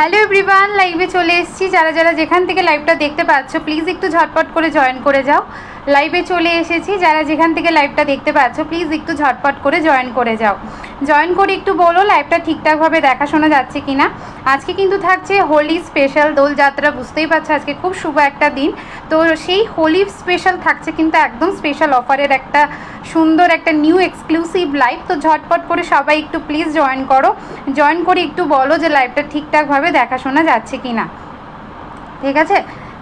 Hello everyone, লাইভে চলে এসেছি। যারা যারা যেখান থেকে লাইভটা দেখতে পাচ্ছ প্লিজ একটু ঝটপট করে জয়েন করে যাও। লাইভে চলে এসেছি, যারা যেখান থেকে লাইভটা দেখতে পাচ্ছ প্লিজ একটু ঝটপট করে জয়েন করে যাও। জয়েন করে একটু বলো লাইভটা ঠিকঠাকভাবে দেখাশোনা যাচ্ছে কিনা। আজকে কিন্তু থাকছে হোলি স্পেশাল দোলযাত্রা, বুঝতেই পারছো আজকে খুব শুভ একটা দিন। তো সেই হোলি স্পেশাল থাকছে কিন্তু একদম স্পেশাল অফারের একটা সুন্দর একটা নিউ এক্সক্লুসিভ লাইভ। তো ঝটপট করে সবাই একটু প্লিজ জয়েন করো। জয়েন করে একটু বলো যে লাইভটা ঠিকঠাকভাবে দেখাশোনা যাচ্ছে কিনা। ঠিক আছে,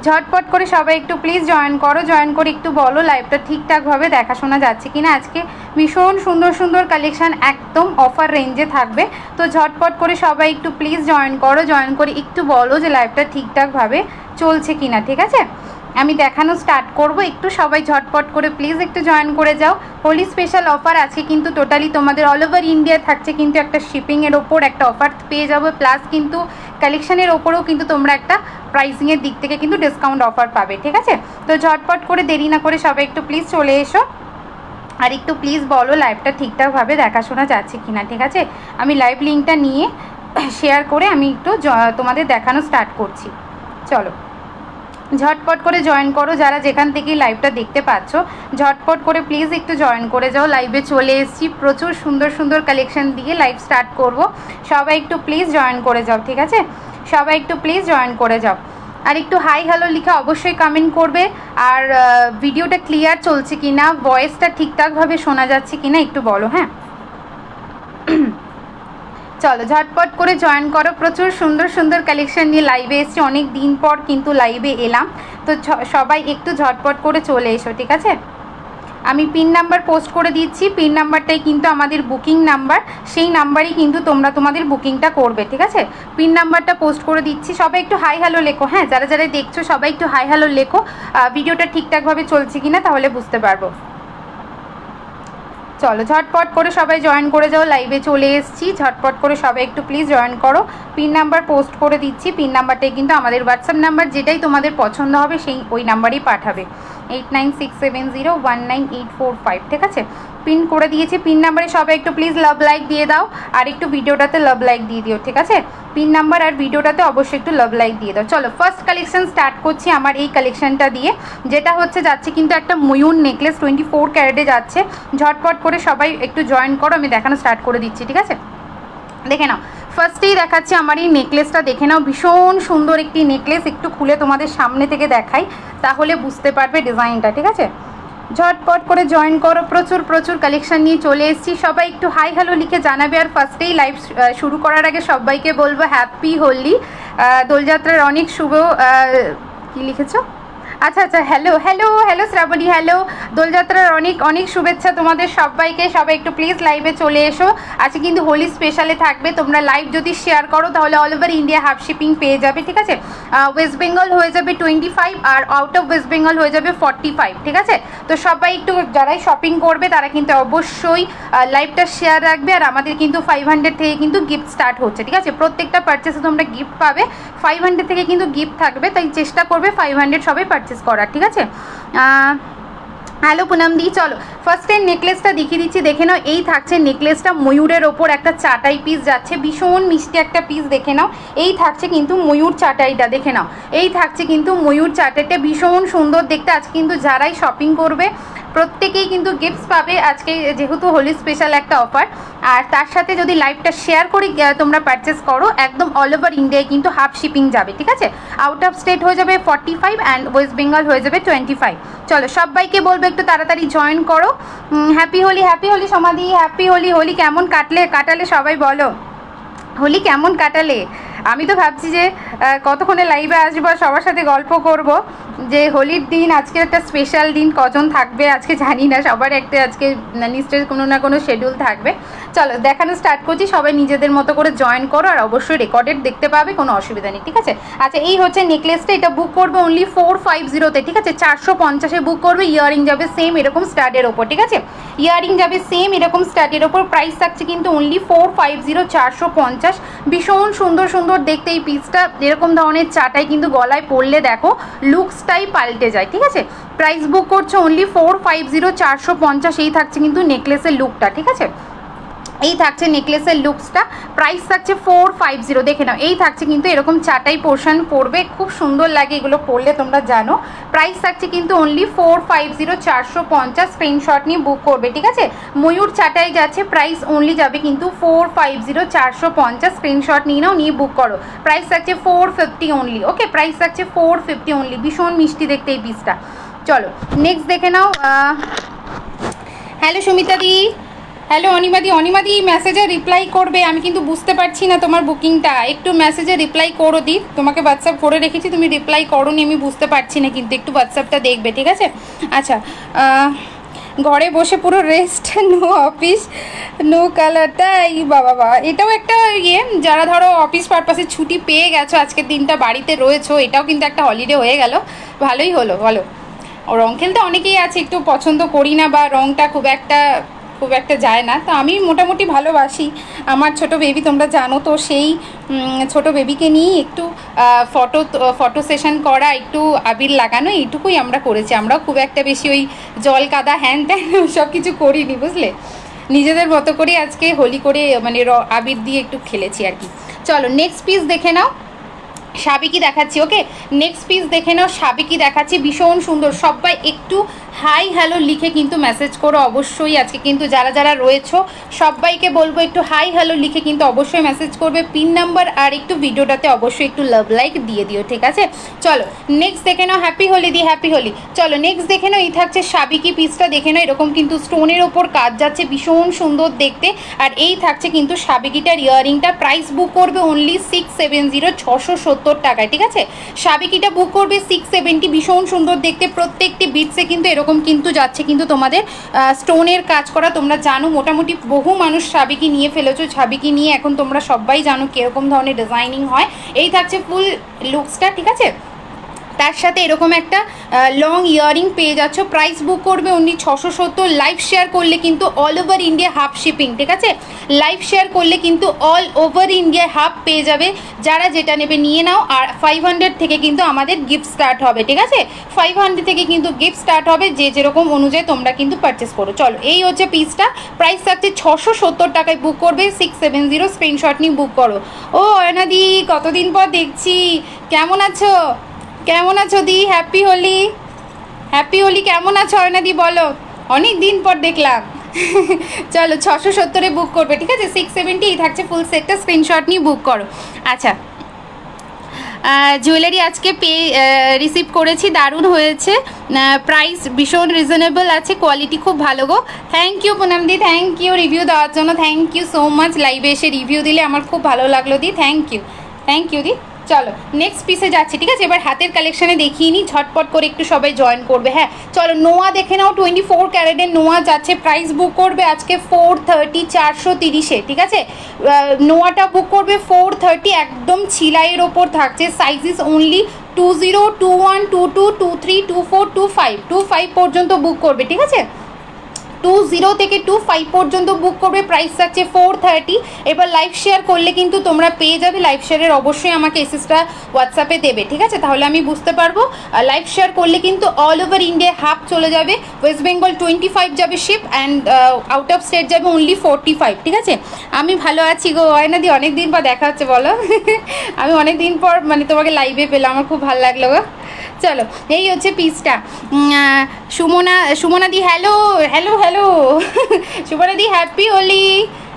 ঝটপট করে সবাই একটু প্লিজ জয়েন করো। জয়েন করে একটু বলো লাইভটা ঠিকঠাকভাবে দেখাশোনা যাচ্ছে কিনা। আজকে ভীষণ সুন্দর সুন্দর কালেকশান একদম অফার রেঞ্জে থাকবে। তো ঝটপট করে সবাই একটু প্লিজ জয়েন করো। জয়েন করে একটু বলো যে লাইভটা ঠিকঠাকভাবে চলছে কিনা। ঠিক আছে, আমি দেখানো স্টার্ট করব। একটু সবাই ঝটপট করে প্লিজ একটু জয়েন করে যাও। হোলি স্পেশাল অফার আজকে কিন্তু টোটালি তোমাদের অল ওভার ইন্ডিয়া থাকছে কিন্তু একটা শিপিংয়ের ওপর একটা অফার পেয়ে যাবে, প্লাস কিন্তু কালেকশানের ওপরেও কিন্তু তোমরা একটা প্রাইসিংয়ের দিক থেকে কিন্তু ডিসকাউন্ট অফার পাবে। ঠিক আছে, তো ঝটপট করে দেরি না করে সবাই একটু প্লিজ চলে এসো আর একটু প্লিজ বলো লাইভটা ঠিকঠাকভাবে দেখাশোনা যাচ্ছে কিনা। ঠিক আছে, আমি লাইভ লিঙ্কটা নিয়ে শেয়ার করে আমি একটু তোমাদের দেখানো স্টার্ট করছি। চলো ঝটপট করে জয়েন করো। যারা যেখান থেকে লাইভটা দেখতে পাচ্ছ ঝটপট করে প্লিজ একটু জয়েন করে যাও। লাইভে চলে এসেছি, প্রচুর সুন্দর সুন্দর কালেকশন দিয়ে লাইভ স্টার্ট করব। সবাই একটু প্লিজ জয়েন করে যাও। ঠিক আছে, সবাই একটু প্লিজ জয়েন করে যাও আর একটু হাই হ্যালো লিখে অবশ্যই কমেন্ট করবে। আর ভিডিওটা ক্লিয়ার চলছে কিনা, ভয়েসটা ঠিকঠাকভাবে শোনা যাচ্ছে কিনা একটু বলো। হ্যাঁ, চলো ঝটপট করে জয়েন করো। প্রচুর সুন্দর সুন্দর কালেকশন নিয়ে লাইভে এসেছি, অনেক দিন পর কিন্তু লাইভে এলাম। তো সবাই একটু ঝটপট করে চলে এসো। ঠিক আছে, আমি পিন নাম্বার পোস্ট করে দিচ্ছি। পিন নাম্বারটাই কিন্তু আমাদের বুকিং নাম্বার, সেই নাম্বারেই কিন্তু তোমরা তোমাদের বুকিংটা করবে। ঠিক আছে, পিন নাম্বারটা পোস্ট করে দিচ্ছি। সবাই একটু হাই হ্যালো লেখো। হ্যাঁ, যারা যারা দেখছো সবাই একটু হাই হ্যালো লেখো। ভিডিওটা ঠিকঠাকভাবে চলছে কিনা তাহলে বুঝতে পারবো। চলো ঝটপট করে সবাই জয়েন করে যাও। লাইভে চলে এসেছি, ঝটপট করে সবাই একটু প্লিজ জয়েন করো। পিন নাম্বার পোস্ট করে দিচ্ছি। পিন নাম্বারটাই কিন্তু আমাদের হোয়াটসঅ্যাপ নাম্বার, যেটাই তোমাদের পছন্দ হবে সেই ওই নাম্বারেই পাঠাবে 8967019845। ঠিক আছে, পিন করে দিয়েছি। পিন নাম্বারে সবাই একটু প্লিজ লাভ লাইক দিয়ে দাও আর একটু ভিডিওটাতে লাভ লাইক দিয়ে দিও। ঠিক আছে, পিন নাম্বার আর ভিডিওটাতে অবশ্যই একটু লাভ লাইক দিয়ে দাও। চলো ফার্স্ট কালেকশন স্টার্ট করছি আমার এই কালেকশনটা দিয়ে, যেটা হচ্ছে যাচ্ছে কিন্তু একটা ময়ূর নেকলেস 24 ক্যারেটে যাচ্ছে। ঝটপট করে সবাই একটু জয়েন করো, আমি দেখানো স্টার্ট করে দিচ্ছি। ঠিক আছে, দেখে নাও। ফার্স্টেই দেখাচ্ছি আমার এই নেকলেসটা, দেখে নাও। ভীষণ সুন্দর একটি নেকলেস, একটু খুলে তোমাদের সামনে থেকে দেখাই তাহলে বুঝতে পারবে ডিজাইনটা। ঠিক আছে, ঝটপট করে জয়েন করো। প্রচুর প্রচুর কালেকশন নিয়ে চলে এসেছি। সবাই একটু হাই হ্যালো লিখে জানাবে। আর ফার্স্টেই লাইভ শুরু করার আগে সবাইকে বলবো হ্যাপি হোলি, দোলযাত্রার অনেক শুভ। কি লিখেছো? আচ্ছা আচ্ছা, hello hello hello Srabani, hello. দোলযাত্রার অনেক অনেক শুভেচ্ছা তোমাদের সবাইকে। সবাই একটু প্লিজ লাইভে চলে এসো। আজকে কিন্তু হোলি স্পেশালে থাকবে। তোমরা লাইভ যদি শেয়ার করো তাহলে all over India half shipping পেয়ে যাবে। ঠিক আছে, ওয়েস্ট বেঙ্গল হয়ে যাবে 25 আর আউট অফ ওয়েস্ট বেঙ্গল হয়ে যাবে 45। ঠিক আছে, তো সবাই একটু যারাই শপিং করবে তারা কিন্তু অবশ্যই লাইভটা শেয়ার রাখবে। আর আমাদের কিন্তু 500 থেকে কিন্তু গিফট স্টার্ট হচ্ছে। ঠিক আছে, প্রত্যেকটা পারচেসে তোমরা গিফট পাবে। 500 থেকে কিন্তু গিফট থাকবে, তাই চেষ্টা করবে 500 সবাই পারচেস করার। ঠিক আছে, হ্যালো পুনম দি। চলো ফার্স্টের নেকলেসটা দেখিয়ে দিচ্ছি, দেখে নাও। এই থাকছে নেকলেসটা ময়ূরের ওপর একটা চাটাই পিস যাচ্ছে, ভীষণ মিষ্টি একটা পিস। দেখে নাও, এই থাকছে কিন্তু ময়ূর চাটাইটা, দেখে নাও। এই থাকছে কিন্তু ময়ূর চাটাইটা, ভীষণ সুন্দর দেখতে। আজকে কিন্তু যারাই শপিং করবে প্রত্যেকেই কিন্তু গিফটস পাবে আজকে, যেহেতু হোলি স্পেশাল একটা অফার। আর তার সাথে যদি লাইভটা শেয়ার করে তোমরা পারচেস করো, একদম অল ওভার ইন্ডিয়ায় কিন্তু হাফ শিপিং যাবে। ঠিক আছে, আউট অফ স্টেট হয়ে যাবে 45 অ্যান্ড ওয়েস্ট বেঙ্গল হয়ে যাবে 25। চলো সবাইকে বলবো একটু তাড়াতাড়ি জয়েন করো। হ্যাপি হোলি, হ্যাপি হোলি সমাধি, হ্যাপি হোলি। হোলি কেমন কাটালে সবাই বলো, হোলি কেমন কাটালে? আমি তো ভাবছি যে কতক্ষণে লাইভে আসবো, সবার সাথে গল্প করব যে হোলির দিন আজকে একটা স্পেশাল দিন, কজন থাকবে আজকে জানি না, সবার একটা আজকে নিশ্চয়ই কোনো না কোনো শিডিউল থাকবে। চলো দেখানো স্টার্ট করছি। সবাই নিজেদের মতো করে জয়েন করো আর অবশ্যই রেকর্ডেড দেখতে পাবে, কোনো অসুবিধা নেই। ঠিক আছে, আচ্ছা এই হচ্ছে নেকলেসটা, এটা বুক করবে অনলি 450-তে। ঠিক আছে, 450-এ বুক করবে। ইয়ারিং যাবে সেম এরকম স্টাডের ওপর। ঠিক আছে, ইয়ারিং যাবে সেম এরকম স্টাডের ওপর। প্রাইস থাকছে কিন্তু অনলি 450, 450। ভীষণ সুন্দর সুন্দর দেখতে এই পিসটা, এরকম ধরনের চাটাই কিন্তু গলায় পরলে দেখো লুকসটাই পাল্টে যায়। ঠিক আছে, প্রাইস বুক করছো অনলি 450, 450। এই থাকছে কিন্তু নেকলেসের লুকটা। ঠিক আছে, এই থাকছে নেকলেসের লুকসটা, প্রাইস থাকছে 450। দেখে নাও, এই থাকছে কিন্তু এরকম চাটাই পোর্শন পড়বে, খুব সুন্দর লাগে এগুলো পরলে, তোমরা জানো। প্রাইস থাকছে কিন্তু অনলি 450, 450। স্ক্রিনশট নিয়ে বুক করবে, ঠিক আছে। ময়ূর চাটাই যাচ্ছে, প্রাইস অনলি যাবে কিন্তু 450, 450। স্ক্রিনশট নিয়ে নাও, নিয়ে বুক করো। প্রাইস থাকছে 450 অনলি, ওকে। প্রাইস থাকছে 450 অনলি। ভীষণ মিষ্টি দেখতে এই পিসটা। চলো নেক্সট দেখে নাও। হ্যালো সুমিতা দি, হ্যালো অনিমাদি। অনিমাদি মেসেজে রিপ্লাই করবে, আমি কিন্তু বুঝতে পারছি না তোমার বুকিংটা, একটু মেসেজে রিপ্লাই করো দি। তোমাকে হোয়াটসঅ্যাপ করে রেখেছি, তুমি রিপ্লাই করো নি, আমি বুঝতে পারছি না, কিন্তু একটু হোয়াটসঅ্যাপটা দেখবে, ঠিক আছে। আচ্ছা, ঘরে বসে পুরো রেস্ট, নো অফিস, নো কালারটা, এই বাবা এটাও একটা ইয়ে, যারা ধরো অফিস পারপাসে ছুটি পেয়ে গেছো, আজকের দিনটা বাড়িতে রয়েছো, এটাও কিন্তু একটা হলিডে হয়ে গেল, ভালোই হলো। বলো, রং খেলতে অনেকেই আছে একটু পছন্দ করি না, বা রংটা খুব একটা যায় না, তো আমি মোটামুটি ভালোবাসি। আমার ছোট বেবি তোমরা জানো তো, সেই ছোট বেবিকে নিয়ে একটু ফটো সেশন করা, একটু আবির লাগানো, এইটুকুই আমরা করেছি। আমরাও খুব একটা বেশি ওই জল কাদা হ্যান ত্যান সব কিছু করিনি, বুঝলে। নিজেদের মতো করে আজকে হোলি করে মানে আবির দিয়ে একটু খেলেছি আর কি। চলো নেক্সট পিস দেখে নাও, সাবিকি দেখাচ্ছি, ওকে। নেক্সট পিস দেখে নাও, সাবিকি দেখাচ্ছি, ভীষণ সুন্দর। সবাই একটু হাই হ্যালো লিখে কিন্তু মেসেজ করো অবশ্যই। আজকে কিন্তু যারা যারা রয়েছো সবাইকে বলবো একটু হাই হ্যালো লিখে কিন্তু অবশ্যই মেসেজ করবে, পিন নাম্বার আর একটু ভিডিওটাতে অবশ্যই একটু লাভ লাইক দিয়ে দিও, ঠিক আছে। চলো নেক্সট দেখে নাও, হ্যাপি হোলি দি, হ্যাপি হোলি। চলো নেক্সট দেখে নাও, এই থাকছে সাবিকি পিসটা, দেখে নাও, এরকম কিন্তু স্টোনের ওপর কাজ যাচ্ছে, ভীষণ সুন্দর দেখতে। আর এই থাকছে কিন্তু সাবিকিটার ইয়াররিংটা, প্রাইস বুক করবে অনলি 670, 670 টাকায়, ঠিক আছে। সাবিকিটা বুক করবে 670, ভীষণ সুন্দর দেখতে, প্রত্যেকটি বিটসে কিন্তু এরকম কিন্তু যাচ্ছে কিন্তু তোমাদের স্টোনের কাজ করা। তোমরা জানো মোটামুটি বহু মানুষ সাবিকি নিয়ে ফেলেছো, সাবিকি নিয়ে এখন তোমরা সবাই জানো কিরকম ধরনের ডিজাইনিং হয়। এই থাকছে ফুল লুকসটা, ঠিক আছে। তার সাথে এরকম একটা লং ইয়াররিং পেয়ে যাচ্ছ, প্রাইস বুক করবে অনলি 670। লাইভ শেয়ার করলে কিন্তু all over India half shipping, ঠিক আছে। লাইভ শেয়ার করলে কিন্তু অল ওভার ইন্ডিয়া হাফ পেয়ে যাবে, যারা যেটা নেবে নিয়ে নাও। আর 500 থেকে কিন্তু আমাদের গিফট স্টার্ট হবে, ঠিক আছে। 500 থেকে কিন্তু গিফট স্টার্ট হবে, যে যেরকম অনুযায়ী তোমরা কিন্তু পারচেস করো। চলো এই হচ্ছে পিসটা, প্রাইস থাকছে 670 টাকায়, বুক করবে 670। স্ক্রিনশট নিয়ে বুক করো। ও অয়নাদি, কতদিন পর দেখছি, কেমন আছো? কেমন আছো দি? Happy Holi, happy Holi. কেমন আছো অয়নাদি বলো, অনেক দিন পর দেখলাম। চলো 670-এ বুক করবে, ঠিক আছে। 670 থাকছে ফুল সেটটা, স্ক্রিনশট নিয়ে বুক করো। আচ্ছা, জুয়েলারি আজকে রিসিভ করেছি, দারুণ হয়েছে, প্রাইস ভীষণ রিজনেবল আছে, কোয়ালিটি খুব ভালো গো। থ্যাংক ইউ পুনমদি, থ্যাংক ইউ রিভিউ দেওয়ার জন্য, থ্যাংক ইউ সো মাচ। লাইভে এসে রিভিউ দিলে আমার খুব ভালো লাগলো দি, থ্যাংক ইউ দি। চলো নেক্সট পিসে যাচ্ছি, ঠিক আছে। এবার হাতের কালেকশানে দেখিয়ে নিই, ঝটপট করে একটু সবাই জয়েন করবে। হ্যাঁ চলো, নোয়া দেখে নাও, 24 ক্যারেটের নোয়া যাচ্ছে, প্রাইস বুক করবে আজকে 430, 430-এ, ঠিক আছে। নোয়াটা বুক করবে 430, একদম ছিলাইয়ের ওপর থাকছে, সাইজেস অনলি 20, 21, 22, 23, 24, 25 পর্যন্ত বুক করবে, ঠিক আছে। 20 থেকে 25 পর্যন্ত বুক করবে, প্রাইস থাকছে 430। এবার লাইভ শেয়ার করলে কিন্তু তোমরা পেয়ে যাবে, লাইভ শেয়ারের অবশ্যই আমাকে এসএসটা হোয়াটসঅ্যাপে দেবে, ঠিক আছে, তাহলে আমি বুঝতে পারবো। লাইভ শেয়ার করলে কিন্তু অল ওভার ইন্ডিয়া হাফ চলে যাবে, ওয়েস্ট বেঙ্গল 25 যাবে ship, and out of state যাবে অনলি 45, ঠিক আছে। আমি ভালো আছি গো অয়নাদি, অনেক দিন পর দেখা হচ্ছে বলো। আমি অনেক দিন পর মানে তোমাকে লাইভে পেলাম, আমার খুব ভালো লাগলো গো। চলো এই হচ্ছে পিসটা। সুমনা দি, হ্যালো হ্যালো হ্যালো। সুমনা দি হ্যাপি হোলি,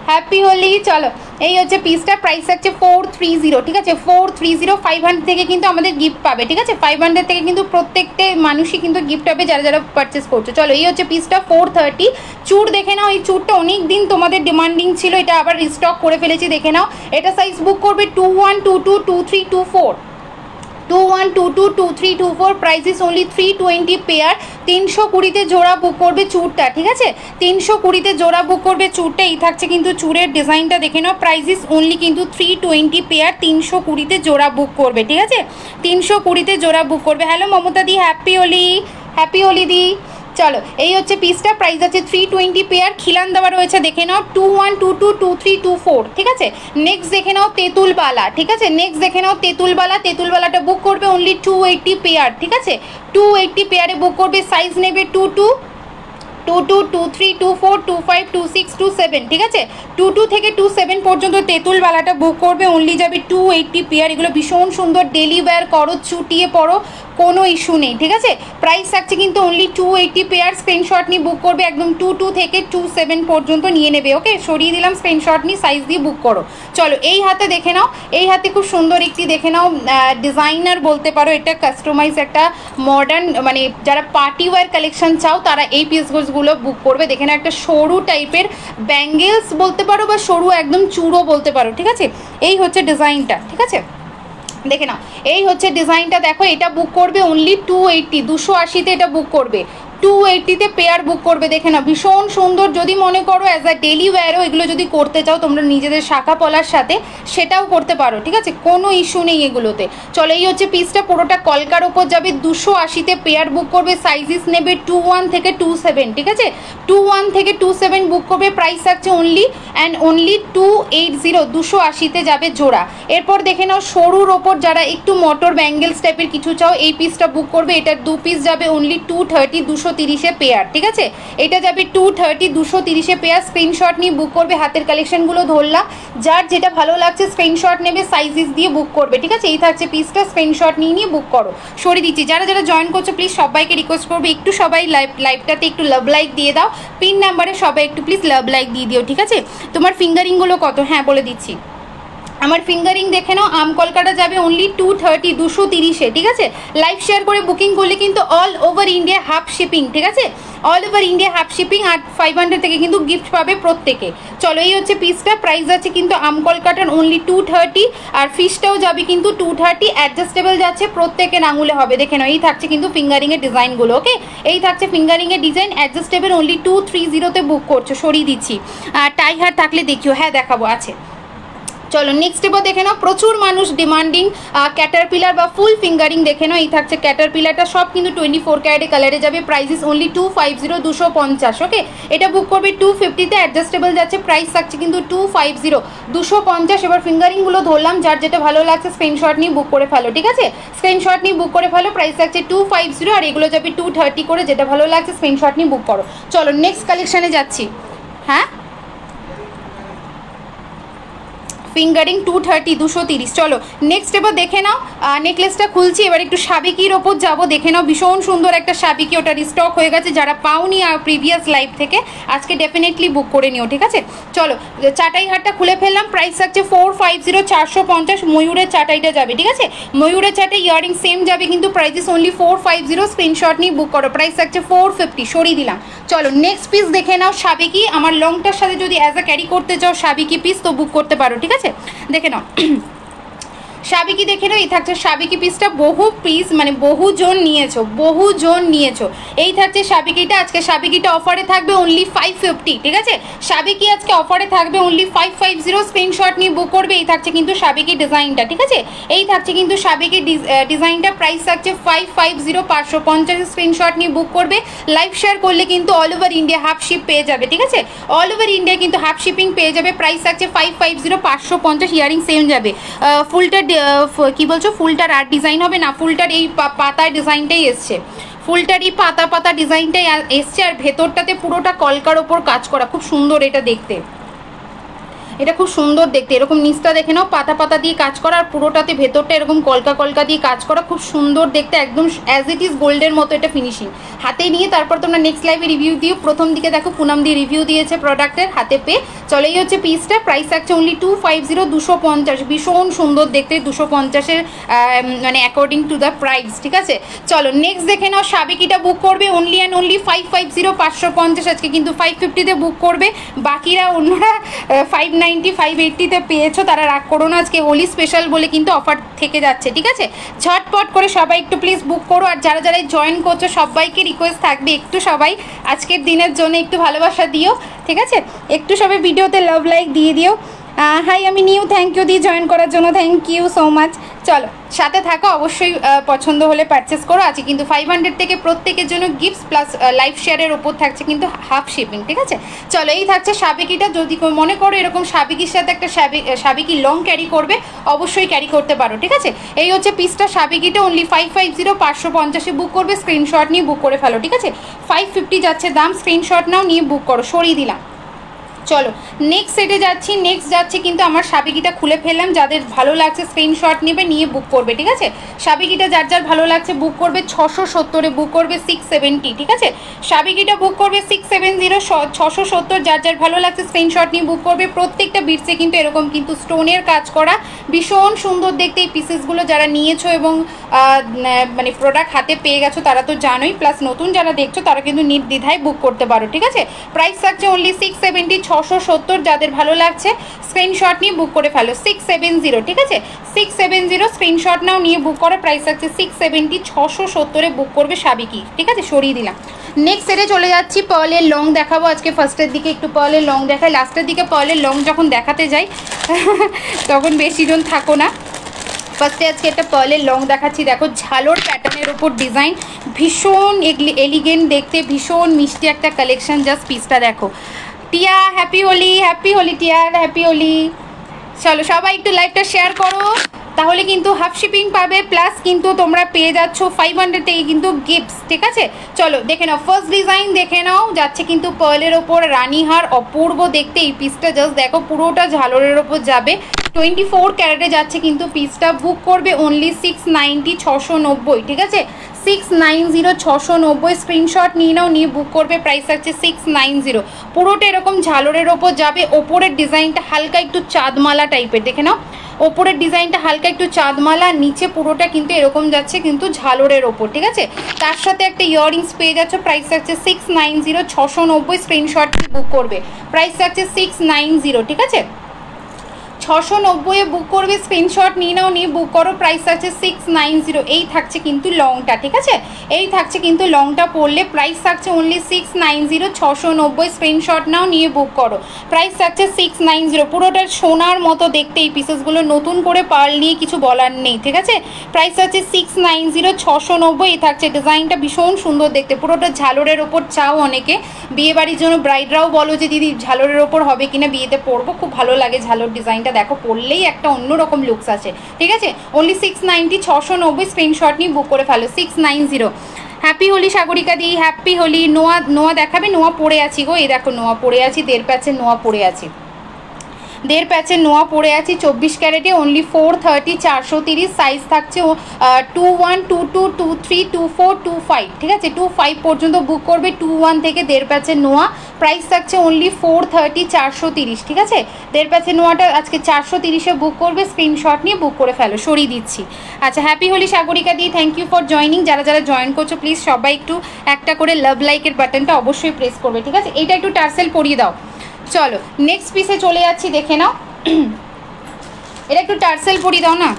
হ্যাপি হোলি। চলো এই হচ্ছে পিসটা, প্রাইস থাকছে 430, ঠিক আছে। 430, 500 থেকে কিন্তু আমাদের গিফট পাবে, ঠিক আছে। 500 থেকে কিন্তু প্রত্যেকটা মানুষই কিন্তু গিফট পাবে, যারা যারা পারচেস করছো। চলো এই হচ্ছে পিসটা 430। চুড় দেখে নাও, এই চুড়টা অনেক দিন তোমাদের ডিমান্ডিং ছিল, এটা আবার রিস্টক করে ফেলেছি, দেখে নাও। এটা সাইজ বুক করবে 21, 22, 23, 24, 21, 22, 23, 24, প্রাইস ইস অনলি 320 পেয়ার। 320-তে জোড়া বুক করবে চুড়টা, ঠিক আছে। 320-তে জোড়া বুক করবে চুড়টা, এই থাকছে কিন্তু চুড়ের ডিজাইনটা দেখে নাও, প্রাইস ইস অনলি কিন্তু 320 পেয়ার। 320-তে জোড়া বুক করবে, ঠিক আছে। 320-তে জোড়া বুক করবে। হ্যালো মমতা দি, হ্যাপি হোলি, হ্যাপি হোলি দি। চলো এই হচ্ছে পিসটা, প্রাইস আছে 320 পেয়ার। খিলান দেওয়া রয়েছে, দেখে নাও 21, 22, 23, 24, ঠিক আছে। নেক্সট দেখে নাও তেঁতুলবালা, ঠিক আছে। নেক্সট দেখে নাও তেঁতুলবালা, তেঁতুলবালাটা বুক করবে অনলি 280 পেয়ার, ঠিক আছে। 280 পেয়ারে বুক করবে, সাইজ নেবে 22, 22, 23, 24, 25, 26, 27, ঠিক আছে 22 থেকে 27 পর্যন্ত তেঁতুলওয়ালাটা বুক করবে, অনলি যাবে 280 পেয়ার। এগুলো ভীষণ সুন্দর, ডেলি ওয়্যার করো, চুটিয়ে পরো, কোনো ইস্যু নেই, ঠিক আছে। প্রাইস থাকছে কিন্তু অনলি 280 পেয়ার। স্ক্রিনশট নিয়ে বুক করবে, একদম 22 থেকে 27 পর্যন্ত নিয়ে নেবে। ওকে, সরিয়ে দিলাম, স্ক্রিনশট নিয়ে সাইজ দিয়ে বুক করো। চলো এই হাতে দেখে নাও, এই হাতে খুব সুন্দর একটি দেখে নাও, ডিজাইনার বলতে পারো, এটা কাস্টমাইজ একটা মডার্ন, মানে যারা পার্টি ওয়্যার কালেকশন চাও তারা এই পিসগুলো বুক করবে। দেখে নাও, একটা সরু টাইপের ব্যাঙ্গেলস বলতে পারো বা সরু একদম চূড়ো বলতে পারো, ঠিক আছে। এই হচ্ছে ডিজাইনটা, ঠিক আছে, দেখে নাও এই হচ্ছে ডিজাইনটা। দেখো এটা বুক করবে অনলি 280, 280-তে এটা বুক করবে, 280-তে পেয়ার বুক করবে। দেখে নাও ভীষণ সুন্দর। যদি মনে করো অ্যাজ আ ডেলি ওয়্যারও এগুলো যদি করতে চাও তোমরা নিজেদের শাখা পলার সাথে, সেটাও করতে পারো, ঠিক আছে, কোনো ইস্যু নেই এগুলোতে। চলো এই হচ্ছে পিসটা, পুরোটা কলকার ওপর যাবে, 280-তে পেয়ার বুক করবে। সাইজেস নেবে 21 থেকে 27, ঠিক আছে, 21 থেকে 27 বুক করবে। প্রাইস থাকছে অনলি অ্যান্ড অনলি 280, 280-তে যাবে জোড়া। এরপর দেখে নাও সরুর ওপর যারা একটু মোটর ব্যাঙ্গেলস টাইপের কিছু চাও, এই পিসটা বুক করবে। এটার 2 পিস যাবে অনলি 230, 230-এ পেয়ার, ঠিক আছে, এটা যাবে 230, 230-এ পেয়ার। স্ক্রিনশট নিয়ে বুক করবে। হাতের কালেকশনগুলো ধরলাম, যার যেটা ভালো লাগছে স্ক্রিনশট নেবে, সাইজেস দিয়ে বুক করবে, ঠিক আছে। এই থাকছে পিসটা, স্ক্রিনশট নিয়ে বুক করো। সরিয়ে দিচ্ছি, যারা যারা জয়েন করছো প্লিজ সবাইকে রিকোয়েস্ট করবে একটু সবাই লাইভটাতে একটু লাভ লাইক দিয়ে দাও। পিন নাম্বারে সবাই একটু প্লিজ লাভ লাইক দিয়ে দিও, ঠিক আছে। তোমার ফিঙ্গারিংগুলো কত, হ্যাঁ বলে দিচ্ছি। আমার ফিঙ্গারিং দেখে নাও, আম কলকাটা যাবে অনলি 230, 230-এ, ঠিক আছে। লাইভ শেয়ার করে বুকিং করলে কিন্তু all over India half shipping, ঠিক আছে, all over India half shipping. আর 500 থেকে কিন্তু গিফট পাবে প্রত্যেকে। চলো এই হচ্ছে পিসটা, প্রাইস আছে কিন্তু আম কলকাটার অনলি 230, আর ফিশটাও যাবে কিন্তু 230, অ্যাডজাস্টেবল যাচ্ছে, প্রত্যেকের আঙুলে হবে। দেখে নাও এই থাকছে কিন্তু ফিঙ্গারিংয়ের ডিজাইনগুলো। ওকে, এই থাকছে ফিঙ্গারিংয়ের ডিজাইন, অ্যাডজাস্টেবল, অনলি 230-তে বুক করছো। সরিয়ে দিচ্ছি, টাই হার থাকলে দেখিও, হ্যাঁ দেখাবো, আছে। চলো নেক্সট এবার দেখে নাও, প্রচুর মানুষ ডিমান্ডিং ক্যাটারপিলার বা ফুল ফিঙ্গারিং। দেখে নাও এই থাকছে ক্যাটারপিলারটা, সব কিন্তু 24 ক্যারেটে কালারে যাবে। Prices only 250, 250। ওকে, এটা বুক করবে 250-তে, অ্যাডজাস্টেবল যাচ্ছে। প্রাইস থাকছে কিন্তু 250, 250। এবার ফিঙ্গারিংগুলো ধরলাম, যার যেটা ভালো লাগছে স্ক্রিনশট নিয়ে বুক করে ফেলো, ঠিক আছে, স্ক্রিনশট নিয়ে বুক করে ফেলো। প্রাইস থাকছে 250, আর এগুলো যাবে 230 করে। যেটা ভালো লাগছে স্ক্রিনশট নিয়ে বুক করো। চলো নেক্সট কালেকশানে যাচ্ছি। হ্যাঁ, ফিঙ্গারিং 230, 230। চলো নেক্সট এবার দেখে নাও, নেকলেসটা খুলছি। এবার একটু সাবিকির ওপর যাবো। দেখে নাও ভীষণ সুন্দর একটা সাবিকি, ওটা রিস্টক হয়ে গেছে। যারা পাওনি প্রিভিয়াস লাইভ থেকে, আজকে ডেফিনেটলি বুক করে নিও, ঠিক আছে। চলো চাটাই হারটা খুলে ফেললাম। প্রাইস থাকছে 450, 450। ময়ূরের চাটাইটা যাবে, ঠিক আছে, ময়ূরের চাটাই ইয়ারিং সেম যাবে কিন্তু প্রাইসেস অনলি 450। স্ক্রিনশট নিয়ে বুক করো। প্রাইস থাকছে 450, সরিয়ে দিলাম। চলো নেক্সট পিস দেখে নাও, সাবিকি। আমার লংটার সাথে যদি অ্যাজ আ ক্যারি করতে চাও সাবিকি পিস, তো বুক করতে পারো, ঠিক আছে। দেখে নাও সাবিকি, দেখে নাও এই থাকছে সাবিকি পিসটা। বহু পিস মানে বহুজন নিয়েছো। এই থাকছে সাবিকিটা। আজকে সাবিকিটা অফারে থাকবে অনলি 550, ঠিক আছে। সাবিকি আজকে অফারে থাকবে অনলি 550। স্ক্রিনশট নিয়ে বুক করবে। এই থাকছে কিন্তু সাবিকি ডিজাইনটা, ঠিক আছে, এই থাকছে কিন্তু সাবিকি ডিজাইনটা। প্রাইস থাকছে 550, 550। স্ক্রিনশট নিয়ে বুক করবে। লাইভ শেয়ার করলে কিন্তু all over India half ship পেয়ে যাবে, ঠিক আছে, অল ওভার ইন্ডিয়া কিন্তু হাফ শিপিং পেয়ে যাবে। প্রাইস থাকছে 550, 550। ইয়ারিং সেম যাবে। ফুলটা কি বলছো, ফুলটার আর ডিজাইন হবে না, ফুলটার এই পাতার ডিজাইনটাই এসছে, ফুলটার এই পাতা ডিজাইনটাই এসছে। আর ভেতরটাতে পুরোটা কলকার ওপর কাজ করা, খুব সুন্দর এটা দেখতে, এটা খুব সুন্দর দেখতে। এরকম নিচটা দেখে নাও, পাতা দিয়ে কাজ করা, আর পুরোটাতে ভেতরটা এরকম কলকা দিয়ে কাজ করা, খুব সুন্দর দেখতে, একদম অ্যাজ ইট ইজ গোল্ডের মতো এটা ফিনিশিং। হাতে নিয়ে তারপর তোমরা নেক্সট লাইভে রিভিউ দিও। প্রথম দিকে দেখো পুনাম দিয়ে রিভিউ দিয়েছে প্রোডাক্টের, হাতে পেয়ে। চলো এই হচ্ছে পিসটা। প্রাইস থাকছে অনলি 250, 250। ভীষণ সুন্দর দেখতে, 250-এর মানে অ্যাকর্ডিং টু দ্য প্রাইস, ঠিক আছে। চলো নেক্সট দেখে নাও, সাবিকিটা বুক করবে অনলি অ্যান্ড অনলি 550, 550। আজকে কিন্তু 550-তে বুক করবে। বাকিরা অন্যরা 590, 580-তে পেয়েছো, তারা রাগ করো না, আজকে হোলি স্পেশাল বলে কিন্তু অফার থেকে যাচ্ছে, ঠিক আছে। ঝটপট করে সবাই একটু প্লিজ বুক করো। আর যারা যারা জয়েন করছো সবাইকে রিকোয়েস্ট থাকবে একটু সবাই আজকের দিনের জন্য একটু ভালোবাসা দিও, ঠিক আছে, একটু সবাই ভিডিওতে লাভ লাইক দিয়ে দিও। হাই, আমি নিউ, থ্যাংক ইউ দিয়ে জয়েন করার জন্য, থ্যাংক ইউ সো মাচ। চলো সাথে থাকো, অবশ্যই পছন্দ হলে পারচেস করো। আছে কিন্তু 500 থেকে প্রত্যেকের জন্য গিফটস প্লাস লাইভ শেয়ারের ওপর থাকছে কিন্তু হাফ শিপিং, ঠিক আছে। চলো এই থাকছে সাবেকিটা, যদি মনে করো এরকম সাবেকির সাথে একটা সাবেকি লং ক্যারি করবে অবশ্যই ক্যারি করতে পারো, ঠিক আছে। এই হচ্ছে পিসটা সাবেকিটা, অনলি 550, 550 বুক করবে, স্ক্রিনশট নিয়ে বুক করে ফেলো, ঠিক আছে। 550 যাচ্ছে দাম, স্ক্রিনশট নাও, নিয়ে বুক করো, সরিয়ে দিলাম। চলো নেক্সট সেটে যাচ্ছি। নেক্সট যাচ্ছে কিন্তু আমার সাবেকিটা খুলে ফেললাম, যাদের ভালো লাগছে স্ক্রিনশট নেবে, নিয়ে বুক করবে, ঠিক আছে। সাবেকিটা যার যার ভালো লাগছে বুক করবে, 670 বুক করবে 670, ঠিক আছে। সাবেকিটা বুক করবে 670, 670 যার যার ভালো লাগছে স্ক্রিনশট নিয়ে বুক করবে। প্রত্যেকটা বিটসে কিন্তু এরকম কিন্তু স্টোনের কাজ করা, ভীষণ সুন্দর দেখতে এই পিসেসগুলো। যারা নিয়েছো এবং মানে প্রোডাক্ট হাতে পেয়ে গেছো তারা তো জানোই, প্লাস নতুন যারা দেখছো তারা কিন্তু নির্দ্বিধায় বুক করতে পারো, ঠিক আছে। প্রাইস থাকছে অনলি 670, 670 যাদের ভালো লাগছে স্ক্রিনশট নিয়ে বুক করে ফেলো, 670, ঠিক আছে। 670 স্ক্রিনশট নাও, নিয়ে বুক করো, প্রাইস থাকছে 670, 670 বুক করবে সাবেকি, ঠিক আছে, সরিয়ে দিলাম। নেক্সট সেটে চলে যাচ্ছি, পার্লের লং দেখাবো আজকে। ফার্স্টের দিকে একটু পার্লের লং দেখাই, লাস্টের দিকে পার্লের লং যখন দেখাতে যাই তখন বেশি জন থাকো না। ফার্স্টে আজকে একটা পার্লের লং দেখাচ্ছি, দেখো ঝালোর প্যাটার্নের ওপর ডিজাইন, ভীষণ এলিগেন্ট দেখতে, ভীষণ মিষ্টি একটা কালেকশন। জাস্ট পিসটা দেখো। টিয়া হ্যাপি হোলি, হ্যাপি হোলি টিয়া, হ্যাপি হোলি। চলো সবাই একটু লাইভটা শেয়ার করো, তাহলে কিন্তু হাফ শিপিং পাবে, প্লাস কিন্তু তোমরা পেয়ে যাচ্ছ 500 থেকে কিন্তু গিফটস, ঠিক আছে। চলো দেখে নাও, ফার্স্ট ডিজাইন দেখে নাও, যাচ্ছে কিন্তু পার্লের ওপর রানীহার, অপূর্ব দেখতে এই পিসটা। জাস্ট দেখো পুরোটা ঝালরের ওপর যাবে, 24 ক্যারেটে যাচ্ছে কিন্তু পিসটা। বুক করবে অনলি 690, 690, ঠিক আছে। 690, 690 স্ক্রিনশট নিয়ে নাও, নিয়ে বুক করবে, প্রাইস আছে 690। পুরোটা এরকম ঝালরের ওপর যাবে, ওপরের ডিজাইনটা হালকা একটু চাঁদমালা টাইপের, দেখে নাও ওপরের ডিজাইনটা হালকা একটু চাঁদমালা, নিচে পুরোটা কিন্তু এরকম যাচ্ছে কিন্তু ঝালরের ওপর, ঠিক আছে। তার সাথে একটা ইয়াররিংস পেয়ে যাচ্ছে, প্রাইস আছে 690, 690 স্ক্রিনশট বুক করবে, প্রাইস আছে 690, ঠিক আছে। 690 বুক করবে, স্ক্রিনশট নিয়ে নাও, নিয়ে বুক করো, প্রাইস আছে 690। এই থাকছে কিন্তু লংটা, ঠিক আছে, এই থাকছে কিন্তু লংটা পড়লে প্রাইস থাকছে অনলি 690, 690 স্ক্রিনশট নাও, নিয়ে বুক করো, প্রাইস থাকছে 690। পুরোটা সোনার মতো দেখতে এই পিসেসগুলো, নতুন করে পার্ল নিয়ে কিছু বলার নেই, ঠিক আছে। প্রাইস আছে 690, 690। এই থাকছে ডিজাইনটা, ভীষণ সুন্দর দেখতে, পুরোটা ঝালরের ওপর চাও অনেকে, বিয়েবাড়ির জন্য ব্রাইডরাও বলো যে দিদি ঝালরের ওপর হবে কিনা, বিয়েতে পরবো, খুব ভালো লাগে ঝালর ডিজাইনটা, দেখো পরলেই একটা অন্যরকম লুকস আছে, ঠিক আছে। অনলি 690, 690 স্ক্রিনশট নিয়ে বুক করে ফেলো, 690। হ্যাপি হোলি সাগরিকা দি, হ্যাপি হোলি। নোয়া দেখাবে, নোয়া পরে আছি গো, এই দেখো নোয়া পরে আছি, 1.5 প্যাচের নোয়া পরে আছি, 1.5 প্যাচের নোয়া পরে আছি, 24 ক্যারেটে, অনলি 430, 430 সাইজ থাকছে 21, 22, 23, 24, 25, ঠিক আছে। 25 পর্যন্ত বুক করবে, 21 থেকে 1.5 প্যাচের নোয়া, প্রাইস থাকছে অনলি 430, 430, ঠিক আছে। 1.5 প্যাচের নোয়াটা আজকে 430-এ বুক করবে, স্ক্রিনশট নিয়ে বুক করে ফেলো, সরিয়ে দিচ্ছি। আচ্ছা হ্যাপি হোলি সাগরিকা দি, থ্যাংক ইউ ফর জয়নিং। যারা যারা জয়েন করছো প্লিজ সবাই একটু একটা করে লাভ লাইকের বাটনটা অবশ্যই প্রেস করবে, ঠিক আছে। এইটা একটু টার্সেল পরিয়ে দাও। চলো নেক্সট পিসে চলে যাচ্ছি, দেখে নাও, এটা একটু টার্সেল পরিয়ে দাও না।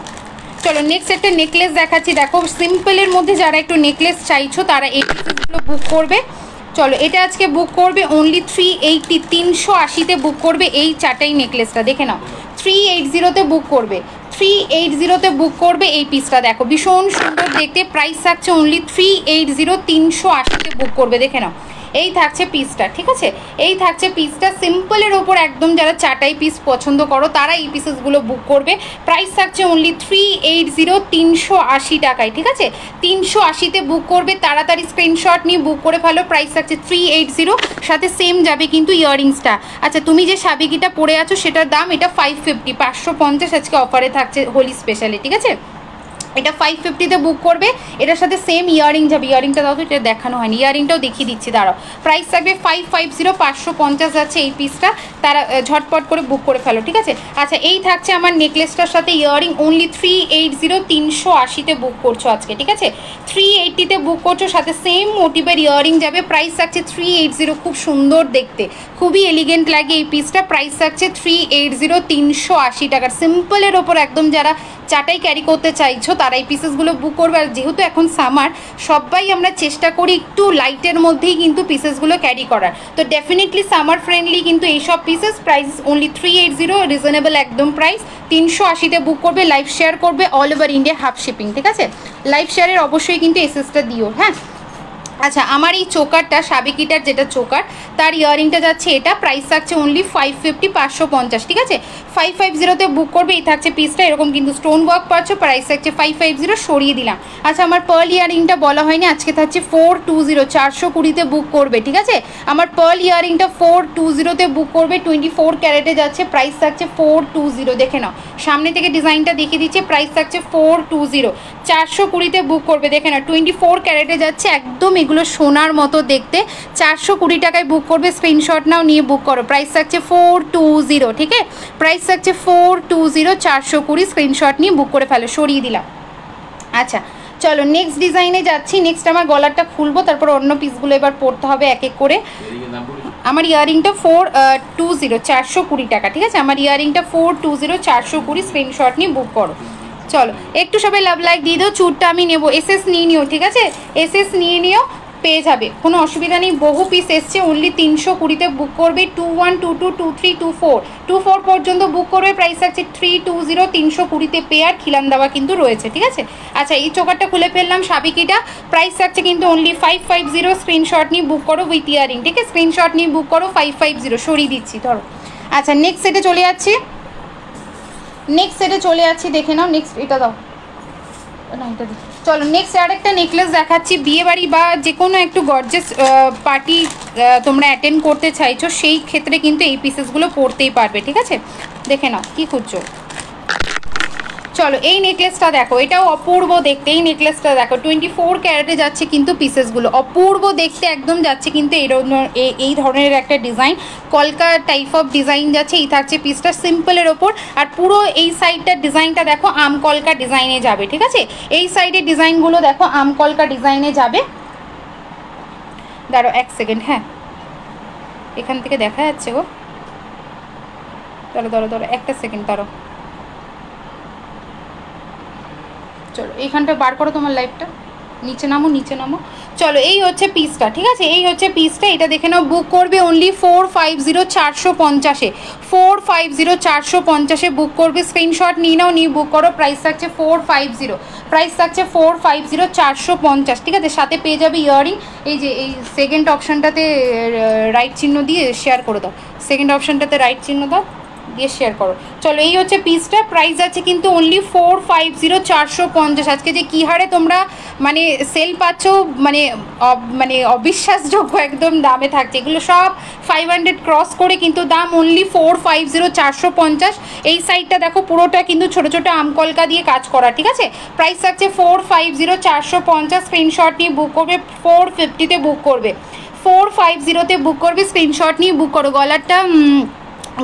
চলো নেক্সট একটা নেকলেস দেখাচ্ছি, দেখো সিম্পলের মধ্যে যারা একটু নেকলেস চাইছো তারা এই পিসগুলো বুক করবে। চলো এটা আজকে বুক করবে অনলি 380, 380-তে বুক করবে এই চারটাই নেকলেসটা, দেখে নাও 380-তে বুক করবে, 380-তে বুক করবে এই পিসটা। দেখো ভীষণ সুন্দর দেখতে, প্রাইস থাকছে অনলি 380, 380-তে বুক করবে, দেখে নাও এই থাকছে পিসটা, ঠিক আছে। এই থাকছে পিসটা, সিম্পলের ওপর একদম যারা চাটাই পিস পছন্দ করো তারা এই পিসেসগুলো বুক করবে। প্রাইস থাকছে অনলি 380, 380 টাকায়, ঠিক আছে। 380-তে বুক করবে, তাড়াতাড়ি স্ক্রিনশট নিয়ে বুক করে ফেলো, প্রাইস থাকছে 380, সাথে সেম যাবে কিন্তু ইয়াররিংসটা। আচ্ছা তুমি যে সাবেকিটা পরে আছো সেটার দাম এটা 550, 550 আজকে অফারে থাকছে হোলি স্পেশালি, ঠিক আছে। এটা 550-তে বুক করবে, এটার সাথে সেম ইয়াররিং যাবে। ইয়াররিংটা দাও তো, এটা দেখানো হয়নি, ইয়াররিংটাও দেখিয়ে দিচ্ছি, দাঁড়াও। প্রাইস থাকবে 550, 550 যাচ্ছে এই পিসটা, তারা ঝটপট করে বুক করে ফেলো, ঠিক আছে। আচ্ছা এই থাকছে আমার নেকলেসটার সাথে ইয়াররিং, অনলি 380, 380-তে বুক করছো আজকে, ঠিক আছে। 380-তে বুক করছো, সাথে সেম মোটিভের ইয়াররিং যাবে, প্রাইস থাকছে 380। খুব সুন্দর দেখতে, খুবই এলিগেন্ট লাগে এই পিসটা, প্রাইস থাকছে 380, 380 টাকার। সিম্পলের ওপর একদম যারা চাটাই ক্যারি করতে চাইছো তারা এই পিসেসগুলো বুক করবে। আর যেহেতু এখন সামার, সবাই আমরা চেষ্টা করি একটু লাইটের মধ্যেই কিন্তু পিসেসগুলো ক্যারি করার। তো ডেফিনেটলি সামার ফ্রেন্ডলি কিন্তু এইসব পিসেস। প্রাইস অনলি 380, রিজনেবল একদম প্রাইস। 380-তে বুক করবে, লাইভ শেয়ার করবে, all over India half shipping, ঠিক আছে? লাইভ শেয়ারের অবশ্যই কিন্তু এসএসটা দিও, হ্যাঁ। আচ্ছা, আমার এই চোকারটা, সাবেকিটার যেটা চোকার, তার ইয়ারিংটা যাচ্ছে, এটা প্রাইস থাকছে অনলি 550, 550, ঠিক আছে? 550-তে বুক করবে। এই থাকছে পিসটা, এরকম কিন্তু স্টোন ওয়ার্ক পাচ্ছ, প্রাইস থাকছে 550, সরিয়ে দিলাম। আচ্ছা, আমার পার্ল ইয়ারিংটা বলা হয়নি, আজকে থাকছে 420, 420-তে বুক করবে, ঠিক আছে? আমার পার্ল ইয়ারিংটা 420-তে বুক করবে, 24 ক্যারেটে যাচ্ছে, প্রাইস থাকছে 420। দেখে নাও, সামনে থেকে ডিজাইনটা দেখিয়ে দিচ্ছে, প্রাইস থাকছে 420, 420-তে বুক করবে। দেখে নাও 24 ক্যারেটে যাচ্ছে, একদম এগুলো সোনার মতো দেখতে। 420 টাকায় বুক করবে, স্ক্রিনশট নাও, নিয়ে বুক করো। প্রাইস থাকছে 420, ঠিক আছে? প্রাইস থাকছে 420, 420, স্ক্রিনশট নিয়ে বুক করে ফেলো, সরিয়ে দিলাম। আচ্ছা চলো নেক্সট ডিজাইনে যাচ্ছি। নেক্সট আমার গলারটা খুলবো, তারপর অন্য পিসগুলো এবার পড়তে হবে এক এক করে। আমার ইয়ারিংটা 420, 420 টাকা, ঠিক আছে? আমার ইয়ারিংটা 420, 420, স্ক্রিনশট নিয়ে বুক করো। চলো একটু সবাই লাভ লাইক দিয়ে দাও। চুরটা আমি নেবো, এসএস নিয়ে নিও, ঠিক আছে? এসএস নিয়ে নিও, পেয়ে যাবে, কোনো অসুবিধা নেই। বহু পিস এসছে, অনলি 320-তে বুক করবে। 21, 22, 23, 24 পর্যন্ত বুক করবে। প্রাইস আছে 320, 320-তে পেয়ার খিলান দেওয়া কিন্তু রয়েছে, ঠিক আছে? আচ্ছা, এই চোকারটা খুলে ফেললাম, সাবিকিটা। প্রাইস থাকছে কিন্তু অনলি 550, স্ক্রিনশট নিয়ে বুক করো উইথ ইয়ারিং, ঠিক আছে? স্ক্রিনশট নিয়ে বুক করো 550, সরিয়ে দিচ্ছি, ধরো। আচ্ছা নেক্সট সেটে চলে যাচ্ছি, দেখে নাও। নেক্সট এটা দাও না, এটা দিই। চলো নেক্সট আরেকটা নেকলেস দেখাচ্ছি। বিয়েবাড়ি বা যে কোনো একটু গর্জিয়াস পার্টি তোমরা অ্যাটেন্ড করতে চাইছো, সেই ক্ষেত্রে কিন্তু এই পিসেসগুলো পরতেই পারবে, ঠিক আছে? দেখে নাও কি খুঁজছো। চলো এই নেকলেসটা দেখো, এটাও অপূর্ব দেখতে। এই নেকলেসটা দেখো, 24 ক্যারেটে যাচ্ছে কিন্তু পিসেসগুলো, অপূর্ব দেখতে একদম যাচ্ছে কিন্তু এই ধরনের একটা ডিজাইন, কলকা টাইপ অফ ডিজাইন যাচ্ছে। এই থাকছে পিসটা সিম্পলের ওপর, আর পুরো এই সাইডটার ডিজাইনটা দেখো আম কলকা ডিজাইনে যাবে, ঠিক আছে? এই সাইডের ডিজাইনগুলো দেখো আম কলকা ডিজাইনে যাবে। দাঁড়ো এক সেকেন্ড, হ্যাঁ এখান থেকে দেখা যাচ্ছে গো, ধরো একটা সেকেন্ড, ধরো। চলো এইখানটা বার করো তোমার লাইভটা, নিচে নামো। চলো এই হচ্ছে পিসটা, ঠিক আছে? এই হচ্ছে পিসটা, এটা দেখে নাও। বুক করবে অনলি 450, 450-এ 450, 450-এ বুক করবে। স্ক্রিনশট নিয়ে নাও, নিয়ে বুক করো। প্রাইস থাকছে 450, 450, ঠিক আছে? সাথে পেয়ে যাবে ইয়ারিং। এই যে এই সেকেন্ড অপশানটাতে রাইট চিহ্ন দিয়ে শেয়ার করে দাও, সেকেন্ড অপশানটাতে রাইট চিহ্ন দাও, দিয়ে শেয়ার করো। চলো এই হচ্ছে পিসটা, প্রাইস আছে কিন্তু অনলি 450, 450। আজকে যে কী হারে তোমরা মানে সেল পাচ্ছ, মানে অবিশ্বাসযোগ্য একদম দামে থাকছে। এগুলো সব 500 ক্রস করে কিন্তু দাম, অনলি 450, 450। এই সাইডটা দেখো পুরোটা কিন্তু ছোটো ছোটো আমকলকা দিয়ে কাজ করা, ঠিক আছে? প্রাইস থাকছে 450, 450। স্ক্রিনশট নিয়ে বুক করবে, 450-তে বুক করবে, 450-তে বুক করবে। স্ক্রিনশট নিয়ে বুক করো।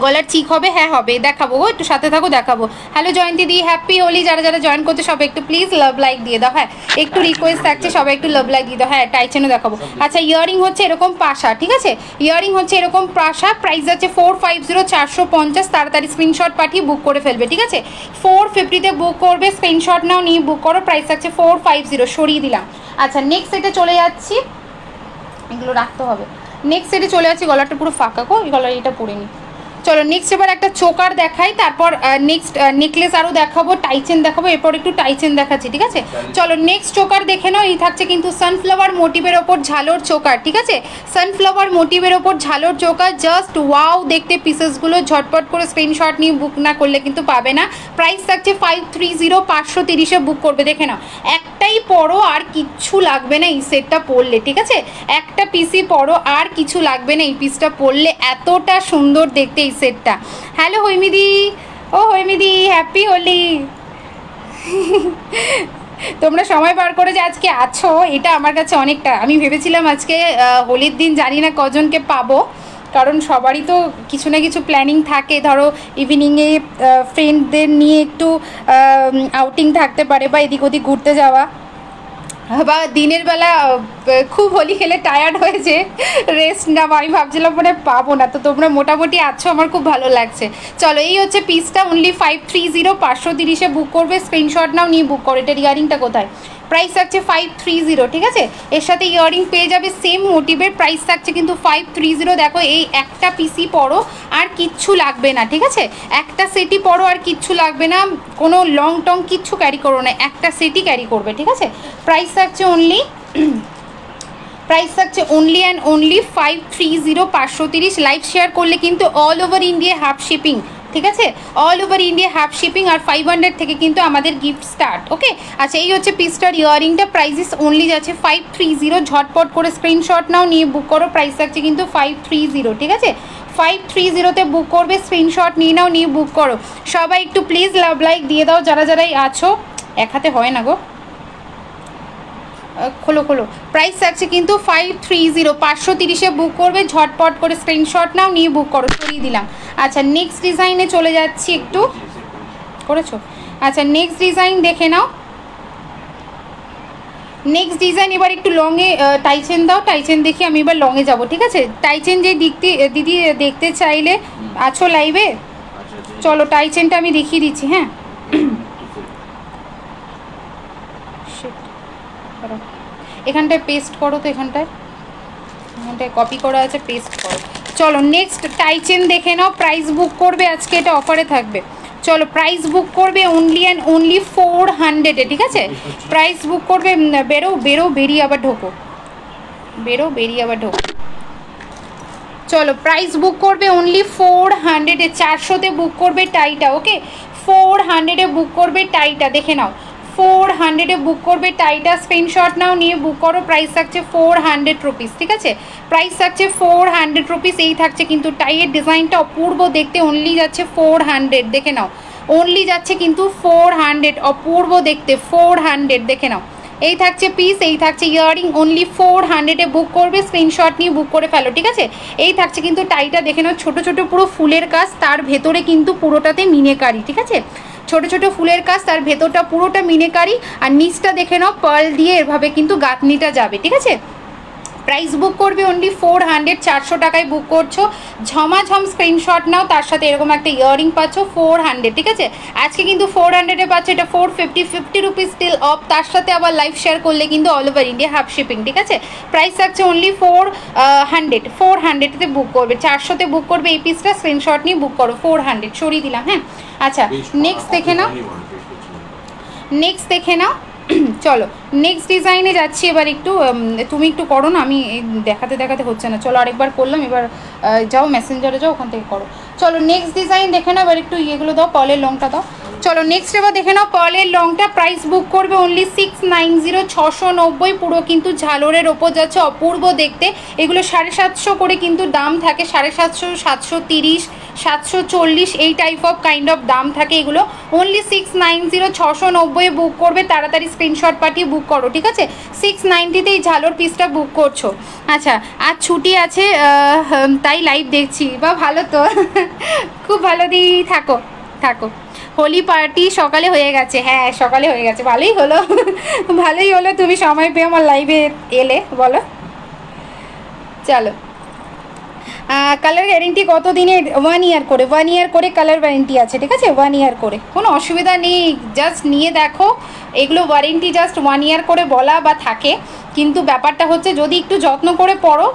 গলার চিক হবে, হ্যাঁ হবে, দেখাবো, একটু সাথে থাকো, দেখাবো। হ্যালো জয়ন্তী দি, হ্যাপি হোলি। যারা যারা জয়েন করতে সবাই একটু প্লিজ লাভ লাইক দিয়ে দাও, হ্যাঁ একটু রিকোয়েস্ট থাকছে, সবাই একটু লাভ লাইক দিয়ে দাও, হ্যাঁ টাইচেনও দেখাবো। আচ্ছা ইয়ারিং হচ্ছে এরকম পাশা, ঠিক আছে? ইয়ারিং হচ্ছে এরকম পাশা, প্রাইস আছে 450, 450। তাড়াতাড়ি স্ক্রিনশট পাঠিয়ে বুক করে ফেলবে, ঠিক আছে? 450-তে বুক করবে, স্ক্রিনশট নাও, নিয়ে বুক করো। প্রাইস আছে 450, সরিয়ে দিলাম। আচ্ছা নেক্সট সেটে চলে যাচ্ছি, এগুলো রাখতে হবে। নেক্সট সেটে চলে যাচ্ছি, গলাটা পুরো ফাঁকা গো, এই গলার এটা পরে নিই। চলো নেক্সট এবার একটা চোকার দেখাই, তারপর নেক্সট নেকলেস আরও দেখাবো, টাইচেন দেখাবো, এরপর একটু টাইচেন দেখাচ্ছি, ঠিক আছে? চলো নেক্সট চোকার দেখে নাও। এই থাকছে কিন্তু সানফ্লাওয়ার মোটিভের ওপর ঝালোর চোকার, ঠিক আছে? সানফ্লাওয়ার মোটিভের ওপর ঝালোর চোকার, জাস্ট ওয়াও দেখতে পিসেসগুলো। ঝটপট করে স্ক্রিনশট নিয়ে বুক না করলে কিন্তু পাবে না। প্রাইস থাকছে 530, 530-এ বুক করবে। দেখে নাও একটাই পরো, আর কিচ্ছু লাগবে না এই সেটটা পরলে, ঠিক আছে? একটা পিসি পরো, আর কিছু লাগবে না এই পিসটা পরলে, এতটা সুন্দর দেখতে এই সেটটা। হ্যালো হৈমিদি, ও হৈমিদি হ্যাপি হোলি। তোমরা সময় বার করে যে আজকে আছো, এটা আমার কাছে অনেকটা। আমি ভেবেছিলাম আজকে হোলির দিন জানি না কজনকে পাবো, কারণ সবারই তো কিছু না কিছু প্ল্যানিং থাকে। ধরো ইভিনিংয়ে ফ্রেন্ডদের নিয়ে একটু আউটিং থাকতে পারে, বা এদিক ওদিক ঘুরতে যাওয়া। বা দিনের বেলা খুব হোলি খেলে টায়ার্ড হয়েছে, রেস্ট নাও, আমি ভাবছিলাম মানে পাবো না, তো তোমরা মোটামুটি আছো, আমার খুব ভালো লাগছে। চলো এই হচ্ছে পিসটা, অনলি 530, 530 বুক করবে, স্ক্রিনশট নাও, নিয়ে বুক করো। এটার ইয়ারিংটা কোথায়? প্রাইস থাকছে 530, ঠিক আছে। এর সাথে ইয়ারিং পেয়ে যাবে সেম মোটিভের, প্রাইস থাকছে কিন্তু 530। দেখো এই একটা পিসি পরো আর কিচ্ছু লাগবে না, ঠিক আছে, একটা সেটই পরো আর কিচ্ছু লাগবে না, কোনো লং টং কিচ্ছু ক্যারি করো না, একটা সেটই ক্যারি করবে, ঠিক আছে। প্রাইস থাকছে only and only 530, 530। Live share করলে কিন্তু all over India half shipping, ঠিক আছে, all over India half shipping, আর 500 থেকে কিন্তু আমাদের গিফট স্টার্ট, ওকে। আচ্ছা এই হচ্ছে পিসটার ইয়ারিংটা, প্রাইসেস অনলি যাচ্ছে 530, ঝটপট করে স্ক্রিনশট নাও, নিয়ে বুক করো। প্রাইস থাকছে কিন্তু 530, ঠিক আছে, 530-তে বুক করবে, স্ক্রিনশট নিয়ে নাও, নিয়ে বুক করো। সবাই একটু প্লিজ লাভ লাইক দিয়ে দাও যারা যারাই আছো, এক হাতে হয় না গো, খোলো খোলো। প্রাইস থাকছে কিন্তু 530, 530-এ বুক করবে, ঝটপট করে স্ক্রিনশট নাও, নিয়ে বুক করো, সরিয়ে দিলাম। আচ্ছা নেক্সট ডিজাইনে চলে যাচ্ছি, একটু করেছো। আচ্ছা নেক্সট ডিজাইন দেখে নাও, নেক্সট ডিজাইন এবার একটু লংয়ে টাইচেন দাও, টাইচেন দেখি আমি এবার লংয়ে যাব, ঠিক আছে। টাইচেন যে দিদি দেখতে চাইলে আছো লাইভে, চলো টাইচেনটা আমি দেখিয়ে দিচ্ছি, হ্যাঁ। এখানটায় পেস্ট করো তো, এখানটায় কপি করা আছে, পেস্ট করো। চলো নেক্সট টাইচেন দেখে নাও, প্রাইস বুক করবে, আজকে এটা অফারে থাকবে। চলো প্রাইস বুক করবে অনলি অ্যান্ড অনলি 400-এ, ঠিক আছে। প্রাইস বুক করবে, বেরিয়ে আবার ঢোকো, বেরিয়ে আবার ঢোকো। চলো প্রাইস বুক করবে অনলি 400-এ, 400-তে বুক করবে টাইটা, ওকে। 400-এ বুক করবে টাইটা, দেখে নাও, 400-এ বুক করবে টাইটা, স্ক্রিনশট নাও, নিয়ে বুক করো। প্রাইস থাকছে 400 রুপিস, ঠিক আছে, প্রাইস থাকছে 400 রুপিস। এই থাকছে কিন্তু টাইয়ের ডিজাইনটা অপূর্ব দেখতে, অনলি যাচ্ছে 400, দেখে নাও, অনলি যাচ্ছে কিন্তু 400, অপূর্ব দেখতে, 400, দেখে নাও। এই থাকছে পিস, এই থাকছে ইয়ারিং, অনলি 400-এ বুক করবে, স্ক্রিনশট নিয়ে বুক করে ফেলো, ঠিক আছে। এই থাকছে কিন্তু টাইটা, দেখে নাও, ছোটো ছোটো পুরো ফুলের কাজ, তার ভেতরে কিন্তু পুরোটাতে মিনেকারি, ঠিক আছে, ছোট ছোট ফুলের কাজ, তার ভেতরটা পুরোটা মিনেকারি, আর নিচটা দেখে নাও পার্ল দিয়ে এভাবে কিন্তু গাঁথনিটা যাবে, ঠিক আছে। প্রাইস বুক করবে অনলি 400, 400 টাকায় বুক করছো, ঝমাঝম স্ক্রিনশট নাও, তার সাথে এরকম একটা ইয়ারিং পাচ্ছ 400, ঠিক আছে। আজকে কিন্তু 400-এ পাচ্ছ, এটা 450 রুপিস স্টিল অফ, তার সাথে আবার লাইভ শেয়ার করলে কিন্তু all over India half shipping, ঠিক আছে। প্রাইস থাকছে অনলি 400-তে বুক করবে, 400-তে বুক করবে এই পিসটা, স্ক্রিনশট নিয়ে বুক করো, 400 সরিয়ে দিলাম, হ্যাঁ। আচ্ছা নেক্সট দেখে নাও, চলো নেক্সট ডিজাইনে যাচ্ছি এবার, একটু তুমি একটু করো না, আমি দেখাতে হচ্ছে না, চলো আরেকবার করলাম, এবার যাও মেসেঞ্জারে যাও, ওখান থেকে করো। চলো নেক্সট ডিজাইন দেখে নাও, এবার একটু ইয়েগুলো দাও, পলের লংটা দাও। চলো নেক্সট এবার দেখে নাও পলের লংটা, প্রাইস বুক করবে অনলি 690, 690, পুরো কিন্তু ঝালরের ওপর যাচ্ছে, অপূর্ব দেখতে। এগুলো 750 করে কিন্তু দাম থাকে, 750, 730, 740, এই টাইপ অফ কাইন্ড অফ দাম থাকে এগুলো। অনলি 690, 690-এ বুক করবে, তাড়াতাড়ি স্ক্রিনশট পাঠিয়ে বুক করো, ঠিক আছে। 690-তে এই ঝালর পিসটা বুক করছো। আচ্ছা আজ ছুটি আছে তাই লাইভ দেখছি, বা ভালো তো, খুব ভালো দিই, থাকো। হোলি পার্টি সকালে হয়ে গেছে, হ্যাঁ সকালে হয়ে গেছে, ভালোই হলো তুমি সময় পেয়ে আমার লাইভে এলে, বলো। চলো কালার গ্যারেন্টি কত দিনের? 1 ইয়ার করে কালার ওয়ারেন্টি আছে, ঠিক আছে, 1 ইয়ার করে, কোনো অসুবিধা নেই, জাস্ট নিয়ে দেখো। এগুলো ওয়ারেন্টি জাস্ট 1 ইয়ার করে বলা বা থাকে, কিন্তু ব্যাপারটা হচ্ছে যদি একটু যত্ন করে পড়ো,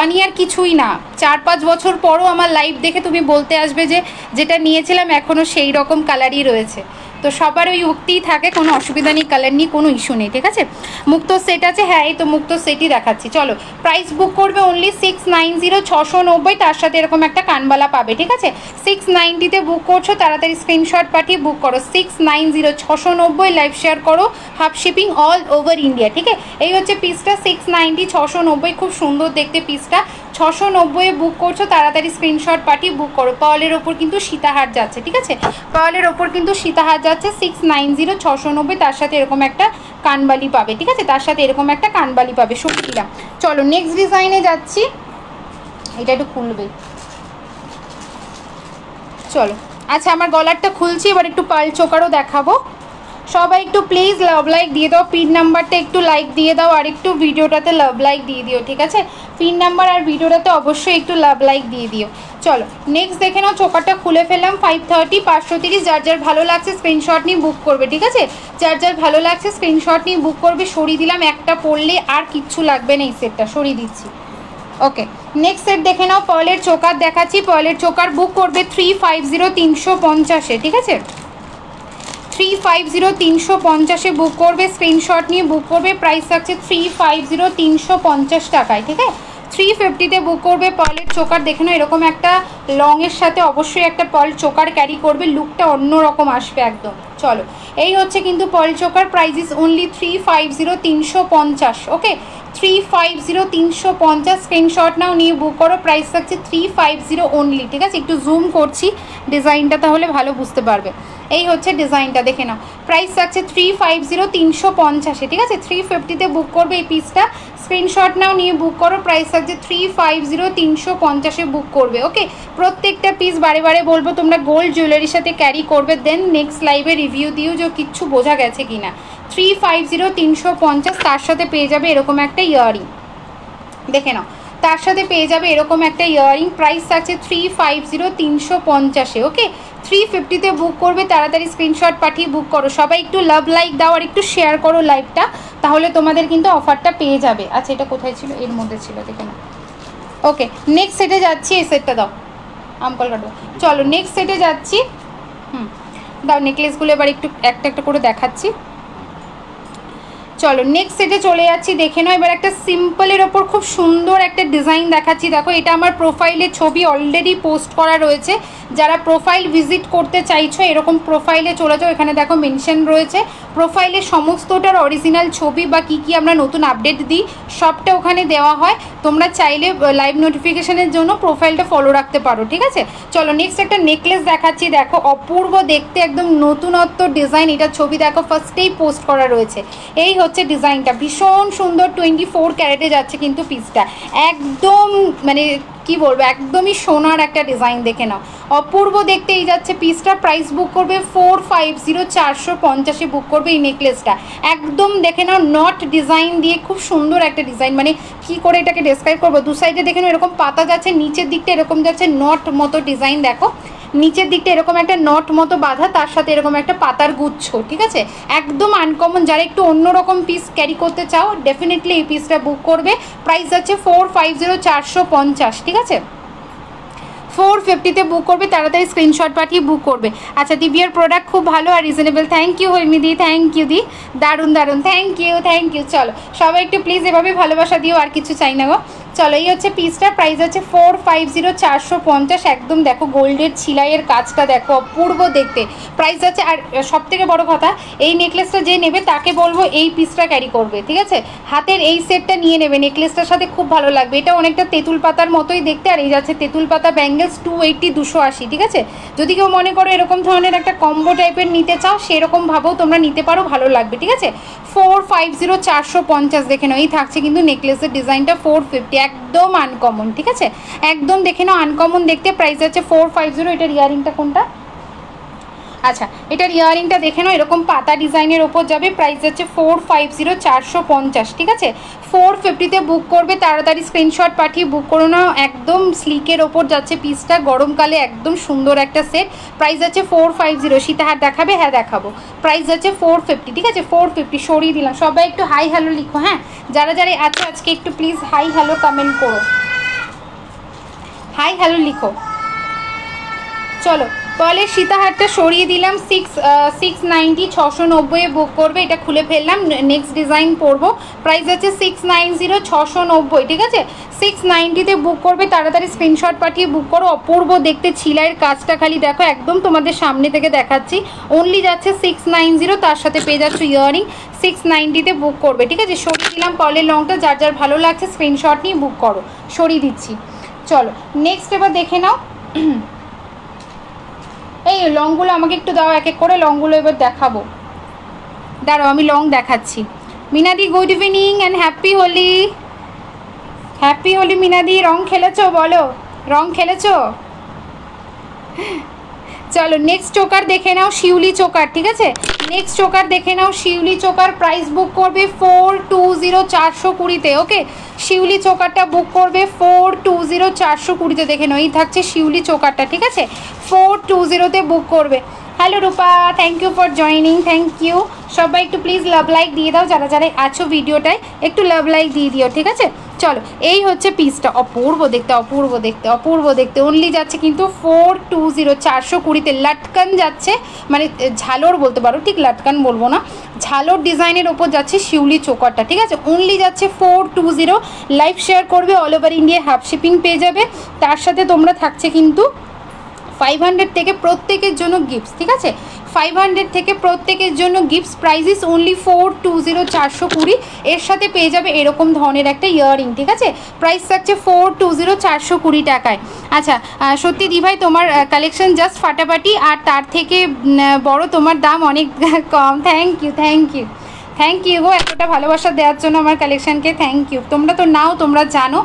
1 ইয়ার কিছুই না, 4-5 বছর পরও আমার লাইভ দেখে তুমি বলতে আসবে যে যেটা নিয়েছিলাম এখনও সেই রকম কালারই রয়েছে। তো সবার ওই উক্তিই থাকে, কোনো অসুবিধা নেই, কালার নিয়ে কোনো ইস্যু নেই, ঠিক আছে। মুক্ত সেট আছে, হ্যাঁ এই তো মুক্ত সেটই দেখাচ্ছি। চলো প্রাইস বুক করবে অনলি 690, 690, তার সাথে এরকম একটা কানবালা পাবে, ঠিক আছে। 690-তে বুক করছো, তাড়াতাড়ি স্ক্রিনশট পাঠিয়ে বুক করো, 690, 690, লাইভ শেয়ার করো, half shipping all over India, ঠিক আছে। এই হচ্ছে পিসটা 690, 690, খুব সুন্দর দেখতে পিসটা, 690-এ বুক করছো, তাড়াতাড়ি স্ক্রিনশট পাঠিয়ে বুক করো। পার্লের ওপর কিন্তু সীতাহার যাচ্ছে, ঠিক আছে, পার্লের ওপর কিন্তু সীতাহার যাচ্ছে, 690, 690, তার সাথে এরকম একটা কানবালি পাবে, ঠিক আছে, তার সাথে এরকম একটা কানবালি পাবে, শুকিলাম। চলো নেক্সট ডিজাইনে যাচ্ছি, এটা একটু খুলবে, চলো। আচ্ছা আমার গলারটা খুলছি, এবার একটু পার্ল চোকারও দেখাবো। সবাই একটু প্লিজ লাভ লাইক দিয়ে দাও, পিন নাম্বারটা একটু লাইক দিয়ে দাও আর একটু ভিডিওটাতে লাভ লাইক দিয়ে দিও, ঠিক আছে? পিন নাম্বার আর ভিডিওটাতে অবশ্যই একটু লাভ লাইক দিয়ে দিও। চলো নেক্সট দেখে নাও, চোকারটা খুলে ফেললাম 530 530। যার যার ভালো লাগছে স্ক্রিনশট নিয়ে বুক করবে, ঠিক আছে? যার যার ভালো লাগছে স্ক্রিনশট নিয়ে বুক করবে। সরিয়ে দিলাম, একটা পরলে আর কিচ্ছু লাগবে না, এই সেটটা সরিয়ে দিচ্ছি। ওকে নেক্সট সেট দেখে নাও, পার্লের চোকার দেখাচ্ছি। পার্লের চোকার বুক করবে 350 350-এ, ঠিক আছে? 350 350-এ বুক করবে, স্ক্রিনশট নিয়ে বুক করবে। প্রাইস থাকছে 350 350 টাকায়, ঠিক আছে? 350-তে বুক করবে। পার্লের চোকার দেখে নাও, এরকম একটা লংয়ের সাথে অবশ্যই একটা পার্ল চোকার ক্যারি করবে, লুকটা অন্যরকম আসবে একদম। চলো এই হচ্ছে কিন্তু pearl choker, price is only 350 350। Okay 350 350, screenshot নাও নিয়ে বুক করো। প্রাইস থাকছে 350 অনলি, ঠিক আছে? একটু জুম করছি ডিজাইনটা, তাহলে ভালো বুঝতে পারবে। এই হচ্ছে ডিজাইনটা, দেখে নাও। প্রাইস থাকছে 350 350-এ, ঠিক আছে? 350-তে বুক করবে এই পিসটা, স্ক্রিনশট নাও নিয়ে বুক করো। প্রাইস থাকছে 350 350-এ বুক করবে। ওকে প্রত্যেকটা পিস বারে বারে বলবো তোমরা গোল্ড জুয়েলারির সাথে ক্যারি করবে, দেন নেক্সট লাইভে রিভিউ দিও যে কিচ্ছু বোঝা গেছে কিনা। 350 350, তার সাথে পেয়ে যাবে এরকম একটা ইয়াররিং, দেখে নাও। তার সাথে পেয়ে যাবে এরকম একটা ইয়াররিং। প্রাইস থাকছে 350 350-এ। ওকে 350-তে বুক করবে, তাড়াতাড়ি স্ক্রিনশট পাঠিয়ে বুক করো। সবাই একটু লাভ লাইক দাও আর একটু শেয়ার করো লাইভটা, তাহলে তোমাদের কিন্তু অফারটা পেয়ে যাবে। আচ্ছা এটা কোথায় ছিল? এর মধ্যে ছিল, দেখে নাও। ওকে নেক্সট সেটে যাচ্ছি, এই সেটটা দাও, আমকল কাটবো। চলো নেক্সট সেটে যাচ্ছি। দাও নেকলেসগুলো এবার একটু একটা একটা করে দেখাচ্ছি। চলো নেক্সট সেটে চলে যাচ্ছি, দেখে নাও। এবার একটা সিম্পলের ওপর খুব সুন্দর একটা ডিজাইন দেখাচ্ছি। দেখো এটা আমার প্রোফাইলে ছবি অলরেডি পোস্ট করা রয়েছে, যারা প্রোফাইল ভিজিট করতে চাইছো এরকম প্রোফাইলে চলে যাও, এখানে দেখো মেনশন রয়েছে। প্রোফাইলে সমস্তটার অরিজিনাল ছবি বা কী কী আমরা নতুন আপডেট দিই সবটা ওখানে দেওয়া হয়। তোমরা চাইলে লাইভ নোটিফিকেশনের জন্য প্রোফাইলটা ফলো রাখতে পারো, ঠিক আছে? চলো নেক্সট একটা নেকলেস দেখাচ্ছি। দেখো অপূর্ব দেখতে, একদম নতুনত্ব ডিজাইন, এটা ছবি দেখো ফার্স্টেই পোস্ট করা রয়েছে। এই হচ্ছে ডিজাইনটা, ভীষণ সুন্দর 24 ক্যারেটে যাচ্ছে কিন্তু পিসটা, একদম মানে কি বলবো, একদমই সোনার একটা ডিজাইন, দেখে নাও। অপূর্ব দেখতে এই যাচ্ছে পিসটা। প্রাইস বুক করবে 450 450-এ বুক করবে এই নেকলেসটা। একদম দেখে নাও নট ডিজাইন দিয়ে, খুব সুন্দর একটা ডিজাইন, মানে কি করে এটাকে ডেসক্রাইব করবো। দু সাইডে দেখে নাও এরকম পাতা যাচ্ছে, নিচের দিকটা এরকম যাচ্ছে নট মতো ডিজাইন। দেখো নিচের দিকটা এরকম একটা নট মতো বাঁধা, তার সাথে এরকম একটা পাতার গুচ্ছ, ঠিক আছে? একদম আনকমন, যারা একটু অন্যরকম পিস ক্যারি করতে চাও ডেফিনেটলি এই পিসটা বুক করবে। প্রাইস আছে 450 450, ঠিক আছে? 450-তে বুক করবে, তাড়াতাড়ি স্ক্রিনশট পাঠিয়ে বুক করবে। আচ্ছা দিব্যার প্রোডাক্ট খুব ভালো আর রিজনেবল, থ্যাংক ইউ হৈমিদি, থ্যাংক ইউ দি, দারুণ দারুণ, থ্যাংক ইউ থ্যাংক ইউ। চলো সবাই একটু প্লিজ এভাবে ভালোবাসা দিও, আর কিছু চাই না গো। চলো এই হচ্ছে পিসটা, প্রাইস আছে 450 450। একদম দেখো গোল্ডের ছিলাইয়ের কাজটা দেখো, অপূর্ব দেখতে। প্রাইস আছে, আর সব থেকে বড় কথা এই নেকলেসটা যে নেবে তাকে বলবো এই পিসটা ক্যারি করবে, ঠিক আছে? হাতের এই সেটটা নিয়ে নেবে, নেকলেসটার সাথে খুব ভালো লাগবে। এটা অনেকটা তেঁতুল পাতার মতোই দেখতে, আর এই যাচ্ছে তেঁতুল পাতা ব্যাঙ্গেলস 280 280, ঠিক আছে? যদি কেউ মনে করো এরকম ধরনের একটা কম্বো টাইপের নিতে চাও সেরকম ভাবেও তোমরা নিতে পারো, ভালো লাগবে, ঠিক আছে? 450 450 দেখে নাও। এই থাকছে কিন্তু নেকলেসের ডিজাইনটা 450, একদম আনকমন, ঠিক আছে? একদম দেখে নাও আনকমন দেখতে। প্রাইস আছে 450। এটার ইয়ারিংটা কোনটা? আচ্ছা এটার ইয়ারিংটা দেখে নাও, এরকম পাতা ডিজাইনের ওপর যাবে। প্রাইস আছে 450 450, ঠিক আছে? 450-তে বুক করবে, তাড়াতাড়ি স্ক্রিনশট পাঠিয়ে বুক করো না। একদম স্লিকের ওপর যাচ্ছে পিসটা, গরমকালে একদম সুন্দর একটা সেট। প্রাইস আছে 450। সীতাহার দেখাবে? হ্যাঁ দেখাবো। প্রাইস আছে 450, ঠিক আছে? 450 সরিয়ে দিলাম। সবাই একটু হাই হ্যালো লিখো, হ্যাঁ যারা যারা আছো আজকে একটু প্লিজ হাই হ্যালো কমেন্ট করো, হাই হ্যালো লিখো। চলো পার্লের সীতাহারটা সরিয়ে দিলাম, 690 690-এ বুক করবে। এটা খুলে ফেললাম, নেক্সট ডিজাইন পরবো। প্রাইস আছে 690 690, ঠিক আছে? 690-তে বুক করবে, তাড়াতাড়ি স্ক্রিনশট পাঠিয়ে বুক করো। অপূর্ব দেখতে ছিলাইয়ের কাজটা খালি দেখো, একদম তোমাদের সামনে থেকে দেখাচ্ছি। অনলি যাচ্ছে 690, তার সাথে পেয়ে যাচ্ছ ইয়ারিং। 690-তে বুক করবে, ঠিক আছে? সরিয়ে দিলাম পার্লের লংটা, যার যার ভালো লাগছে স্ক্রিনশট নিয়ে বুক করো, সরিয়ে দিচ্ছি। চলো নেক্সট এবার দেখে নাও। এই লংগুলো আমাকে একটু দাও, এক এক করে লংগুলো এবার দেখাবো। দাঁড়াও আমি লং দেখাচ্ছি। মিনাদি good evening and happy Holi. Happy Holi মিনাদি। রং খেলেছো? বলো রং খেলেছো? চলো নেক্সট চোকার দেখে নাও, শিউলি চোকার, ঠিক আছে। নেক্সট চোকার দেখে নাও, শিউলি চোকার প্রাইস বুক করবে 420 420-তে। ওকে, শিউলি চোকারটা বুক করবে 420 420-তে। দেখে নাও, এই থাকছে শিউলি চোকারটা, ঠিক আছে, 420-তে বুক করবে। Hello Rupa, thank you for joining, thank you. সবাই একটু প্লিজ লাভ লাইক দিয়ে দাও, যারা যারা আছো ভিডিওটায় একটু লাভ লাইক দিয়ে দিও, ঠিক আছে। চলো, এই হচ্ছে পিসটা, অপূর্ব দেখতে, অপূর্ব দেখতে, অপূর্ব দেখতে। অনলি যাচ্ছে কিন্তু 420 420-তে। লাটকান যাচ্ছে, মানে ঝালর বলতে পারো, ঠিক লাটকান বলবো না, ঝালর ডিজাইনের ওপর যাচ্ছে শিউলি চোকারটা, ঠিক আছে। অনলি যাচ্ছে 420। লাইভ শেয়ার করবে, all over India half shipping পেয়ে যাবে। তার সাথে তোমরা থাকছে কিন্তু 500 থেকে প্রত্যেকের জন্য গিফটস, ঠিক আছে, 500 থেকে প্রত্যেকের জন্য গিফটস। প্রাইসিস অনলি 420 420। এর সাথে পেয়ে যাবে এরকম ধরনের একটা ইয়াররিং, ঠিক আছে। প্রাইস থাকছে 420 420 টাকায়। আচ্ছা, সত্যি দিভাই তোমার কালেকশন জাস্ট ফাটাফাটি, আর তার থেকে বড় তোমার দাম অনেক কম। Thank you, thank you, thank you গো, এতটা ভালোবাসা দেওয়ার জন্য আমার কালেকশানকে, থ্যাংক ইউ। তোমরা তো নাও, তোমরা জানো।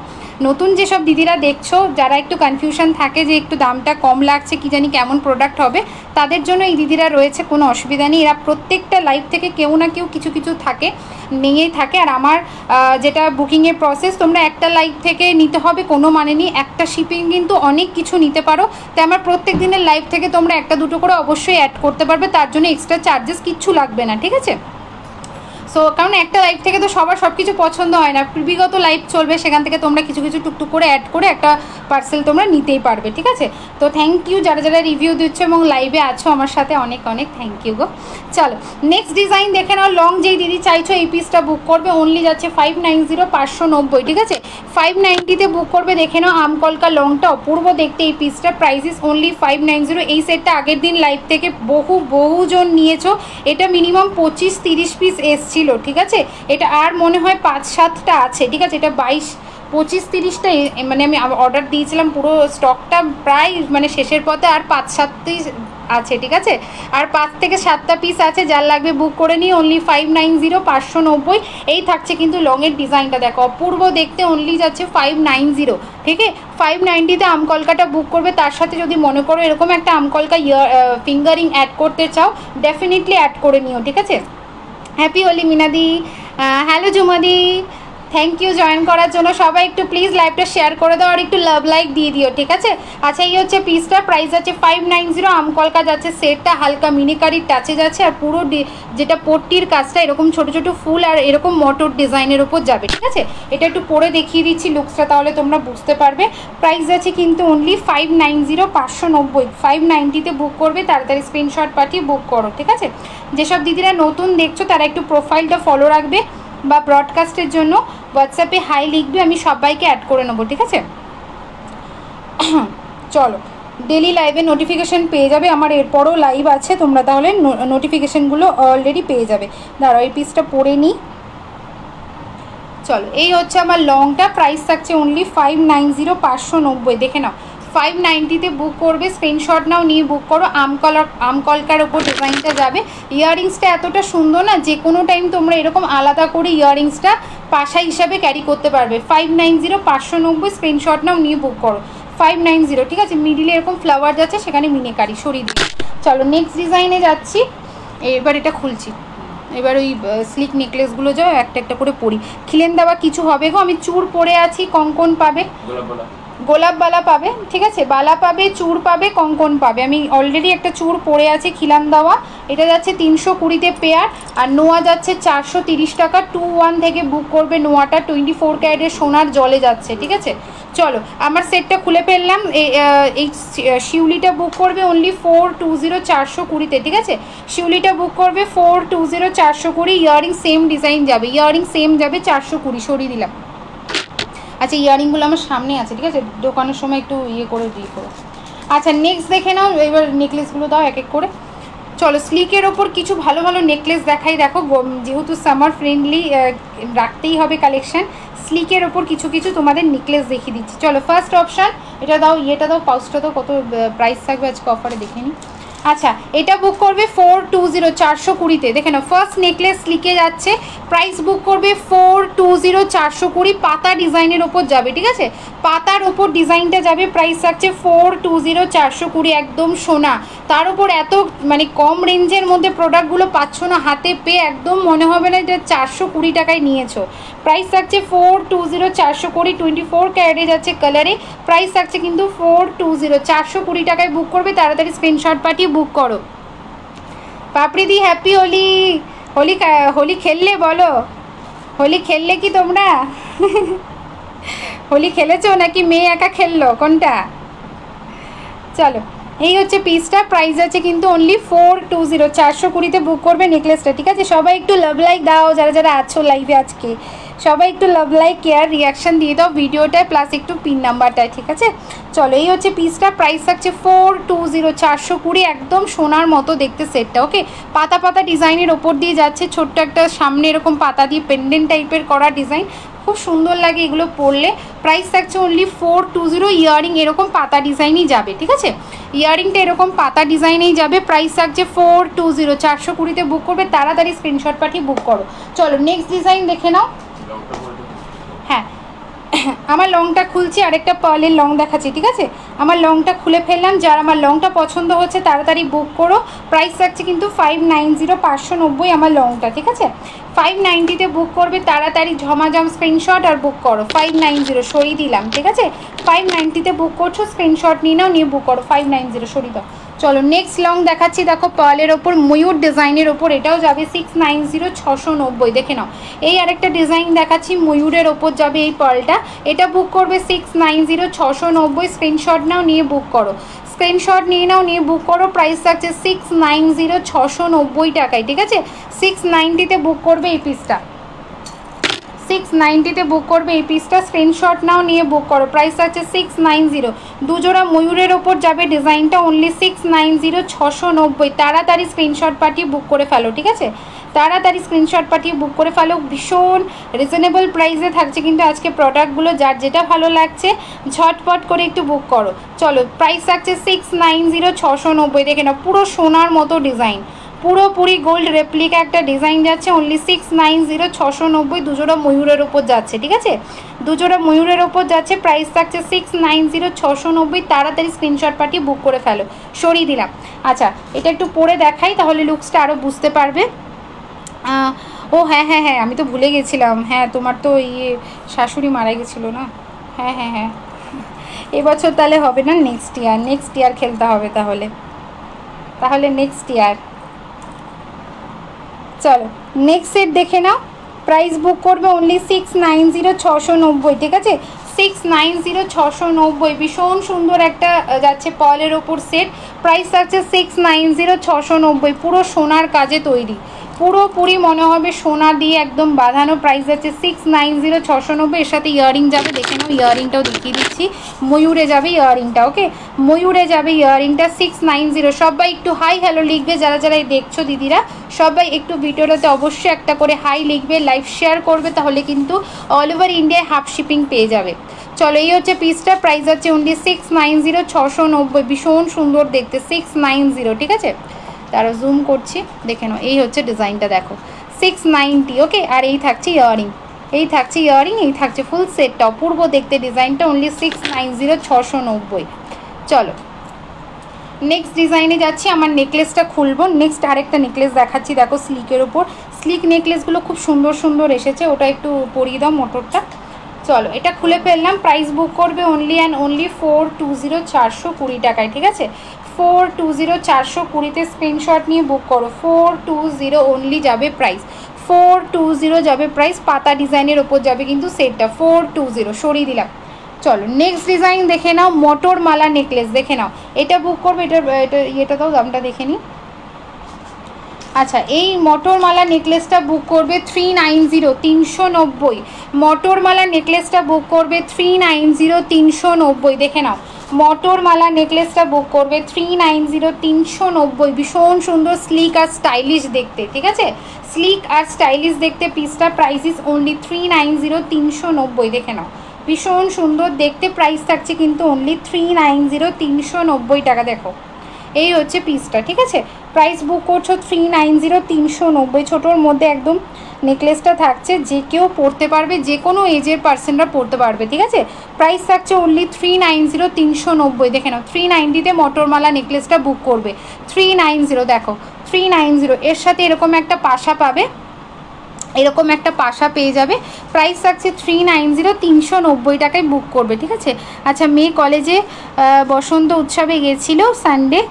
নতুন যেসব দিদিরা দেখছো, যারা একটু কনফিউশন থাকে যে একটু দামটা কম লাগছে, কি জানি কেমন প্রোডাক্ট হবে, তাদের জন্য এই দিদিরা রয়েছে, কোনো অসুবিধা নেই। এরা প্রত্যেকটা লাইভ থেকে কেউ না কেউ কিছু কিছু থাকে, নিয়েই থাকে। আর আমার যেটা বুকিংয়ের প্রসেস, তোমরা একটা লাইভ থেকে নিতে হবে কোনো মানে নেই, একটা শিপিং কিন্তু অনেক কিছু নিতে পারো। তাই আমার প্রত্যেক দিনের লাইভ থেকে তোমরা একটা দুটো করে অবশ্যই অ্যাড করতে পারবে, তার জন্য এক্সট্রা চার্জেস কিচ্ছু লাগবে না, ঠিক আছে। সো কারণ একটা লাইভ থেকে তো সবার সব কিছু পছন্দ হয় না, বিগত লাইভ চলবে, সেখান থেকে তোমরা কিছু কিছু টুকটুক করে অ্যাড করে একটা পার্সেল তোমরা নিতেই পারবে, ঠিক আছে। তো থ্যাংক ইউ যারা যারা রিভিউ দিচ্ছ এবং লাইভে আছো আমার সাথে, অনেক অনেক থ্যাংক ইউ গো। চলো নেক্সট ডিজাইন দেখে নাও। লং যেই দিদি চাইছো এই পিসটা বুক করবে, অনলি যাচ্ছে 590 590, ঠিক আছে, 590-তে বুক করবে। দেখে নাও আমকলকা লংটা, অপূর্ব দেখতে এই পিসটা। প্রাইসিস অনলি 590। এই সেটটা আগের দিন লাইভ থেকে বহুজন নিয়েছো, এটা মিনিমাম 25-30 পিস এসছিল, ঠিক আছে। এটা আর মনে হয় 5-7টা আছে, ঠিক আছে। এটা 22-25-30টা মানে আমি অর্ডার দিয়েছিলাম, পুরো স্টকটা প্রায় মানে শেষের পথে, আর 5-7টি আছে, ঠিক আছে। আর 5 থেকে 7টা পিস আছে, যার লাগবে বুক করে নিই। অনলি 590 590। এই থাকছে কিন্তু লংয়ের ডিজাইনটা, দেখো অপূর্ব দেখতে। অনলি যাচ্ছে 590, ঠিক আছে। 590-তে আমকলকাটা বুক করবে। তার সাথে যদি মনে করো এরকম একটা আমকলকা ফিঙ্গারিং অ্যাড করতে চাও, ডেফিনেটলি অ্যাড করে নিও, ঠিক আছে। হ্যাপি হোলি মিনাদি, হ্যালো জুমাদি, থ্যাংক ইউ জয়েন করার জন্য। সবাই একটু প্লিজ লাইভটা শেয়ার করে দাও আর একটু লাভ লাইক দিয়ে দিও, ঠিক আছে। আচ্ছা, এই হচ্ছে পিসটা, প্রাইস আছে 590। আমকলকা যাচ্ছে সেটটা, হালকা মিনিকারির টাচে যাচ্ছে, আর পুরো যেটা পট্টির কাজটা এরকম ছোট ছোট ফুল আর এরকম মটর ডিজাইনের উপর যাবে, ঠিক আছে। এটা একটু পরে দেখিয়ে দিচ্ছি লুকসটা, তাহলে তোমরা বুঝতে পারবে। প্রাইস আছে কিন্তু অনলি 590 590। 590-তে বুক করবে, তাড়াতাড়ি স্ক্রিনশট পাঠিয়ে বুক করো, ঠিক আছে। যেসব দিদিরা নতুন দেখছো তারা একটু প্রোফাইলটা ফলো রাখবে, বা ব্রডকাস্টের জন্য হোয়াটসঅ্যাপে হাই লিখবে, আমি সবাইকে অ্যাড করে নেবো, ঠিক আছে। চলো, ডেলি লাইভে নোটিফিকেশান পেয়ে যাবে, আমার এরপরও লাইভ আছে, তোমরা তাহলে নোটিফিকেশানগুলো অলরেডি পেয়ে যাবে। দাঁড়াও এই পিসটা পরে নিই। চলো, এই হচ্ছে আমার লংটা, প্রাইস থাকছে অনলি 590 590। দেখে নাও, 590-তে বুক করবে, স্ক্রিনশট নাও, নিয়ে বুক করো। আমকলকার ওপর ডিজাইনটা যাবে। ইয়াররিংসটা এতটা সুন্দর না, যে কোনো টাইম তোমরা এরকম আলাদা করে ইয়াররিংসটা পাশা হিসাবে ক্যারি করতে পারবে। 590 590, স্ক্রিনশট নাও, নিয়ে বুক করো। 590, ঠিক আছে। মিডিলে এরকম ফ্লাওয়ার যাচ্ছে, সেখানে মিনিকারি সরিয়ে দিই। চলো নেক্সট ডিজাইনে যাচ্ছি। এবার এটা খুলছি, এবার ওই স্লিক নেকলেসগুলো যাও একটা একটা করে পরি। খিলেন দেওয়া কিছু হবে গো, আমি চূড় পরে আছি, কঙ্কন পাবে, গোলাপ বালা পাবে, ঠিক আছে, বালা পাবে, চূড় পাবে, কঙ্কন পাবে। আমি অলরেডি একটা চূড় পরে আছি খিলান দেওয়া, এটা যাচ্ছে 320-তে পেয়ার, আর নোয়া যাচ্ছে 430 টাকা। 21 থেকে বুক করবে নোয়াটা, 24 ক্যারেটের সোনার জলে যাচ্ছে, ঠিক আছে। চলো আমার সেটটা খুলে ফেললাম। এই শিউলিটা বুক করবে অনলি 420 420-তে, ঠিক আছে। শিউলিটা বুক করবে 420 420। ইয়াররিং সেম ডিজাইন যাবে, ইয়াররিং সেম যাবে 420, সরিয়ে দিলাম। আচ্ছা, ইয়াররিংগুলো আমার সামনে আছে, ঠিক আছে, দোকানের সময় একটু ইয়ে করে দিয়ে করো। আচ্ছা নেক্সট দেখে নাও, এবার নেকলেসগুলো দাও এক এক করে। চলো স্লিকের ওপর কিছু ভালো ভালো নেকলেস দেখাই। দেখো যেহেতু সামার ফ্রেন্ডলি রাখতেই হবে কালেকশান, স্লিকের ওপর কিছু কিছু তোমাদের নেকলেস দেখিয়ে দিচ্ছি। চলো ফার্স্ট অপশান এটা দাও, ইয়েটা দাও, পাউচটা দাও, কত প্রাইস থাকবে আজকে অফারে দেখে নিই। আচ্ছা এটা বুক করবে 420 420 দেখে নাও ফার্স্ট নেকলেস লিখে যাচ্ছে প্রাইস বুক করবে 420 420 পাতা ডিজাইনের ওপর যাবে ঠিক আছে পাতার ওপর ডিজাইনটা যাবে প্রাইস থাকছে 420 420 একদম সোনা তার উপর এত মানে কম রেঞ্জের মধ্যে প্রোডাক্টগুলো পাচ্ছ না হাতে পেয়ে একদম মনে হবে না যে 420 টাকায় নিয়েছো প্রাইস থাকছে 420 420 24 ক্যারেটে যাচ্ছে কালারে প্রাইস থাকছে কিন্তু 420 420 টাকায় বুক করবে তাড়াতাড়ি স্ক্রিনশট পাঠিয়ে বুক করো পাপড়িদি হ্যাপি হোলি হোলি হোলি খেললে বলো হোলি খেললে কি তোমরা হোলি খেলেছো নাকি মেয়ে একা খেললো কোনটা চলো এই হচ্ছে পিসটা প্রাইস আছে কিন্তু অনলি 420 420 বুক করবে নেকলেসটা ঠিক আছে সবাই একটু লাভ লাইক দাও যারা যারা আছো লাইভে আজকে সবাই একটু লাভ লাইক কেয়ার রিয়াকশন দিয়ে দাও ভিডিওটায় প্লাস একটু পিন নাম্বারটায় ঠিক আছে চলো এই হচ্ছে পিসটা প্রাইস থাকছে 420 420 একদম সোনার মতো দেখতে সেটটা ওকে পাতা পাতা ডিজাইনের ওপর দিয়ে যাচ্ছে ছোট্ট একটা সামনে এরকম পাতা দিয়ে পেন্ডেন্ট টাইপের করা ডিজাইন খুব সুন্দর লাগে এগুলো পরলে প্রাইস থাকছে অনলি 420 ইয়ারিং এরকম পাতা ডিজাইনই যাবে ঠিক আছে ইয়ারিংটা এরকম পাতা ডিজাইনেই যাবে প্রাইস থাকছে 420 420 বুক করবে তাড়াতাড়ি স্ক্রিনশট পাঠিয়ে বুক করো চলো নেক্সট ডিজাইন দেখে নাও হ্যাঁ আমার লংটা খুলছি আরেকটা পার্লের লং দেখাচ্ছি ঠিক আছে আমার লংটা খুলে ফেললাম যার আমার লংটা পছন্দ হচ্ছে তাড়াতাড়ি বুক করো প্রাইস থাকছে কিন্তু 590 590 আমার লংটা ঠিক আছে 590 বুক করবে তাড়াতাড়ি ঝমাঝম স্ক্রিনশট আর বুক করো 590 সরিয়ে দিলাম ঠিক আছে 590 বুক করছো স্ক্রিনশট নিয়ে নাও নিয়ে বুক করো 590 সরিয়ে দাও চলো নেক্সট লং দেখাচ্ছি দেখো পার্লের ওপর ময়ূর ডিজাইনের ওপর এটাও যাবে 690 690 দেখে নাও এই আরেকটা ডিজাইন দেখাচ্ছি ময়ূরের ওপর যাবে এই পার্লটা এটা বুক করবে 690 690 স্ক্রিনশট নাও নিয়ে বুক করো স্ক্রিনশট নিয়ে নাও নিয়ে বুক করো প্রাইস থাকছে 690 690 টাকায় ঠিক আছে 690 বুক করবে এই পিসটা 690 বুক করবে এই পিসটা স্ক্রিনশট নাও নিয়ে বুক করো প্রাইস আছে 690 দুজোড়া ময়ূরের ওপর যাবে ডিজাইনটা অনলি 690 690 তাড়াতাড়ি স্ক্রিনশট পাঠিয়ে বুক করে ফেলো ঠিক আছে তাড়াতাড়ি স্ক্রিনশট পাঠিয়ে বুক করে ফেলো ভীষণ রিজনেবল প্রাইসে থাকছে কিন্তু আজকে প্রোডাক্টগুলো যার যেটা ভালো লাগছে ঝটপট করে একটু বুক করো চলো প্রাইস থাকছে 690 690 দেখে নাও পুরো সোনার মতো ডিজাইন পুরোপুরি গোল্ড রেপ্লিকা একটা ডিজাইন যাচ্ছে অনলি 690 690 দুজোড়া ময়ূরের ওপর যাচ্ছে ঠিক আছে দুজোড়া ময়ূরের ওপর যাচ্ছে প্রাইস থাকছে 690 690 তাড়াতাড়ি স্ক্রিনশট পাঠিয়ে বুক করে ফেলো সরিয়ে দিলাম আচ্ছা এটা একটু পরে দেখাই তাহলে লুকসটা আরও বুঝতে পারবে ও হ্যাঁ হ্যাঁ হ্যাঁ আমি তো ভুলে গেছিলাম হ্যাঁ তোমার তো ইয়ে শাশুড়ি মারা গেছিলো না হ্যাঁ হ্যাঁ হ্যাঁ এবছর তাহলে হবে না নেক্সট ইয়ার খেলতে হবে তাহলে নেক্সট ইয়ার চলো নেক্সট সেট দেখে নাও প্রাইস বুক করবে অনলি 690 690 ঠিক আছে 690 690 ভীষণ সুন্দর একটা যাচ্ছে পার্লের ওপর সেট প্রাইস আছে 690 690 পুরো সোনার কাজে তৈরি পুরোপুরি মনে হবে সোনা দিয়ে একদম বাঁধানো প্রাইস আছে 690 690 এর সাথে ইয়ারিং যাবে দেখে নাও ইয়ারিংটাও দেখিয়ে দিচ্ছি ময়ূরে যাবে ইয়ারিংটা ওকে ময়ূরে যাবে ইয়ারিংটা 690 সবাই একটু হাই হ্যালো লিখবে যারা যারা দেখছো দিদিরা সবাই একটু ভিডিওটাতে অবশ্যই একটা করে হাই লিখবে লাইভ শেয়ার করবে তাহলে কিন্তু অল ওভার ইন্ডিয়ায় হাফ শিপিং পেয়ে যাবে চলো এই হচ্ছে পিসটা প্রাইস আছে অনলি 690 690 ভীষণ সুন্দর দেখতে 690 ঠিক আছে তারা জুম করছি দেখে নাও এই হচ্ছে ডিজাইনটা দেখো 690 ওকে আর এই থাকছে ইয়ারিং এই থাকছে ফুল সেটটা অপূর্ব দেখতে ডিজাইনটা অনলি 690 690 চলো নেক্সট ডিজাইনে যাচ্ছি আমার নেকলেসটা খুলবো নেক্সট আরেকটা নেকলেস দেখাচ্ছি দেখো স্লিকের ওপর স্লিক নেকলেসগুলো খুব সুন্দর সুন্দর এসেছে ওটা একটু পরিয়ে দাও মোটরটা চলো এটা খুলে ফেললাম প্রাইস বুক করবে অনলি অ্যান্ড অনলি 420 420 টাকায় ঠিক আছে 420 420 তে স্ক্রিনশট নিয়ে বুক করো 420 অনলি যাবে প্রাইস 420 যাবে প্রাইস পাতা ডিজাইনের ওপর যাবে কিন্তু সেটটা 420 সরিয়ে দিলাম চলো নেক্সট ডিজাইন দেখে নাও মোটর মালা নেকলেস দেখে নাও এটা বুক করবে এটা দাও দামটা দেখে নিই আচ্ছা এই মোটর মালা নেকলেসটা বুক করবে 390 390 মোটর মালা নেকলেসটা বুক করবে 390 390 দেখে নাও মোটর মালা নেকলেসটা বুক করবে 390 390 ভীষণ সুন্দর স্লিক আর স্টাইলিশ দেখতে ঠিক আছে স্লিক আর স্টাইলিশ দেখতে পিসটা প্রাইস ইজ অনলি 390 390 দেখে নাও ভীষণ সুন্দর দেখতে প্রাইস থাকছে কিন্তু অনলি 390 390 টাকা দেখো এই হচ্ছে পিসটা, ঠিক আছে। প্রাইস বুক করছো 390, 390, ছোটোর মধ্যে একদম নেকলেসটা থাকছে, যে কেউ পরতে পারবে, যে কোনো এজের পার্সনরা পরতে পারবে, ঠিক আছে। প্রাইস থাকছে অনলি 390, 390। দেখে নাও 390-তে মটরমালা নেকলেসটা বুক করবে, 390, দেখো 390। এর সাথে এরকম একটা পাশা পাবে, এরকম একটা পাশা পেয়ে যাবে। প্রাইস থাকছে 390, 390 টাকায় বুক করবে, ঠিক আছে। আচ্ছা, মেয়ে কলেজে বসন্ত উৎসবে গেছিল সানডে,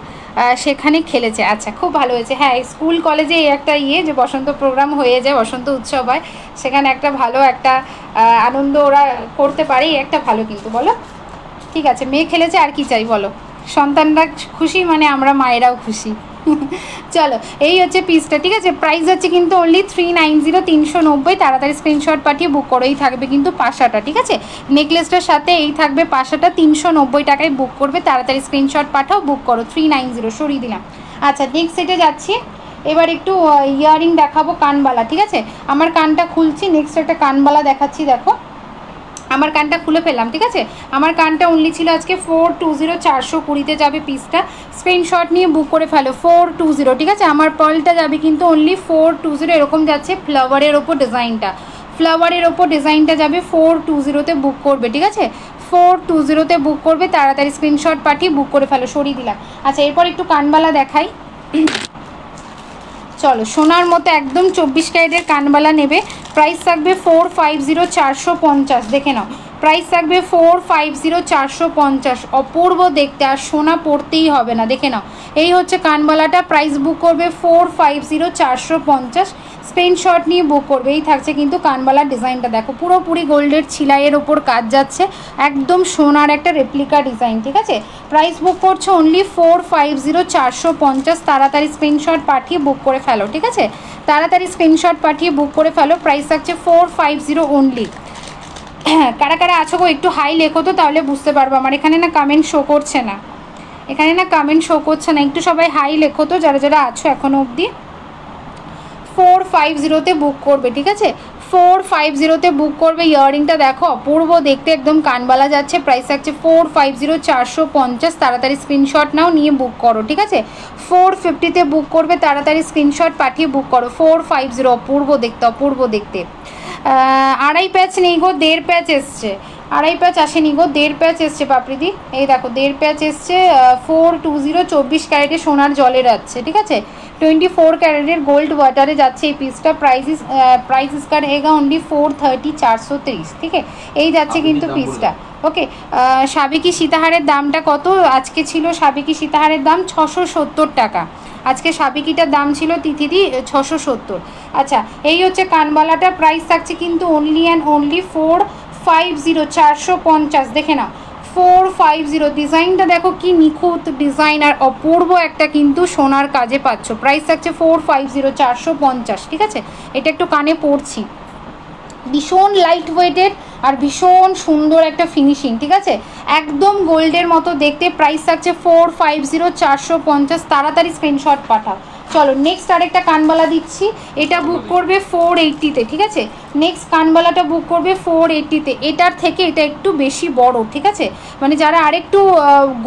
সেখানে খেলেছে। আচ্ছা, খুব ভালো হয়েছে। হ্যাঁ, স্কুল কলেজে একটা যে বসন্ত প্রোগ্রাম হয়ে যায়, বসন্ত উৎসব হয়, সেখানে একটা ভালো একটা আনন্দ ওরা করতে পারে, একটা ভালো, কিন্তু বলো ঠিক আছে, মেয়ে খেলেছে, আর কি চাই বলো। সন্তানরা খুশি মানে আমরা মায়েরাও খুশি। চলো, এই হচ্ছে পিসটা, ঠিক আছে। প্রাইস হচ্ছে কিন্তু অনলি 390, 390। তাড়াতাড়ি স্ক্রিনশট পাঠিয়ে বুক করো। এই থাকবে কিন্তু পাশাটা, ঠিক আছে, নেকলেসটার সাথে এই থাকবে পাশাটা, 390 টাকায় বুক করবে। তাড়াতাড়ি স্ক্রিনশট পাঠাও, বুক করো, 390 সরিয়ে দিলাম। আচ্ছা, নেক্সট সেটে যাচ্ছি। এবার একটু ইয়ারিং দেখাবো, কানবালা, ঠিক আছে। আমার কানটা খুলছি, নেক্সট একটা কানবালা দেখাচ্ছি। দেখো, আমার কানটা খুলে ফেললাম, ঠিক আছে। আমার কানটা অনলি ছিল আজকে 420, 420-তে যাবে পিসটা। স্ক্রিনশট নিয়ে বুক করে ফেলো, 420, ঠিক আছে। আমার পার্লটা যাবে কিন্তু অনলি 420, এরকম যাচ্ছে ফ্লাওয়ারের ওপর ডিজাইনটা, ফ্লাওয়ারের ওপর ডিজাইনটা যাবে 420-তে বুক করবে, ঠিক আছে। 420-তে বুক করবে, তাড়াতাড়ি স্ক্রিনশট পাঠিয়ে বুক করে ফেলো, সরিয়ে দিলাম। আচ্ছা, এরপর একটু কানবালা দেখাই। চলো, সোনার মতো একদম 24 ক্যারেটের কানবালা নেবে। প্রাইস থাকবে 450, 450। দেখে নাও, প্রাইস থাকবে 450, 450। অপূর্ব দেখতে, আর সোনা পড়তেই হবে না। দেখে নাও, এই হচ্ছে কানবালাটা। প্রাইস বুক করবে 450, 450। স্ক্রিনশট নিয়ে বুক করবে। এই থাকছে কিন্তু কানবালার ডিজাইনটা, দেখো পুরোপুরি গোল্ডের ছিলাইয়ের ওপর কাজ যাচ্ছে, একদম সোনার একটা রেপ্লিকা ডিজাইন, ঠিক আছে। প্রাইস বুক করছো অনলি 450, 450। তাড়াতাড়ি স্ক্রিনশট পাঠিয়ে বুক করে ফেলো, ঠিক আছে। তাড়াতাড়ি স্ক্রিনশট পাঠিয়ে বুক করে ফেলো। প্রাইস থাকছে 450 অনলি। কারা কারা আছো গো, একটু হাই লেখো তো, তাহলে বুঝতে পারবো। আমার এখানে না কামেন্ট শো করছে না, এখানে না কামেন্ট শো করছে না। একটু সবাই হাই লেখো তো, যারা যারা আছো এখনো অবধি। 450-তে বুক করবে, ঠিক আছে। 450-তে বুক করবে। ইয়াররিংটা দেখো, অপূর্ব দেখতে, একদম কানবালা যাচ্ছে। প্রাইস থাকছে 450, 450। তাড়াতাড়ি স্ক্রিনশট নাও, নিয়ে বুক করো, ঠিক আছে। 450-তে বুক করবে, তাড়াতাড়ি স্ক্রিনশট পাঠিয়ে বুক করো। 450, অপূর্ব দেখতে, অপূর্ব দেখতে। আড়াই প্যাচ নেই গো, 1.5 প্যাচ এসছে। আড়াই প্যাচ আসেনি গো, 1.5 প্যাচ এসছে পাপড়িদি। এই দেখো 1.5 প্যাচ এসছে। 420, 24 ক্যারেটে সোনার জলে যাচ্ছে, ঠিক আছে। 24 ক্যারেটের গোল্ড ওয়াটারে যাচ্ছে এই পিসটা। प्राइस इसका रहेगा ओनली 430, 430, ঠিক আছে। এই যাচ্ছে কিন্তু পিসটা, ওকে। সাবেকি সীতাহারের দামটা কত আজকে ছিল? সাবেকি সীতাহারের দাম 670 টাকা। আজকে সাবেকিটার দাম ছিল তিথিদি 670। আচ্ছা, এই হচ্ছে কানবালাটা। প্রাইস থাকছে কিন্তু অনলি অ্যান্ড অনলি 450, 450। দেখে নাও, 450। ডিজাইনটা দেখো কি নিখুঁত ডিজাইন, আর অপূর্ব একটা কিন্তু সোনার কাজে পাচ্ছ। প্রাইস থাকছে 450, 450, ঠিক আছে। এটা একটু কানে পড়ছি, ভীষণ লাইট ওয়েটেড আর ভীষণ সুন্দর একটা ফিনিশিং, ঠিক আছে, একদম গোল্ডের মতো দেখতে। প্রাইস থাকছে 450, 450। তাড়াতাড়ি স্ক্রিনশট পাঠাও। চলো, নেক্সট আরেকটা কানবালা দিচ্ছি, এটা বুক করবে 480-তে, ঠিক আছে। নেক্সট কানবালাটা বুক করবে 480-তে। এটার থেকে এটা একটু বেশি বড়, ঠিক আছে, মানে যারা আরেকটু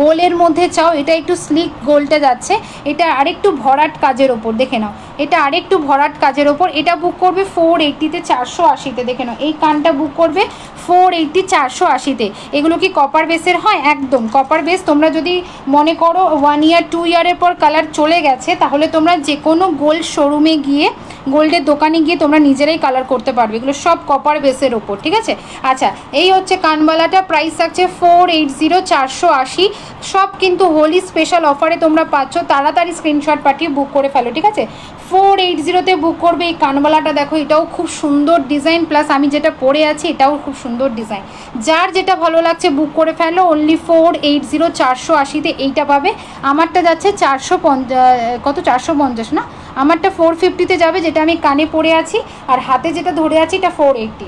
গোলের মধ্যে চাও, এটা একটু স্লিক গোলটা যাচ্ছে, এটা আরেকটু ভরাট কাজের ওপর। দেখে নাও, এটা আরেকটু ভরাট কাজের ওপর। এটা বুক করবে 480-তে, 480-তে। দেখে নাও, এই কানটা বুক করবে 480, 480-তে। এগুলো কি কপার বেসের হয়? একদম কপার বেস। তোমরা যদি মনে করো 1 ইয়ার 2 ইয়ারের পর কালার চলে গেছে, তাহলে তোমরা যে কোনো গোল্ড শোরুমে গিয়ে, গোল্ডের দোকানে গিয়ে তোমরা নিজেরাই কালার করতে পারবে। এগুলো সব কপার বেসের ওপর, ঠিক আছে। আচ্ছা, এই হচ্ছে কানবালাটা। প্রাইস থাকছে 480, 480। সব কিন্তু হোলি স্পেশাল অফারে তোমরা পাচ্ছ। তাড়াতাড়ি স্ক্রিনশট পাঠিয়ে বুক করে ফেলো, ঠিক আছে। 480-তে বুক করবে। এই কানবালাটা দেখো, এটাও খুব সুন্দর ডিজাইন, প্লাস আমি যেটা পরে আছি এটাও খুব সুন্দর ডিজাইন। যার যেটা ভালো লাগছে বুক করে ফেলো। অনলি 480, 480-তে এইটা পাবে। আমারটা যাচ্ছে 450 না, আমারটা 450-তে যাবে, যেটা আমি কানে পরে আছি, আর হাতে যেটা ধরে আছি এটা 480,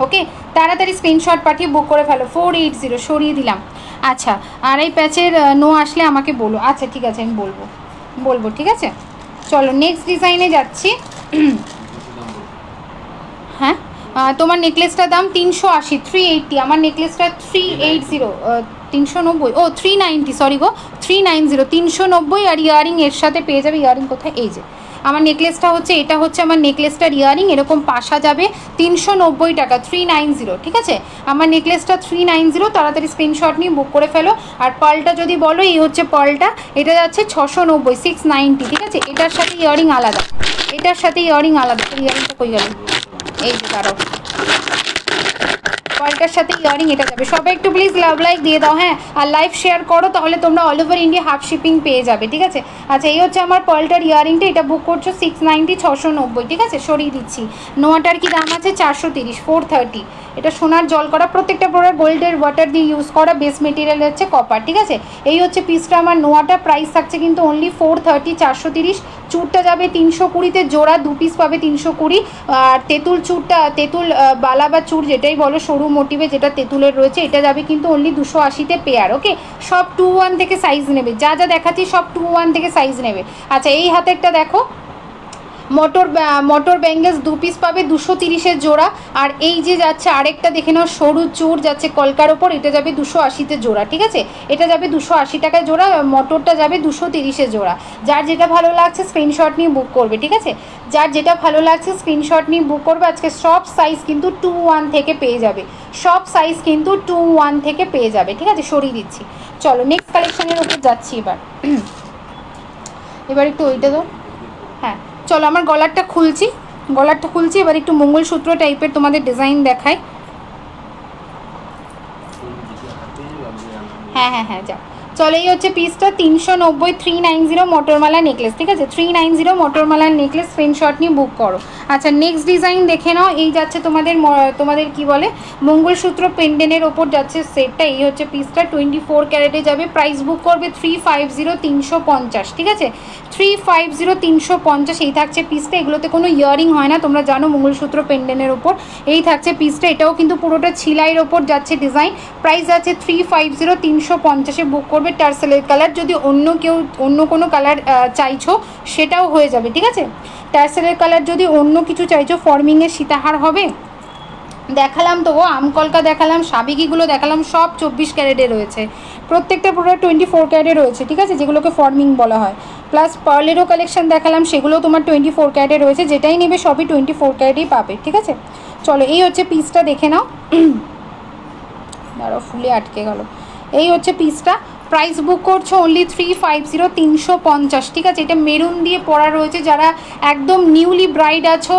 ওকে। তাড়াতাড়ি স্ক্রিনশট পাঠিয়ে বুক করে ফেলো। 480 সরিয়ে দিলাম। আচ্ছা, আর এই প্যাচের নো আসলে আমাকে বলো। আচ্ছা, ঠিক আছে, আমি বলবো, ঠিক আছে। চলো, নেক্সট ডিজাইনে যাচ্ছি। হ্যাঁ, তোমার নেকলেসটার দাম 380, 380। আমার নেকলেসটা 380, 390, ও 390, সরি গো, 390 390 আর ইয়ারিং এর সাথে পেয়ে যাবে। ইয়ারিং কোথায়? এই যে আমার নেকলেসটা হচ্ছে, এটা হচ্ছে আমার নেকলেসটার ইয়ারিং, এরকম পাশা যাবে 390 টাকা 390, ঠিক আছে। আমার নেকলেসটা 390, তাড়াতাড়ি স্ক্রিনশট নিয়ে বুক করে ফেলো। আর পার্লটা যদি বলো, এই হচ্ছে পার্লটা, এটা যাচ্ছে 690 690, ঠিক আছে। এটার সাথে ইয়ারিং আলাদা, এটার সাথে ইয়ারিং আলাদা। ইয়ারিংটা কই গেল? এই যে দাঁড়াও, পার্লটার সাথে ইয়ারিং এটা যাবে। সবাই একটু প্লিজ লাভ লাইক দিয়ে দাও, হ্যাঁ, আর লাইভ শেয়ার করো, তাহলে তোমরা all over India half shipping পেয়ে যাবে, ঠিক আছে। আচ্ছা, এই হচ্ছে আমার পার্লটার ইয়ারিংটা, এটা বুক করছো 690 690, ঠিক আছে। সরিয়ে দিচ্ছি। নোয়াটার কি দাম আছে? 430 430। এটা সোনার জল করা, প্রত্যেকটা প্রোডাক্ট গোল্ডের ওয়াটার দিয়ে ইউজ করা, বেস মেটেরিয়াল হচ্ছে কপার, ঠিক আছে। এই হচ্ছে পিসটা আমার নোয়াটা, প্রাইস থাকছে কিন্তু অনলি 430 430। চুরটা যাবে 320-তে জোড়া, 2 পিস পাবে 320। আর তেঁতুল চুরটা, তেঁতুল বালা বা চুর যেটাই বলো, সরু মোটিভে যেটা তেঁতুলের রয়েছে, এটা যাবে কিন্তু অনলি 280-তে পেয়ার, ওকে। সব 2-1 থেকে সাইজ নেবে, যা যা দেখাচ্ছি সব 2-1 থেকে সাইজ নেবে। আচ্ছা, এই হাতেরটা দেখো, মটর ব্যাঙ্গেলস 2 পিস পাবে 230-এর জোড়া। আর এই যে যাচ্ছে আরেকটা দেখে নাও, সরু চুর যাচ্ছে কলকার ওপর, এটা যাবে 280-তে জোড়া, ঠিক আছে। এটা যাবে 280 টাকায় জোড়া, মটরটা যাবে 230-এ জোড়া। যার যেটা ভালো লাগছে স্ক্রিনশট নিয়ে বুক করবে, ঠিক আছে। যার যেটা ভালো লাগছে স্ক্রিনশট নিয়ে বুক করবে। আজকে সব সাইজ কিন্তু 2-1 থেকে পেয়ে যাবে, সব সাইজ কিন্তু 2-1 থেকে পেয়ে যাবে, ঠিক আছে। সরিয়ে দিচ্ছি। চলো নেক্সট কালেকশনের উপর যাচ্ছি এবার। এবার একটু ওইটা দাও, হ্যাঁ। চলো আমার গলারটা খুলছি, এবার একটু মঙ্গলসূত্র টাইপের তোমাদের ডিজাইন দেখাই। হ্যাঁ হ্যাঁ হ্যাঁ, যাও। চলো, এই হচ্ছে পিসটা 390 390 মটরমালা নেকলেস, ঠিক আছে। 390 মটরমালার নেকলেস, স্ক্রিনশট নিয়ে বুক করো। আচ্ছা, নেক্সট ডিজাইন দেখে নাও। এই যাচ্ছে তোমাদের কি বলে, মঙ্গলসূত্র পেন্ডেন্টের ওপর যাচ্ছে সেটটা। এই হচ্ছে পিসটা, 24 ক্যারেটে যাবে। প্রাইস বুক করবে 350 350, ঠিক আছে। 350 350 এই থাকছে পিসটা। এগুলোতে কোনো ইয়ারিং হয় না, তোমরা জানো, মঙ্গলসূত্র পেন্ডেন্টের ওপর এই থাকছে পিসটা। এটাও কিন্তু পুরোটা ছিলাইয়ের ওপর যাচ্ছে ডিজাইন। প্রাইস আছে 350 350-এ বুক করবে। টার্সেলের কালার, যদি অন্য কোনো কালার চাইছো সেটাও হয়ে যাবে, ঠিক আছে। টার্সেলের কালার যদি অন্য কিছু চাইছো, ফর্মিংয়ের সীতাহার হবে, দেখালাম তো, আমকলকা দেখালাম, সাবেকিগুলো দেখালাম, সব 24 ক্যারেটে রয়েছে। প্রত্যেকটা প্রোডাক্ট 24 ক্যারেটে রয়েছে, ঠিক আছে, যেগুলোকে ফর্মিং বলা হয়। প্লাস পার্লেরও কালেকশন দেখালাম, সেগুলো তোমার 24 ক্যারেটে রয়েছে। যেটাই নেবে সবই 24 ক্যারেটেই পাবে, ঠিক আছে। চলো, এই হচ্ছে পিসটা দেখে নাও। দাঁড়াও, ফুলে আটকে গেল। এই হচ্ছে পিসটা, প্রাইস বুক করছো অনলি 350 350, ঠিক আছে। এটা মেরুন দিয়ে পরা রয়েছে। যারা একদম নিউলি ব্রাইড আছো,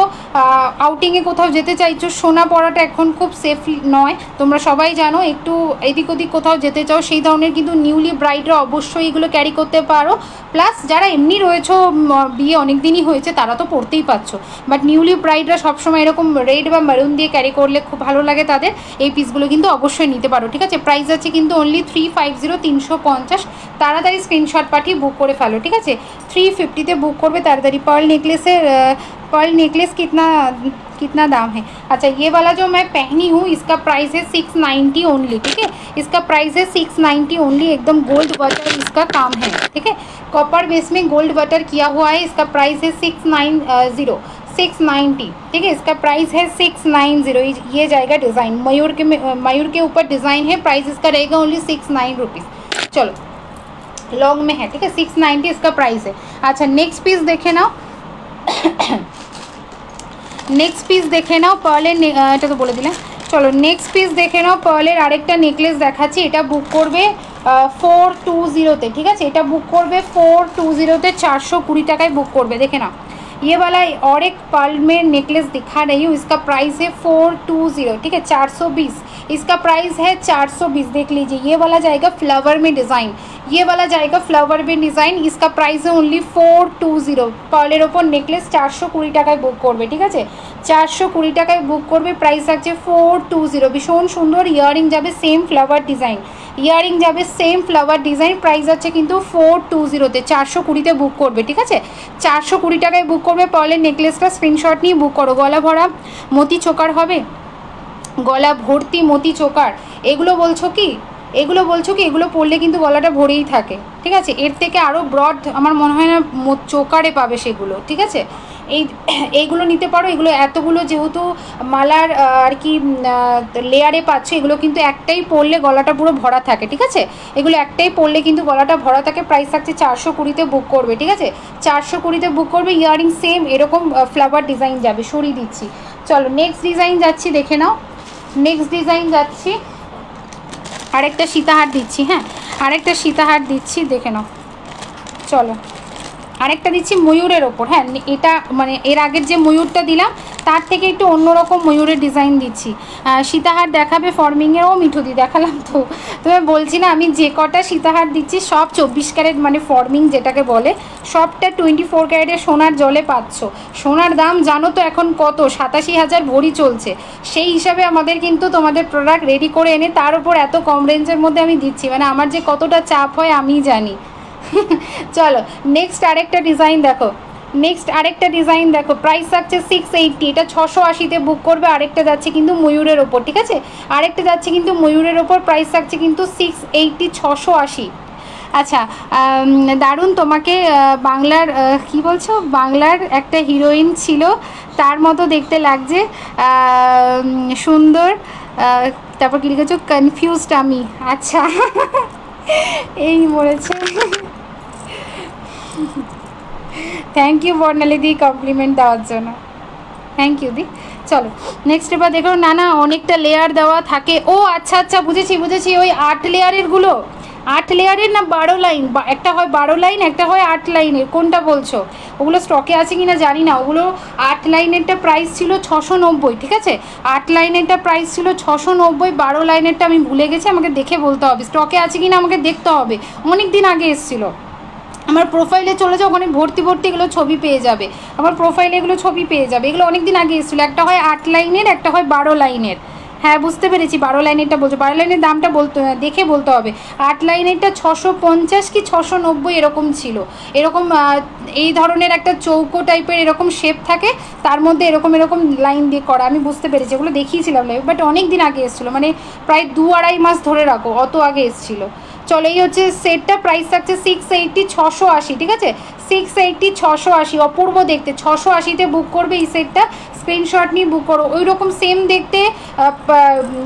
আউটিংয়ে কোথাও যেতে চাইছো, সোনা পরাটা এখন খুব সেফ নয়, তোমরা সবাই জানো। একটু এদিক ওদিক কোথাও যেতে চাও, সেই ধরনের কিন্তু নিউলি ব্রাইডরা অবশ্যই এগুলো ক্যারি করতে পারো। প্লাস যারা এমনি রয়েছো, বিয়ে অনেক দিনই হয়েছে, তারা তো পরতেই পারছো, বাট নিউলি ব্রাইডরা সবসময় এরকম রেড বা মেরুন দিয়ে ক্যারি করলে খুব ভালো লাগে তাদের। এই পিসগুলো কিন্তু অবশ্যই নিতে পারো, ঠিক আছে। প্রাইস আছে কিন্তু অনলি 350 350। তাড়াতাড়ি স্ক্রিনশট পাঠিয়ে বুক করে ফেলো, ঠিক আছে। 350-তে বুক করবে তাড়াতাড়ি। पर्ल नेकलेस कितना दाम है? अच्छा, ये वाला जो मैं पहनी हूँ इसका प्राइस है 690 ओनली, ठीक है। इसका प्राइस है 690 ओनली। एकदम गोल्ड बटर इसका काम है, ठीक है। कॉपर बेस में गोल्ड बटर किया हुआ है। इसका प्राइस है 690, ठीक है। इसका प्राइस है 690। ये जाएगा डिज़ाइन, मयूर के ऊपर डिज़ाइन है। प्राइस इसका रहेगा ओनली 69 रुपीज़। चलो, लॉन्ग में है, ठीक है। 690 इसका प्राइस है। अच्छा, नेक्स्ट पीस देखे ना, नेक्स्ट पीस देखे नाओ पार्लेर, এটা তো বলে দিলাম। চলো নেক্সট পিস দেখে নাও। পার্লের আরেকটা নেকলেস দেখাচ্ছি। এটা বুক করবে 420-তে, ঠিক আছে। এটা বুক করবে 420-তে, 420 টাকায় বুক করবে। দেখে নাও, ये वाला और एक पर्ल में नेकलेस दिखा रही हूँ। इसका प्राइस है 420, ठीक है। 420 इसका प्राइस है 420। देख लीजिए, ये वाला जाएगा फ्लावर में डिज़ाइन, ये वाला जाएगा फ्लावर में डिज़ाइन। इसका प्राइस है ओनली 420। पर्लेर ओपर नेकलेस 420 টাকায় বুক করবে, ঠিক আছে। 420 টাকায় বুক করবে। প্রাইস আছে 420। ভীষণ সুন্দর ইয়ারিং যাবে, সেম ফ্লাওয়ার ডিজাইন, ইয়ারিং যাবে সেম ফ্লাওয়ার ডিজাইন। প্রাইস আছে কিন্তু 420-তে, 420-তে বুক করবে, ঠিক আছে। 420 টাকায় বুক করবে পার্লের নেকলেসটা। স্ক্রিনশট নিয়ে বুক করো। গলা ভরা মতি চোকার হবে, গলা ভর্তি মতি চোকার। এগুলো বলছো কি, এগুলো পরলে কিন্তু গলাটা ভরেই থাকে, ঠিক আছে। এর থেকে আরও ব্রড আমার মনে হয় না চোকারে পাবে সেগুলো, ঠিক আছে। এইগুলো নিতে পারো। এগুলো এতগুলো যেহেতু মালার আর কি লেয়ারে পাচ্ছ, এগুলো কিন্তু একটাই পরলে গলাটা পুরো ভরা থাকে, ঠিক আছে? এগুলো একটাই পরলে কিন্তু গলাটা ভরা থাকে। প্রাইস থাকছে 420-তে বুক করবে, ঠিক আছে? 420-তে বুক করবে। ইয়াররিং সেম এরকম ফ্লাওয়ার ডিজাইন যাবে, সরিয়ে দিচ্ছি। চলো নেক্সট ডিজাইন যাচ্ছি, দেখে নাও। নেক্সট ডিজাইন যাচ্ছি, আরেকটা সীতাহার দিচ্ছি। হ্যাঁ, আরেকটা সীতাহার দিচ্ছি, দেখে নাও। চলো আরেকটা দিচ্ছি ময়ূরের ওপর। হ্যাঁ, এটা মানে এর আগের যে ময়ূরটা দিলাম তার থেকে একটু অন্যরকম ময়ূরের ডিজাইন দিচ্ছি। সীতাহার দেখাবে ফর্মিংয়েরও, মিঠুদি দেখালাম তো। তবে বলছি না, আমি যে কটা সীতাহার দিচ্ছি সব 24 ক্যারেট, মানে ফর্মিং যেটাকে বলে, সবটা 24 ক্যারেটের সোনার জলে পাচ্ছ। সোনার দাম জানো তো এখন কত, 87,000 ভরি চলছে। সেই হিসাবে আমাদের কিন্তু তোমাদের প্রোডাক্ট রেডি করে এনে তার উপর এত কম রেঞ্জের মধ্যে আমি দিচ্ছি, মানে আমার যে কতটা চাপ হয় আমি জানি। চলো নেক্সট আরেকটা ডিজাইন দেখো। নেক্সট আরেকটা ডিজাইন দেখো, প্রাইস থাকছে 680, এটা 680-তে বুক করবে। আরেকটা যাচ্ছে কিন্তু ময়ূরের ওপর, ঠিক আছে? আরেকটা যাচ্ছে কিন্তু ময়ূরের ওপর, প্রাইস থাকছে কিন্তু 680, 680। আচ্ছা, দারুণ। তোমাকে বাংলার কি বলছো, বাংলার একটা হিরোইন ছিল তার মতো দেখতে লাগছে, সুন্দর। তারপর কি লিখেছো, কনফিউজড আমি। আচ্ছা, এই মরেছে। থ্যাংক ইউ বর্ণালী দি কমপ্লিমেন্ট দেওয়ার জন্য, থ্যাংক ইউ দি। চলো নেক্সট এবার দেখো। না না, অনেকটা লেয়ার দেওয়া থাকে। ও আচ্ছা আচ্ছা, বুঝেছি বুঝেছি। ওই 8 লেয়ারেরগুলো, 8 লেয়ারের না 12 লাইন, একটা হয় 12 লাইন, একটা হয় 8 লাইনের, কোনটা বলছো? ওগুলো স্টকে আছে কি না জানি না। ওগুলো 8 লাইনেরটা প্রাইস ছিল 690, ঠিক আছে? 8 লাইনেরটা প্রাইস ছিল 690, 12 লাইনেরটা আমি ভুলে গেছি, আমাকে দেখে বলতে হবে। স্টকে আছে কি না আমাকে দেখতে হবে, অনেক দিন আগে এসেছিলো। আমার প্রোফাইলে চলে যাও, ওখানে ভর্তি ভর্তি এগুলো ছবি পেয়ে যাবে। আমার প্রোফাইলে এগুলো ছবি পেয়ে যাবে। এগুলো অনেক দিন আগে এসেছিলো। একটা হয় 8 লাইনের, একটা হয় 12 লাইনের। হ্যাঁ বুঝতে পেরেছি, 12 লাইনেরটা বলছো। 12 লাইনের দামটা বলতে দেখে বলতে হবে। 8 লাইনেরটা 650 কি 690 এরকম ছিল। এরকম এই ধরনের একটা চৌকো টাইপের এরকম শেপ থাকে, তার মধ্যে এরকম এরকম লাইন দিয়ে করা। আমি বুঝতে পেরেছি, এগুলো দেখিয়েছিলাম লাইভ, বাট অনেক দিন আগে এসেছিলো, মানে প্রায় 2-2.5 মাস ধরে রাখো, অত আগে এসেছিলো। চলো এই হচ্ছে সেটটা, প্রাইস থাকছে 680, 680, ঠিক আছে? 680, 680, অপূর্ব দেখতে। 680-তে বুক করবে এই সেটটা, স্ক্রিনশট নিয়ে বুক করো। ওই রকম সেম দেখতে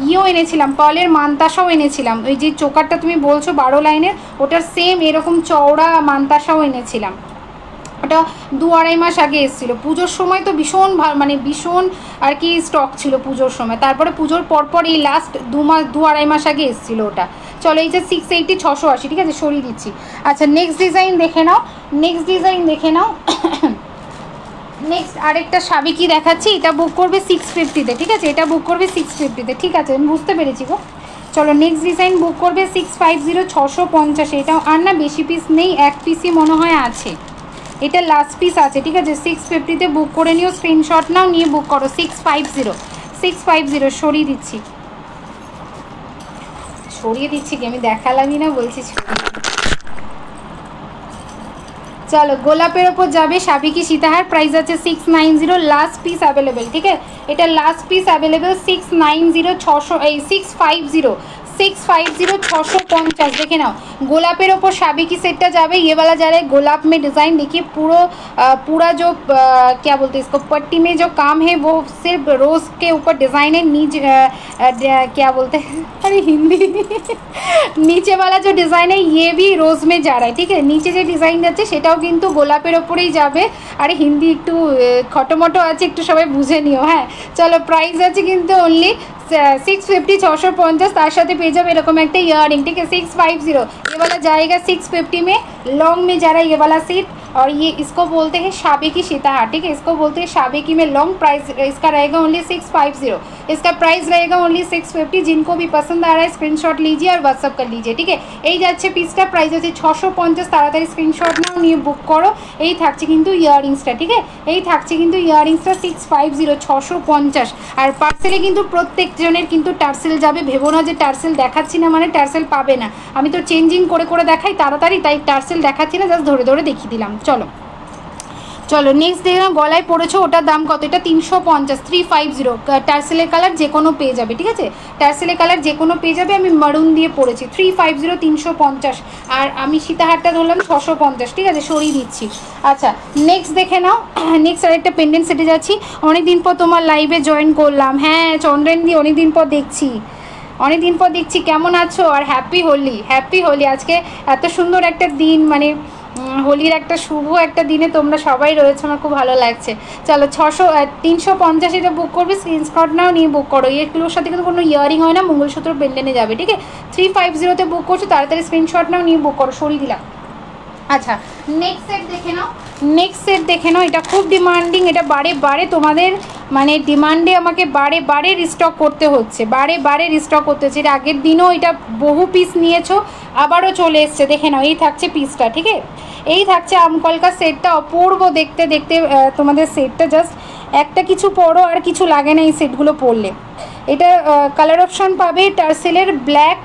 ইয়েও এনেছিলাম, পার্লের মানতাসাও এনেছিলাম। ওই যে চোকারটা তুমি বলছো 12 লাইনের, ওটার সেম এরকম চওড়া মানতাসাও এনেছিলাম। ওটা 2-2.5 মাস আগে এসেছিলো। পুজোর সময় তো ভীষণ মানে ভীষণ আর কি স্টক ছিল পুজোর সময়। তারপরে পুজোর পরপর এই লাস্ট 2-2.5 মাস আগে এসেছিলো ওটা। চলো এই যে 680, 680, ঠিক আছে? সরিয়ে দিচ্ছি। আচ্ছা নেক্সট ডিজাইন দেখে নাও, নেক্সট ডিজাইন দেখে নাও। নেক্সট আরেকটা সাবিকি দেখাচ্ছি, এটা বুক করবে 650-তে, ঠিক আছে? এটা বুক করবে 650-তে, ঠিক আছে? আমি বুঝতে পেরেছি গো। চলো নেক্সট ডিজাইন বুক করবে 650, 650। এটাও আর না বেশি পিস নেই, এক পিসই মনে হয় আছে। এটা লাস্ট পিস আছে, ঠিক আছে? 650-তে বুক করে নিও, স্ক্রিনশট নাও, নিয়ে বুক করো। 650, 650। সরিয়ে দিচ্ছি, সরিয়ে দিচ্ছি কি আমি দেখালামই না, বলছি চলো গোলাপের ওপর যাবে সাবিকি সীতাহার, প্রাইস আছে 690, লাস্ট পিস অ্যাভেলেবেল, ঠিক আছে? এটা লাস্ট পিস অ্যাভেলেবেল 690, 650, 650, 650। देखे नाओ गोलापेर ओपर साबिकी सेटटा जाबे। ये वाला जा रहा है गोलाप में डिज़ाइन, देखिए पूरा जो क्या बोलते हैं इसको, पट्टी में जो काम है वो सिर्फ रोज़ के ऊपर डिज़ाइन है। नीचे क्या बोलते हैं, अरे हिंदी नीचे वाला जो डिज़ाइन है ये भी रोज़ में जा रहा है, ठीक है? नीचे जो डिज़ाइन যাচ্ছে সেটাও কিন্তু গোলাপের ওপরেই যাবে। আর হিন্দি একটু খটোমটো আছে, একটু সবাই বুঝে নিও। হ্যাঁ চলো, প্রাইস আছে কিন্তু অনলি 650, 650। তার সাথে পেয়ে যাবে এরকম একটা ইয়ারरिंग, ठीक है? 650 ये वाला जाएगा 650 में। लॉन्ग में जा रहा है ये वाला सेट, और ये इसको बोलते हैं साबिकी सीताहार, ठीक है? इसको बोलते हैं साबिकी में लॉन्ग। प्राइस इसका रहेगा ओनली 650, इसका प्राइस रहेगा ओनली 650। जिनको भी पसंद आ रहा है स्क्रीनशॉट लीजिए और व्हाट्सअप कर लीजिए, ठीक है? এই যাচ্ছে পিসটা, প্রাইস আছে 650। তাড়াতাড়ি স্ক্রিনশট নাও, নিয়ে বুক করো। এই থাকছে কিন্তু ইয়াররিংসটা, ঠিক আছে? এই থাকছে কিন্তু ইয়াররিংসটা 650, 650। আর পার্সেলে কিন্তু প্রত্যেকজনের কিন্তু টার্সেল যাবে। ভেবো না যে টার্সেল দেখাচ্ছি না মানে টার্সেল পাবে না। আমি তো চেঞ্জিং করে করে দেখাই তাড়াতাড়ি, তাই টার্সেল দেখাচ্ছি না, জাস্ট ধরে ধরে দেখিয়ে দিলাম। চলো চলো নেক্সট দেখলাম গলায় পড়েছো, ওটার দাম কত? এটা 350, 350 টার্সেলের কালার যে কোনো পেয়ে যাবে, ঠিক আছে? টার্সেলের কালার যে কোনো পেয়ে যাবে। আমি মারুন দিয়ে পড়েছি 350, 350। আর আমি সীতাহারটা ধরলাম 650, ঠিক আছে? সরিয়ে দিচ্ছি। আচ্ছা নেক্সট দেখে নাও। নেক্সট আরেকটা পেন্ডেন্ট সেটে যাচ্ছি। অনেকদিন পর তোমার লাইভে জয়েন করলাম। হ্যাঁ চন্দ্রেন দি, অনেকদিন পর দেখছি, অনেকদিন পর দেখছি। কেমন আছো? আর হ্যাপি হোলি, হ্যাপি হোলি। আজকে এত সুন্দর একটা দিন, মানে হোলির একটা শুভ একটা দিনে তোমরা সবাই রয়েছে, আমার খুব ভালো লাগছে। চলো 350 এটা বুক করবে, স্ক্রিনশট নাও, নিয়ে বুক করো। এগুলোর সাথে কিন্তু কোনো ইয়ারিং হয় না, মঙ্গলসূত্র পেন্ডেন্টে যাবে, ঠিক আছে? 350-তে বুক করছো, তাড়াতাড়ি স্ক্রিনশট নাও, নিয়ে বুক করো। সরিয়ে দিলাম। আচ্ছা নেক্সট সেট দেখে নাও, নেক্সট সেট দেখে নাও। এটা খুব ডিমান্ডিং, এটা বারে বারে তোমাদের মানে ডিমান্ডে আমাকে বারে বারে রিস্টক করতে হচ্ছে, বারে বারে রিস্টক করতে হচ্ছে। এটা আগের দিনও এটা বহু পিস নিয়েছো, আবারও চলে এসছে। দেখে নাও, এই থাকছে পিসটা, ঠিক আছে? এই থাকছে আমকলকা সেটটা, অপূর্ব দেখতে দেখতে তোমাদের সেটটা। জাস্ট একটা কিছু পরো, আর কিছু লাগে না এই সেটগুলো পরলে। এটা কালার অপশান পাবে টার্সেলের ব্ল্যাক,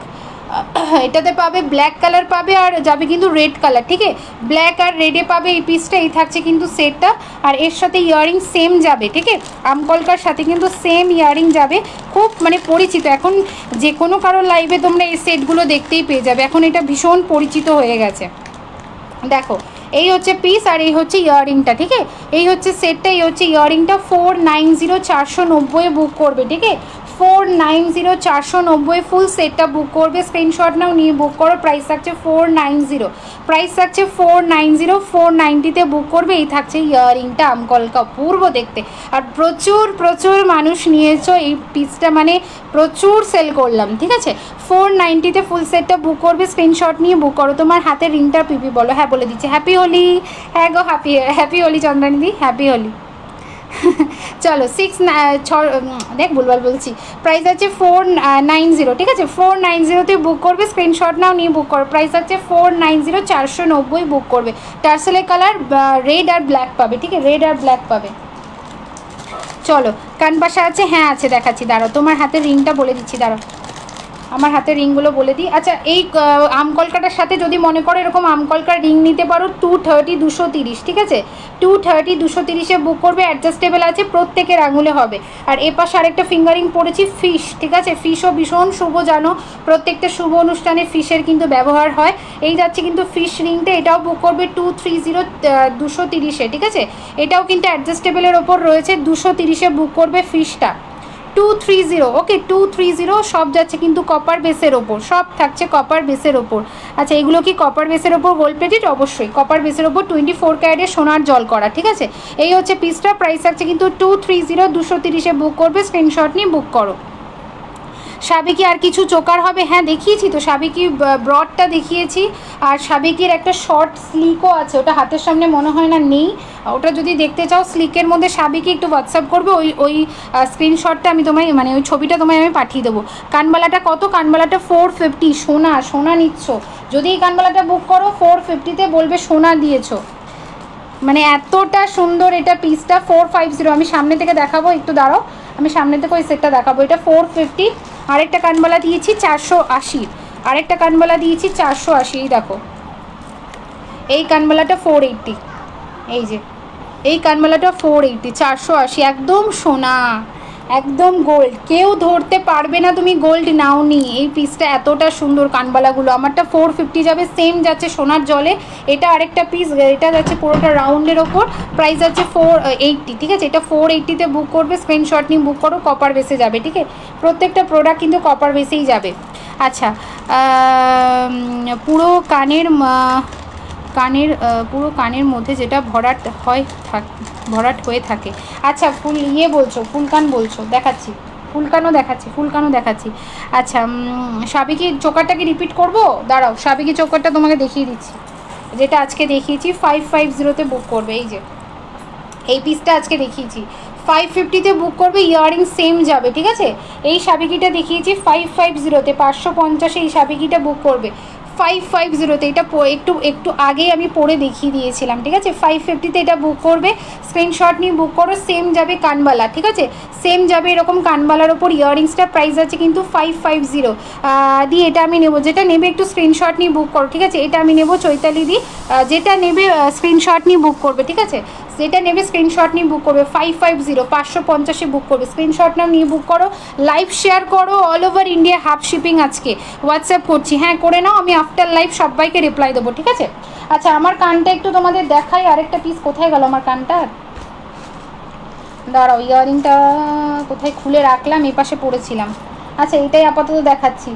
এটাতে পাবে ব্ল্যাক কালার পাবে, আর যাবে কিন্তু রেড কালার, ঠিক আছে? ব্ল্যাক আর রেডে পাবে এই পিসটা। এই থাকছে কিন্তু সেটটা, আর এর সাথে ইয়ারিং সেম যাবে, ঠিক আছে? আমকলকার সাথে কিন্তু সেম ইয়ারিং যাবে। খুব মানে পরিচিত, এখন যে কোনো কারো লাইভে তোমরা এই সেটগুলো দেখতেই পেয়ে যাবে। এখন এটা ভীষণ পরিচিত হয়ে গেছে। দেখো এই হচ্ছে পিস, আর এই হচ্ছে ইয়ারিংটা, ঠিক আছে? এই হচ্ছে সেটটা, এই হচ্ছে ইয়ারিংটা। 490, 490 বুক করবে, ঠিক আছে? 490, 490 ফুল সেটটা বুক করবে। স্ক্রিনশট নাও, নিয়ে বুক করো। প্রাইস থাকছে 490, প্রাইস থাকছে 490, 490-তে বুক করবে। এই থাকছে ইয়ারিংটা, আমকলকা, পূর্ব দেখতে। আর প্রচুর প্রচুর মানুষ নিয়েছো এই পিসটা, মানে প্রচুর সেল করলাম, ঠিক আছে? 490-তে ফুল সেটটা বুক করবে। স্ক্রিনশট নিয়ে বুক করো। তোমার হাতে রিংটা পিপি বলো। হ্যাঁ বলে দিচ্ছি, হ্যাপি হোলি। হ্যাঁ গো, হ্যাপি হোলি চন্দ্রানিদি, হ্যাপি হোলি। চলো দেখ ভুলভাল বলছি। প্রাইস আছে 490, ঠিক আছে? 490-তে বুক করবে। স্ক্রিনশট নাও, নিয়ে বুক করো। প্রাইস আছে 490, 490 বুক করবে। টার্সেলের কালার রেড আর ব্ল্যাক পাবে, ঠিক আছে? রেড আর ব্ল্যাক পাবে। চলো কানপাশা আছে, হ্যাঁ আছে, দেখাচ্ছি। দাঁড়াও, তোমার হাতের রিংটা বলে দিচ্ছি, দাঁড়াও আমার হাতের রিংগুলো বলে দিই। আচ্ছা এই আমকলকাটার সাথে যদি মনে করো এরকম আমকলকার রিং নিতে পারো, 230, 230, ঠিক আছে? 230, 230-এ বুক করবে। অ্যাডজাস্টেবল আছে, প্রত্যেকের আঙুলে হবে। আর এ পাশে আরেকটা ফিঙ্গারিং পড়েছি, ফিশ, ঠিক আছে? ফিশও ভীষণ শুভ, জানো প্রত্যেকটা শুভ অনুষ্ঠানে ফিশের কিন্তু ব্যবহার হয়। এই যাচ্ছে কিন্তু ফিশ রিংটা, এটাও বুক করবে 230, 230-এ, ঠিক আছে? এটাও কিন্তু অ্যাডজাস্টেবলের ওপর রয়েছে, 230-এ বুক করবে ফিশটা। 230, ওকে 230 সব যাচ্ছে কিন্তু কপার বেসের ওপর, সব থাকছে কপার বেসের ওপর। আচ্ছা এগুলো কি কপার বেসের ওপর গোল্ড প্লেটেড? অবশ্যই কপার বেসের ওপর 24 ক্যারেটের সোনার জল করা, ঠিক আছে? এই হচ্ছে পিসটা, প্রাইস থাকছে কিন্তু 230, 230-এ বুক করবে। স্ক্রিনশট নিয়ে বুক করো। সাবেকি আর কিছু চোকার হবে? হ্যাঁ দেখিয়েছি তো, সাবেকি ব্রডটা দেখিয়েছি, আর সাবেকির একটা শর্ট স্লিকও আছে, ওটা হাতের সামনে মনে হয় না নেই। ওটা যদি দেখতে চাও স্লিকের মধ্যে সাবেকি একটু হোয়াটসঅ্যাপ করবে, ওই স্ক্রিনশটটা আমি তোমায়, মানে ওই ছবিটা তোমায় আমি পাঠিয়ে দেবো। কানবালাটা কত? কানবালাটা 450, সোনা নিচ্ছ যদি এই কানবালাটা বুক করো 450-তে বলবে সোনা দিয়েছো, মানে এতটা সুন্দর এটা পিসটা। 450, আমি সামনে থেকে দেখাবো, একটু দাঁড়াও, আমি সামনে থেকে ওই সেটটা দেখাবো। এটা 450। আরেকটা কানবালা দিয়েছি 480, আরেকটা কানবালা দিয়েছি 480। এই দেখো এই কানবালাটা 480, এই যে এই কানবালাটা 480, 480, একদম সোনা, একদম গোল্ড, কেউ ধরতে পারবে না তুমি গোল্ড নাওনি। এই পিসটা এতটা সুন্দর, কানবালাগুলো আমারটা 450 যাবে, সেম যাচ্ছে সোনার জলে। এটা আরেকটা পিস, এটা যাচ্ছে পুরোটা রাউন্ডের ওপর, প্রাইস আছে 480, ঠিক আছে? এটা 480-তে বুক করবে। স্ক্রিনশট নিয়ে বুক করো, কপার বেসে যাবে, ঠিক আছে? প্রত্যেকটা প্রোডাক্ট কিন্তু কপার বেসেই যাবে। আচ্ছা পুরো কানের পুরো কানের মধ্যে যেটা ভরাট হয়ে থাকে। আচ্ছা ফুল বলছো, ফুলকান বলছো, দেখাচ্ছি ফুলকানও দেখাচ্ছি। আচ্ছা সাবেকি চোকারটাকে রিপিট করবো, দাঁড়াও সাবেকি চোকারটা তোমাকে দেখিয়ে দিচ্ছি, যেটা আজকে দেখিয়েছি। 550-তে বুক করবে। এই যে এই পিসটা আজকে দেখিয়েছি, 550-তে বুক করবে, ইয়ারিং সেম যাবে, ঠিক আছে? এই সাবেকিটা দেখিয়েছি 550-তে, 550-এ এই সাবেকিটা বুক করবে। 550-তে এটা একটু আগেই আমি পরে দেখিয়ে দিয়েছিলাম, ঠিক আছে? 550-তে এটা বুক করবে। স্ক্রিনশট নিয়ে বুক করো। সেম যাবে কানবালা, ঠিক আছে? সেম যাবে এরকম কানবালার ওপর ইয়ারিংসটার প্রাইস আছে কিন্তু 550 দিয়ে। এটা আমি নেবো, যেটা নেবে একটু স্ক্রিনশট নিয়ে বুক করো, ঠিক আছে? এটা আমি নেবো চৈতালি দি, যেটা নেবে স্ক্রিনশট নিয়ে বুক করবে, ঠিক আছে? যেটা নেবে স্ক্রিনশট নিয়ে বুক করবে 550 550 বুক করবে, স্ক্রিনশট নাও নিয়ে বুক করো, লাইভ শেয়ার করো, all over India half shipping আজকে হোয়াটসঅ্যাপ করছি, হ্যাঁ করে নাও, আমি আফটার লাইভ সবাইকে রিপ্লাই দেবো, ঠিক আছে। আচ্ছা আমার কানটা একটু তোমাদের দেখাই, আরেকটা পিস কোথায় গেল আমার কানটা, দাঁড়াও ইয়ারিংটা কোথায় খুলে রাখলাম, এই পাশে পড়েছিলাম। আচ্ছা এটাই আপাতত দেখাচ্ছি,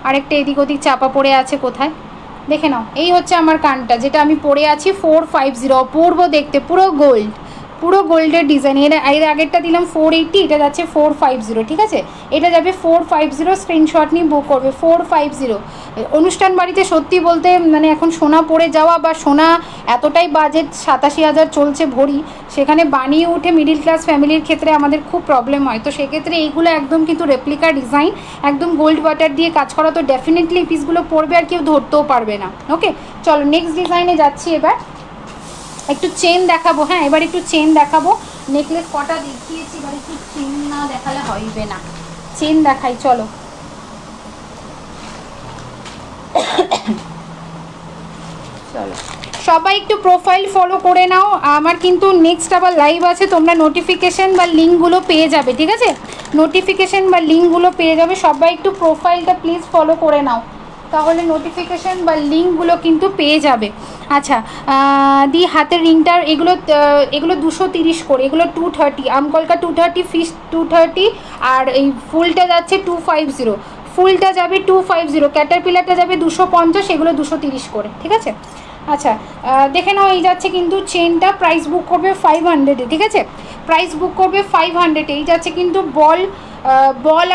আরেকটা এদিক ওদিক চাপা পড়ে আছে কোথায়, দেখে নাও। এই হচ্ছে আমার কানটা যেটা আমি পরে আছি 450, অপূর্ব দেখতে, পুরো গোল্ড, পুরো গোল্ডের ডিজাইন। এর আগেরটা দিলাম 480, এটা যাচ্ছে 450, ঠিক আছে, এটা যাবে 450, স্ক্রিনশট নিয়ে বুক করবে 450। অনুষ্ঠান বাড়িতে সত্যি বলতে মানে এখন সোনা পরে যাওয়া বা সোনা এতটাই বাজেট 87,000 চলছে ভরি, সেখানে বানিয়ে উঠে মিডিল ক্লাস ফ্যামিলির ক্ষেত্রে আমাদের খুব প্রবলেম হয়। তো সেক্ষেত্রে এইগুলো একদম কিন্তু রেপ্লিকা ডিজাইন, একদম গোল্ড বাটার দিয়ে কাজ করা, তো ডেফিনেটলি এই পিসগুলো পরবে আর কেউ ধরতেও পারবে না। ওকে চলো নেক্সট ডিজাইনে যাচ্ছি, এবার একটু চেন দেখাবো, হ্যাঁ এবার একটু চেন দেখাবো, নেকলেস কটা দেখিয়েছি, এবার একটু চেন না দেখালে হইবে না, চেন দেখাই চলো। চলো সবাই একটু প্রোফাইল ফলো করে নাও, আমার কিন্তু নেক্সট আবার লাইভ আছে, তোমরা নোটিফিকেশান বা লিঙ্কগুলো পেয়ে যাবে, ঠিক আছে, নোটিফিকেশান বা লিঙ্কগুলো পেয়ে যাবে, সবাই একটু প্রোফাইলটা প্লিজ ফলো করে নাও, তাহলে নোটিফিকেশান বা লিঙ্কগুলো কিন্তু পেয়ে যাবে। আচ্ছা দি হাতের রিংটার এগুলো 230 করে, এগুলো 230, আমকলকা 230, ফিশ 230, আর এই ফুলটা যাচ্ছে 250, ফুলটা যাবে 250, ক্যাটারপিলারটা যাবে 250, এগুলো 230 করে, ঠিক আছে। আচ্ছা দেখে নাও, এই যাচ্ছে কিন্তু চেনটা, প্রাইস বুক করবে 500, ঠিক আছে, প্রাইস বুক করবে 500, এই যাচ্ছে কিন্তু বল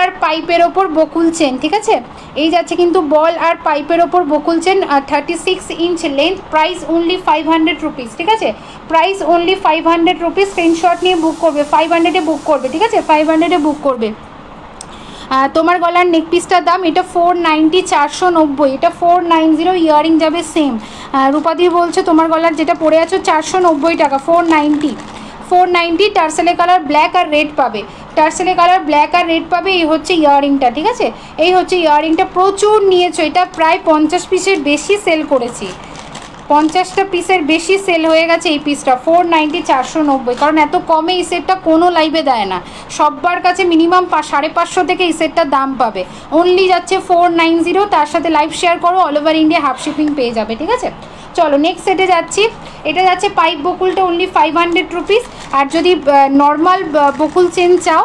আর পাইপের ওপর বকুল চেন, ঠিক আছে, এই যাচ্ছে কিন্তু বল আর পাইপের ওপর বকুল chain, 36 inch length, price only 500 rupees, ঠিক আছে, প্রাইস অনলি 500 রুপিস, স্ক্রিনশট নিয়ে বুক করবে, 500-এ বুক করবে, ঠিক আছে, 500-এ বুক করবে। তোমার গলার নেক পিসটার দাম এটা 490, 490, এটা 490, ইয়ারিং যাবে সেম। রূপাদি বলছে তোমার গলার যেটা পরে আছো 490 টাকা, 490, টার্সেলে কালার ব্ল্যাক আর রেড পাবে, টার্সেলে কালার ব্ল্যাক আর রেড পাবে, এই হচ্ছে ইয়ারিংটা, ঠিক আছে, এই হচ্ছে ইয়ারিংটা, প্রচুর নিয়েছো, এটা প্রায় 50 পিসের বেশি সেল করেছি, 50টা পিসের বেশি সেল হয়ে গেছে এই পিসটা, 490, 490, কারণ এত কমে এই সেটটা কোনো লাইভে দেয় না, সব্বার কাছে মিনিমাম 550 থেকে এই সেটটার দাম পাবে, অনলি যাচ্ছে 490, তার সাথে লাইভ শেয়ার করো, all over India half shipping পেয়ে যাবে, ঠিক আছে। চলো নেক্সট সেটে যাচ্ছি, এটা যাচ্ছে পাইপ বকুলটা অনলি 500 রুপিস, আর যদি নর্মাল বকুল চেন চাও,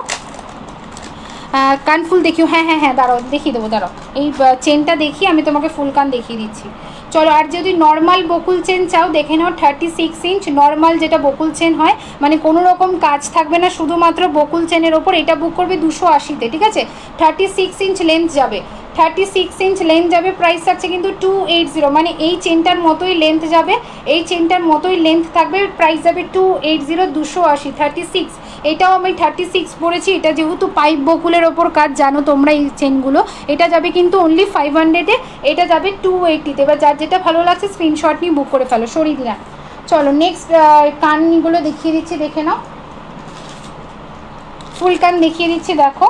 কানফুল দেখিও, হ্যাঁ হ্যাঁ হ্যাঁ দাঁড়াও দেখিয়ে দেবো, দাঁড়াও এই চেনটা দেখি, আমি তোমাকে ফুল কান দেখিয়ে দিচ্ছি। চলো আর যদি নর্মাল বকুল চেন চাও দেখে নাও, 36 ইঞ্চ নর্মাল যেটা বকুল চেন হয়, মানে কোনো রকম কাজ থাকবে না, শুধুমাত্র বকুল চেনের ওপর, এটা বুক করবে 280-তে, ঠিক আছে, 36 ইঞ্চ লেন্থ যাবে, 36 ইঞ্চ লেন্থ যাবে, প্রাইস থাকছে কিন্তু 280, মানে এই চেনটার মতোই লেন্থ যাবে, এই চেনটার মতোই লেন্থ থাকবে, প্রাইস যাবে 280, 280, 36, এটাও আমি 36 পরেছি, এটা যেহেতু পাইপ বকুলের ওপর কাজ জানো তোমরা এই চেনগুলো, এটা যাবে কিন্তু অনলি 500-এ, এটা যাবে 280-তে, এবার যার যেটা ভালো লাগছে স্ক্রিনশট নিয়ে বুক করে ফেলো, সরিয়ে দিলাম। চলো নেক্সট কানগুলো দেখিয়ে দিচ্ছি, দেখে নাও, ফুল কান দেখিয়ে দিচ্ছি, দেখো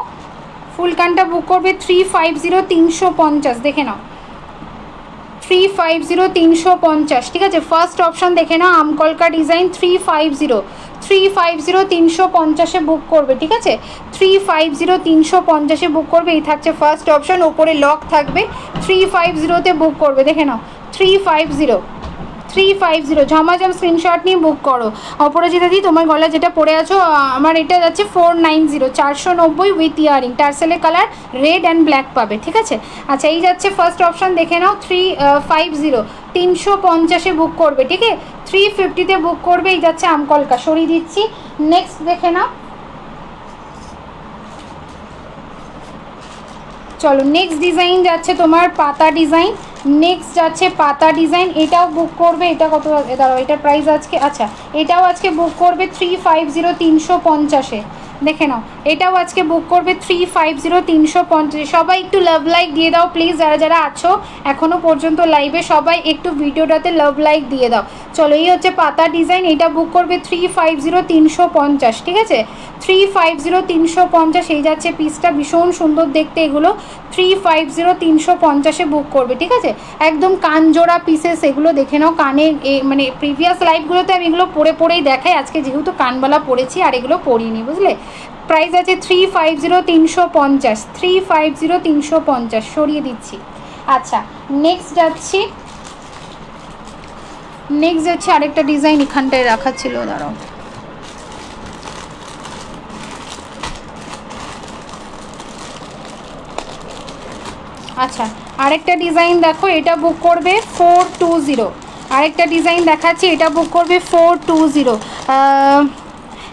ফুল কানটা বুক করবে 350, 350, দেখে নাও 350, 350, ঠিক আছে, ফার্স্ট অপশান দেখে নাও, আমকলকা ডিজাইন 350, 350, বুক করবে, ঠিক আছে, 350, 350 বুক করবে, এই থাকছে ফার্স্ট অপশান, ওপরে লক থাকবে, 350-তে বুক করবে, দেখে নাও 350, ঝমাঝম স্ক্রিনশট নিয়ে বুক করো। অপরাজিতা দি তোমার গলা যেটা পরে আছো, আমার এটা যাচ্ছে 490, 490 উইথ ইয়ারিং, টার্সেলের কালার রেড অ্যান্ড ব্ল্যাক পাবে, ঠিক আছে। আচ্ছা এই যাচ্ছে ফার্স্ট অপশান, দেখে নাও 350, 350-এ বুক করবে, ঠিক আছে, 350-তে বুক করবে, এই যাচ্ছে আমকলকা, সরিয়ে দিচ্ছি। নেক্সট দেখে নাও, চলো নেক্সট ডিজাইন যাচ্ছে তোমার পাতা ডিজাইন, নেক্সট যাচ্ছে পাতা ডিজাইন, এটাও বুক করবে, এটা কত দাঁড়াও, এটার প্রাইস আজকে, আচ্ছা এটাও আজকে বুক করবে 350, 350-এ, দেখে নাও এটাও আজকে বুক করবে 350 350। সবাই একটু লাভ লাইক দিয়ে দাও প্লিজ, যারা যারা আছো এখনও পর্যন্ত লাইভে সবাই একটু ভিডিওটাতে লাভ লাইক দিয়ে দাও। চলো এই হচ্ছে পাতা ডিজাইন, এটা বুক করবে 350 350, ঠিক আছে 350 350। এই যাচ্ছে পিসটা, ভীষণ সুন্দর দেখতে এগুলো, 350 350-এ বুক করবে, ঠিক আছে একদম কানজোড়া পিসেস এগুলো। দেখে নাও কানে, মানে প্রিভিয়াস লাইভগুলোতে আমি এগুলো পরেই দেখাই, আজকে যেহেতু কানবালা পরেছি আর এগুলো পরিনি, বুঝলে। প্রাইস আছে 350 350, 350 350 সরিয়ে দিচ্ছি। আচ্ছা নেক্সট যাচ্ছি আরেকটা ডিজাইন এখানটায় রাখা ছিল, দাঁড়াও। আচ্ছা আরেকটা ডিজাইন দেখো, এটা বুক করবে 420। আরেকটা ডিজাইন দেখাচ্ছি, এটা বুক করবে 420।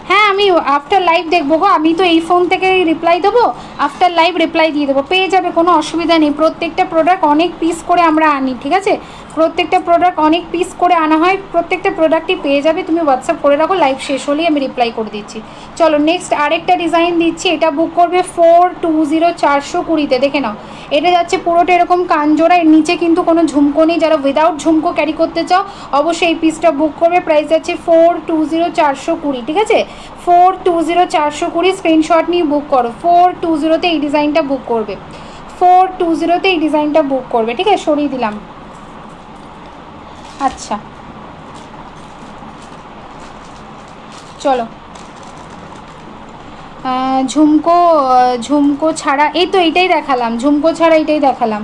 হ্যাঁ আমি আফটার লাইভ দেখবো গো, আমি তো এই ফোন থেকে রিপ্লাই দেবো, আফটার লাইভ রিপ্লাই দিয়ে দেবো, পেয়ে যাবে, কোনো অসুবিধা নেই। প্রত্যেকটা প্রোডাক্ট অনেক পিস করে আমরা আনি, ঠিক আছে প্রত্যেকটা প্রোডাক্ট অনেক পিস করে আনা হয়, প্রত্যেকটা প্রোডাক্টই পেয়ে যাবে। তুমি হোয়াটসঅ্যাপ করে রাখো, লাইভ শেষ হলেই আমি রিপ্লাই করে দিচ্ছি। চলো নেক্সট আরেকটা ডিজাইন দিচ্ছি, এটা বুক করবে 420 420-তে। দেখে নাও এটা যাচ্ছে পুরোটা এরকম কানজোড়া, এর নিচে কিন্তু কোনো ঝুমকো নেই। যারা উইদাউট ঝুমকো ক্যারি করতে চাও অবশ্যই এই পিসটা বুক করবে। প্রাইস যাচ্ছে 420 420, ঠিক আছে 420 420। স্ক্রিনশট নিয়ে বুক করো, 420-তে এই ডিজাইনটা বুক করবে, 420-তে এই ডিজাইনটা বুক করবে, ঠিক আছে সরিয়ে দিলাম। আচ্ছা চলো ঝুমকো ছাড়া, এই তো এইটাই দেখালাম, ঝুমকো ছাড়া এইটাই দেখালাম।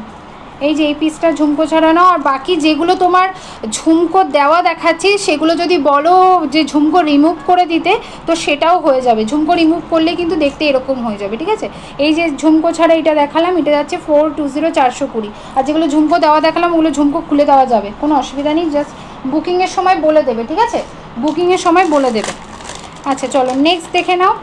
এই যে এই পিসটা ঝুমকো ছাড়ানো, আর বাকি যেগুলো তোমার ঝুমকো দেওয়া দেখাচ্ছি সেগুলো যদি বলো যে ঝুমকো রিমুভ করে দিতে তো সেটাও হয়ে যাবে, ঝুমকো রিমুভ করলে কিন্তু দেখতে এরকম হয়ে যাবে, ঠিক আছে। এই যে ঝুমকো ছাড়া এটা দেখালাম, এটা যাচ্ছে 420 420। আর যেগুলো ঝুমকো দেওয়া দেখালাম ওগুলো ঝুমকো খুলে দেওয়া যাবে, কোনো অসুবিধা নেই, জাস্ট বুকিংয়ের সময় বলে দেবে, ঠিক আছে বুকিংয়ের সময় বলে দেবে। আচ্ছা চলো নেক্সট দেখে নাও,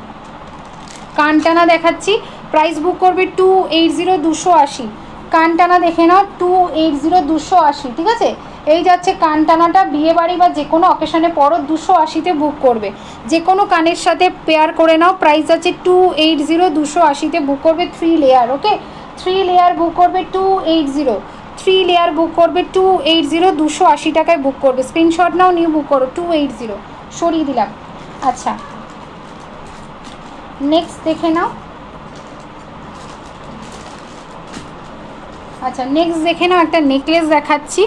কানটানা দেখাচ্ছি, প্রাইস বুক করবে 280 280। কানটানা দেখে নাও 280 280, ঠিক আছে। এই যাচ্ছে কানটানাটা, বিয়ে বাড়ি বা যে কোনো অকেশনে পরো 280-তে বুক করবে, যে কোনো কানের সাথে পেয়ার করে নাও। প্রাইস আছে 280 280-তে বুক করবে, 3 লেয়ার, ওকে 3 লেয়ার বুক করবে 280, 3 লেয়ার বুক করবে 280, 280 টাকায় বুক করবে। স্ক্রিনশট নাও নিয়ে বুক করো 280, সরিয়ে দিলাম। আচ্ছা নেক্সট দেখে নাও, আচ্ছা নেক্সট দেখে নাও একটা নেকলেস দেখাচ্ছি।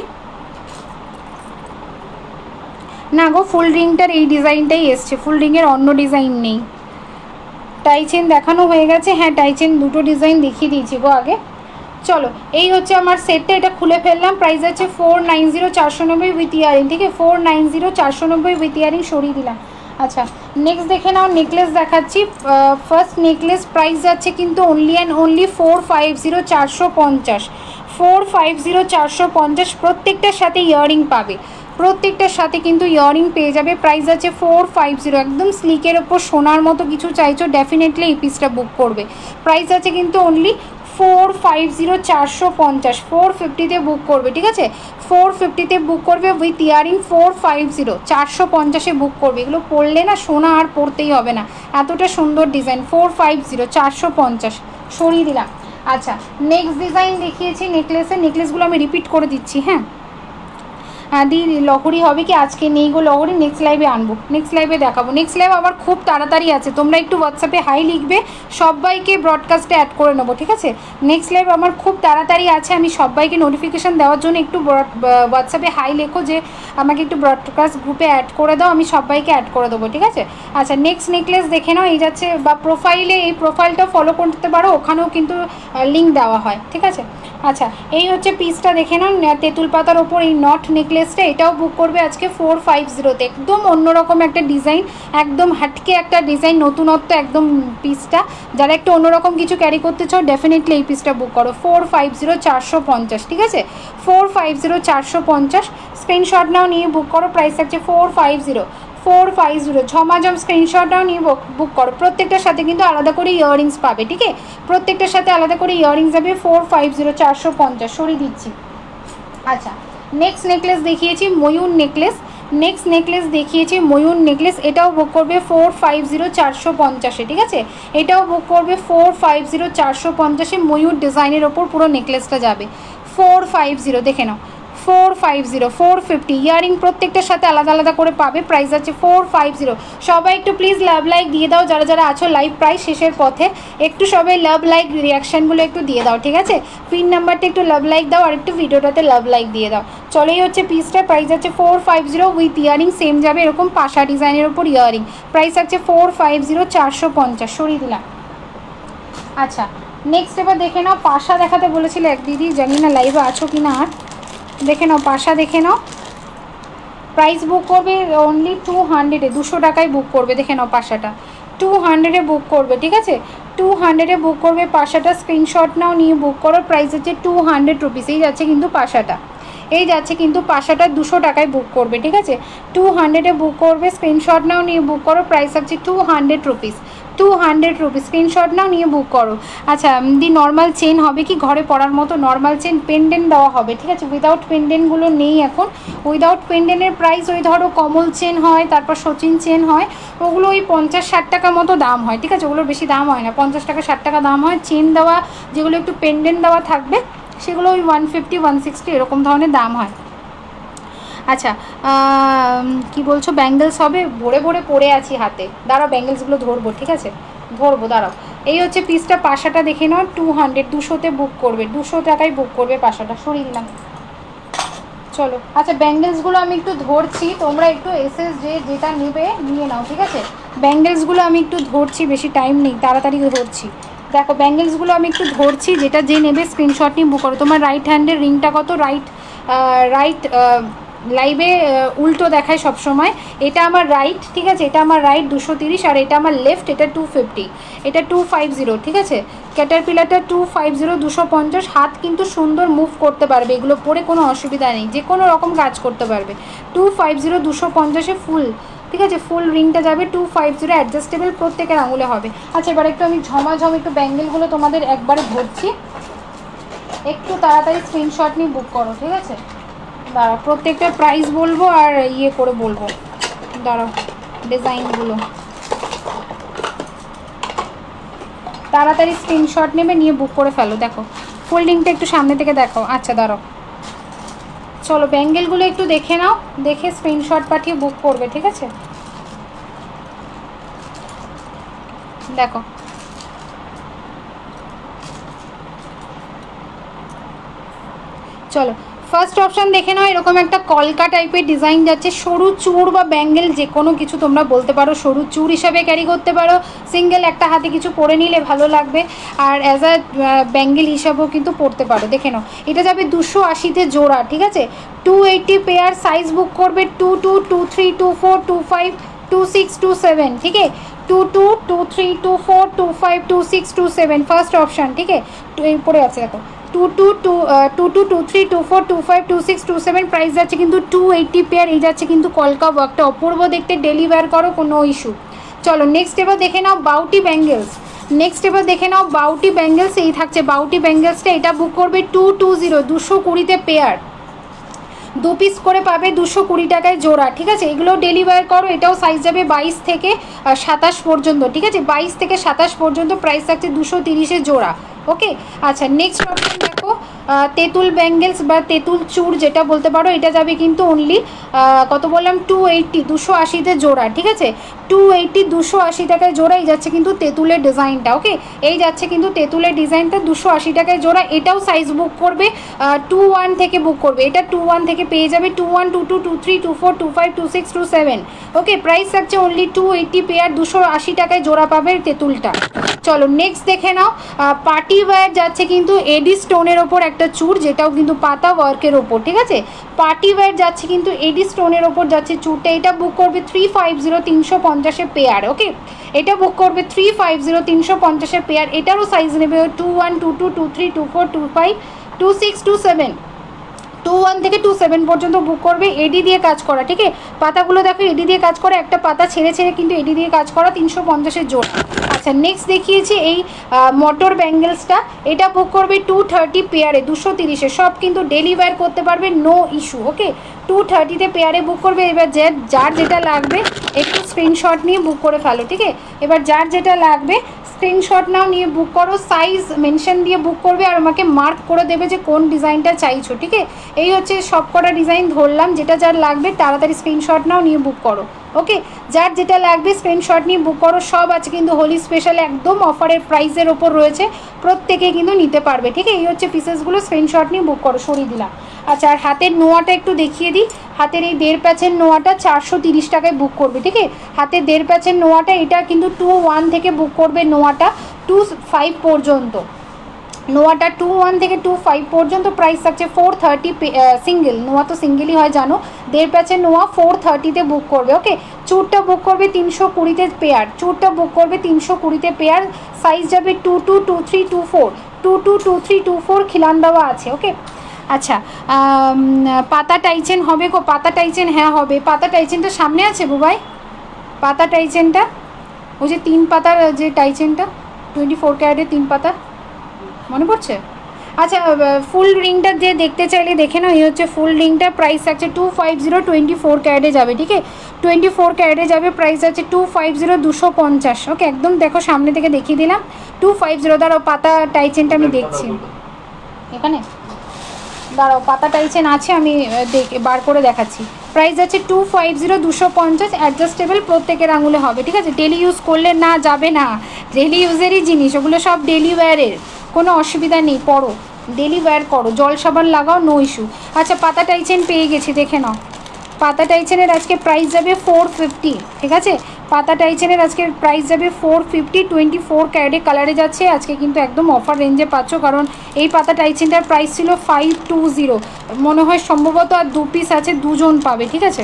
না গো ফুল রিংটার এই ডিজাইনটাই এসছে, ফুল রিংয়ের অন্য ডিজাইন নেই। টাই চেন দেখানো হয়ে গেছে, হ্যাঁ টাই চেন দুটো ডিজাইন দেখিয়ে দিয়েছি গো আগে। চলো এই হচ্ছে আমার সেটটা, এটা খুলে ফেললাম। প্রাইস আছে 490 490 উইথ ইয়ারিং, ঠিক আছে 490 490 উইথ ইয়ারিং, সরিয়ে দিলাম। আচ্ছা নেক্সট দেখে নাও, নেকলেস দেখাচ্ছি। ফার্স্ট নেকলেস প্রাইস যাচ্ছে কিন্তু অনলি অ্যান্ড অনলি 450 450, 450 450। প্রত্যেকটার সাথে ইয়ারিং পাবে, প্রত্যেকটার সাথে কিন্তু ইয়ারিং পেয়ে যাবে। প্রাইস আছে 450, একদম স্লিকের ওপর সোনার মতো কিছু চাইছো ডেফিনেটলি এই পিসটা বুক করবে। প্রাইস আছে কিন্তু অনলি 450 450, 450-তে বুক করবে, ঠিক আছে 450-তে বুক করবে উইথ ইয়ারিং, 450 450-এ বুক করবে। এগুলো পরলে না সোনা আর পরতেই হবে না, এতটা সুন্দর ডিজাইন। 450 450 সরিয়ে দিলাম। আচ্ছা নেক্সট ডিজাইন দেখিয়েছি নেকলেসের, নেকলেসগুলো আমি রিপিট করে দিচ্ছি, হ্যাঁ দি লহরি হবে কি আজকে নেই গো লহরি, নেক্সট লাইভে আনবো, নেক্সট লাইভে দেখাবো। নেক্সট লাইভ আবার খুব তাড়াতাড়ি আছে, তোমরা একটু হোয়াটসঅ্যাপে হাই লিখবে, সবাইকে ব্রডকাস্টে অ্যাড করে নেবো, ঠিক আছে নেক্সট লাইভ আমার খুব তাড়াতাড়ি আছে। আমি সবাইকে নোটিফিকেশান দেওয়ার জন্য একটু হোয়াটসঅ্যাপে হাই লেখো যে আমাকে একটু ব্রডকাস্ট গ্রুপে অ্যাড করে দাও, আমি সবাইকে অ্যাড করে দেবো, ঠিক আছে। আচ্ছা নেক্সট নেকলেস দেখে নাও, এই যাচ্ছে বা প্রোফাইলে, এই প্রোফাইলটাও ফলো করতে পারো, ওখানেও কিন্তু লিঙ্ক দেওয়া হয়, ঠিক আছে। আচ্ছা এই হচ্ছে পিসটা দেখে নাও, তেঁতুল পাতার ওপর এই নট নেকলেসটা, এটাও বুক করবে আজকে 450-তে। একদম অন্যরকম একটা ডিজাইন, একদম হাটকে একটা ডিজাইন, নতুনত্ব একদম পিসটা। যারা একটু অন্যরকম কিছু ক্যারি করতে চাও ডেফিনেটলি এই পিসটা বুক করো, 450 450, ঠিক আছে 450 450। স্ক্রিনশট নাও নিয়ে বুক করো, প্রাইস থাকছে 450 450, ঝমাঝম স্ক্রিনশটটাও নিয়ে বুক করো। প্রত্যেকটার সাথে কিন্তু আলাদা করে ইয়াররিংস পাবে, ঠিক আছে প্রত্যেকটার সাথে আলাদা করে ইয়াররিংস যাবে। 450 450 সরিয়ে দিচ্ছি। আচ্ছা নেক্সট নেকলেস দেখিয়েছি ময়ূর নেকলেস, নেক্সট নেকলেস দেখিয়েছি ময়ূর নেকলেস, এটাও বুক করবে 450 450, ঠিক আছে, এটাও বুক করবে 450 450, ময়ূর ডিজাইনের ওপর পুরো নেকলেসটা যাবে 450, দেখে নাও 450 450, ইয়ারিং প্রত্যেকটার সাথে আলাদা আলাদা করে পাবে, প্রাইস আছে 450। সবাই একটু প্লিজ লাভ লাইক দিয়ে দাও, যারা যারা আছো লাইভ প্রাইস শেষের পথে একটু সবাই লাভ লাইক রিয়াকশানগুলো একটু দিয়ে দাও, ঠিক আছে, পিন নাম্বারটা একটু লাভ লাইক দাও আর একটু ভিডিওটাতে লাভ লাইক দিয়ে দাও। চলেই হচ্ছে পিসটা, প্রাইস আছে 450 উইথ ইয়ারিং, সেম যাবে এরকম পাশা ডিজাইনের ওপর ইয়ারিং, প্রাইস আছে 450 450, সরিয়ে দিলাম। আচ্ছা নেক্সট এবার দেখে নাও, পাশা দেখাতে বলেছিল এক দিদি, জানি না লাইভে আছো কি না, আর দেখে নাও পাশা দেখে নাও, প্রাইস বুক করবে অনলি 200-এ, 200 টাকায় বুক করবে, দেখে নাও পাশাটা 200-এ বুক করবে, ঠিক আছে, 200-এ বুক করবে পাশাটা, স্ক্রিনশট নাও নিয়ে বুক করো, প্রাইস হচ্ছে 200 রুপিস, এই যাচ্ছে কিন্তু পাশাটা, এই যাচ্ছে কিন্তু পাশাটা 200 টাকায় বুক করবে, ঠিক আছে, 200-এ বুক করবে, স্ক্রিনশট নাও নিয়ে বুক করো, প্রাইস হচ্ছে 200 রুপিস, 200 রুপিস, স্ক্রিনশট নাও নিয়ে বুক করো। আচ্ছা দি নর্মাল চেন হবে কি ঘরে পরার মতো নর্মাল চেন, পেন্ডেন্ট দেওয়া হবে, ঠিক আছে, উইদাউট পেন্ডেন্টগুলো নেই এখন, উইদাউট পেন্ডেন্টের প্রাইস ওই ধরো কমল চেন হয়, তারপর সচিন চেন হয়, ওগুলো ওই 50-60 টাকা মতো দাম হয়, ঠিক আছে, ওগুলোর বেশি দাম হয় না, 50 টাকা 60 টাকা দাম হয়, চেন দেওয়া যেগুলো একটু পেন্ডেন্ট দেওয়া থাকবে সেগুলো ওই 150 160 এরকম ধরনের দাম হয়। আচ্ছা কি বলছো ব্যাঙ্গেলস হবে, ভরে ভরে পড়ে আছি হাতে, দাঁড়াও ব্যাঙ্গেলসগুলো ধরবো, ঠিক আছে, ধরবো দাঁড়াও। এই হচ্ছে পিসটা, পাশাটা দেখে নাও 200, 200-তে বুক করবে, 200 টাকায় বুক করবে পাশাটা, সরিয়ে দিলাম। চলো আচ্ছা ব্যাঙ্গেলসগুলো আমি একটু ধরছি, তোমরা একটু এসএস যেটা নেবে নিয়ে নাও, ঠিক আছে, ব্যাঙ্গেলসগুলো আমি একটু ধরছি, বেশি টাইম নেই, তাড়াতাড়ি ধরছি। দেখো ব্যাঙ্গেলসগুলো আমি একটু ধরছি, যেটা যে নেবে স্ক্রিনশট নিয়ে বুক করো। তোমার রাইট হ্যান্ডের রিংটা কত, রাইট লাইভে উল্টো দেখায় সব সময়, এটা আমার রাইট, ঠিক আছে, এটা আমার রাইট 230, আর এটা আমার লেফট, এটা 250, এটা 250, ঠিক আছে, ক্যাটারপিলারটা 250 250, হাত কিন্তু সুন্দর মুভ করতে পারবে, এগুলো পরে কোনো অসুবিধা নেই, যে কোনো রকম কাজ করতে পারবে, 250 250-এ ফুল, ঠিক আছে, ফুল রিংটা যাবে 250, অ্যাডজাস্টেবল প্রত্যেকের আঙুলে হবে। আচ্ছা এবার একটু আমি ঝমাঝম একটু ব্যাঙ্গেলগুলো তোমাদের একবারে ধরছি, একটু তাড়াতাড়ি স্ক্রিনশট নিয়ে বুক করো, ঠিক আছে, দাঁড়াও প্রত্যেকটা প্রাইস বলবো আর ইয়ে করে বলবো, দাঁড়াও ডিজাইনগুলো তাড়াতাড়ি স্ক্রিনশট নেবে নিয়ে বুক করে ফেলো। দেখো ফোল্ডিংটা একটু সামনে থেকে দেখো, আচ্ছা দাঁড়াও, চলো ব্যাঙ্গেলগুলো একটু দেখে নাও, দেখে স্ক্রিনশট পাঠিয়ে বুক করবে, ঠিক আছে, দেখো চলো ফার্স্ট অপশান দেখে নাও, এরকম একটা কলকা টাইপের ডিজাইন যাচ্ছে, সরু চূড় বা ব্যাঙ্গেল যে কোনো কিছু তোমরা বলতে পারো, সরু চূড় হিসাবে ক্যারি করতে পারো, সিঙ্গেল একটা হাতে কিছু পরে নিলে ভালো লাগবে, আর অ্যাজ আ ব্যাঙ্গেল হিসাবেও কিন্তু পরতে পারো। দেখে নাও এটা যাবে 280-তে জোড়া, ঠিক আছে, 280 পেয়ার, সাইজ বুক করবে 22 23 24 25 26 27, ঠিক আছে, 22 23 24 25 26 27 ফার্স্ট অপশান, ঠিক আছে, পরে আছে দেখো 22 23 24 25 26 27, প্রাইস যাচ্ছে কিন্তু 280 পেয়ার, এই যাচ্ছে কিন্তু কলকা ওয়ার্কটা অপূর্ব দেখতে, ডেলিভার করো কোনো ইস্যু। চলো নেক্সট এবার দেখে নাও বাউটি ব্যাঙ্গেলস, নেক্সট এবার দেখে নাও বাউটি ব্যাঙ্গেলস, এই থাকছে বাউটি ব্যাঙ্গেলসটা, এটা বুক করবে 220 220-তে পেয়ার, 2 পিস করে পাবে 220 টাকায় জোড়া, ঠিক আছে, এগুলো ডেলিভার করো, এটাও সাইজ যাবে 22 থেকে 27 পর্যন্ত, ঠিক আছে, 22 থেকে 27 পর্যন্ত, প্রাইস থাকছে 230-এ জোড়া, ওকে। আচ্ছা নেক্সট অপশন দেখো তেঁতুল ব্যাঙ্গেলস বা তেঁতুল চূড় যেটা বলতে পারো, এটা যাবে কিন্তু অনলি কত বললাম 280 280-তে জোড়া, ঠিক আছে, 280 280 টাকায় জোড়া, এই যাচ্ছে কিন্তু তেঁতুলের ডিজাইনটা, ওকে, এই যাচ্ছে কিন্তু তেঁতুলের ডিজাইনটা 280 টাকায় জোড়া, এটাও সাইজ বুক করবে 21 থেকে বুক করবে, এটা 21 থেকে পেয়ে যাবে, 21 22 23 24 25 26 27, ওকে, প্রাইস থাকছে অনলি 280 পেয়ার, 280 টাকায় জোড়া পাবে তেঁতুলটা। চলো নেক্সট দেখে নাও পার্টি ওয়্যার যাচ্ছে কিন্তু এডি স্টোনের ওপর একটা চূড়, যেটাও কিন্তু পাতা ওয়ার্কের ওপর, ঠিক আছে, পার্টি ওয়্যার যাচ্ছে কিন্তু এডি স্টোনের ওপর যাচ্ছে চূড়টা, এটা বুক করবে 350 350-এ পেয়ার, ওকে, এটা বুক করবে 350 350-এ পেয়ার, এটারও সাইজ নেবে 21 22 23 24 25 26 27, 21 থেকে 27 পর্যন্ত বুক করবে, এডি দিয়ে কাজ করা, ঠিক আছে, পাতাগুলো দেখো এডি দিয়ে কাজ করা, একটা পাতা ছেড়ে ছেড়ে কিন্তু এডি দিয়ে কাজ করা, 350-এর জোড়া। আচ্ছা নেক্সট দেখিয়েছি এই মোটর ব্যাঙ্গেলসটা, এটা বুক করবে 230 পেয়ারে, 230-এ, সব কিন্তু ডেলিভার করতে পারবে নো ইস্যু, ওকে, 230 পেয়ারে বুক করবে। এবার যার যেটা লাগবে একটু স্ক্রিনশট নিয়ে বুক করে ফেলো, ঠিক আছে? এবার যার যেটা লাগবে স্ক্রিনশট নাও, নিয়ে বুক করো, সাইজ মেনশন দিয়ে বুক করবে আর আমাকে মার্ক করে দেবে যে কোন ডিজাইনটা চাইছো, ঠিক আছে? এই হচ্ছে সব কটা ডিজাইন ধরলাম, যেটা যার লাগবে তাড়াতাড়ি স্ক্রিনশট নাও, নিয়ে বুক করো। ওকে, যার যেটা লাগবে স্ক্রিনশট নিয়ে বুক করো। সব আছে কিন্তু হোলি স্পেশাল একদম অফারের প্রাইসের ওপর রয়েছে, প্রত্যেকে কিন্তু নিতে পারবে, ঠিক আছে? এই হচ্ছে পিসেসগুলো, স্ক্রিনশট নিয়ে বুক করো। সরিয়ে দিলাম। আচ্ছা, আর হাতের নোয়াটা একটু দেখিয়ে দিই। হাতের এই 1.5 প্যাচের নোয়াটা 430 টাকায় বুক করবে, ঠিক আছে? হাতের 1.5 প্যাচের নোয়াটা, এটা কিন্তু 2.1 থেকে বুক করবে, নোয়াটা 2.5 পর্যন্ত। নোয়াটা 2.1 থেকে 2.5 পর্যন্ত প্রাইস থাকছে 430 সিঙ্গেল। নোয়া তো সিঙ্গেলই হয় জানো। 1.5 প্যাচের নোয়া 430-তে বুক করবে। ওকে, চুরটা বুক করবে 320-তে পেয়ার। চুরটা বুক করবে 320-তে পেয়ার। সাইজ যাবে 22, 23, 24, 22, 23, 24 খিলান দেওয়া আছে। ওকে, আচ্ছা, পাতা টাইচেন হবে গো? পাতা টাইচেন হ্যাঁ হবে। পাতা টাইচেনটা সামনে আছে বুবাই? পাতা টাইচেনটা ওই যে 3 পাতার যে টাইচেনটা 24 ক্যারেটের 3 পাতা, মনে পড়ছে? আচ্ছা, ফুল রিংটা যে দেখতে চাইলে দেখে নাও। এই হচ্ছে ফুল রিংটা, প্রাইস আছে 250, 24 ক্যারেটে যাবে, ঠিক আছে? 24 ক্যারেটে যাবে, প্রাইস আছে 250, 250। ওকে, একদম দেখো সামনে থেকে দেখিয়ে দিলাম 250। দাঁড়াও, পাতা টাইচেনটা আমি দেখছি এখানে, দাঁড়াও, পাতা টাইচেন আছে, আমি বার করে দেখাচ্ছি। প্রাইস আছে 250, 250, অ্যাডজাস্টেবল, প্রত্যেকের আঙুলে হবে, ঠিক আছে? ডেলি ইউজ করলে না যাবে না, ডেলি ইউজেরই জিনিস ওগুলো, সব ডেলি ওয়্যারের, কোনো অসুবিধা নেই। পরো, ডেলি ওয়্যার করো, জল সাবান লাগাও, নো ইস্যু। আচ্ছা, পাতা টাইচেন পেয়ে গেছি, দেখে নাও। পাতা টাইচেনের আজকে প্রাইস যাবে 450, ঠিক আছে? পাতা টাইচেনের আজকে প্রাইস যাবে 450, 24 ক্যারেটে কালারে যাচ্ছে। আজকে কিন্তু একদম অফার রেঞ্জে পাচ্ছ, কারণ এই পাতা টাইচেনটার প্রাইস ছিল 520, মনে হয় সম্ভবত আর 2 পিস আছে, 2 জন পাবে, ঠিক আছে?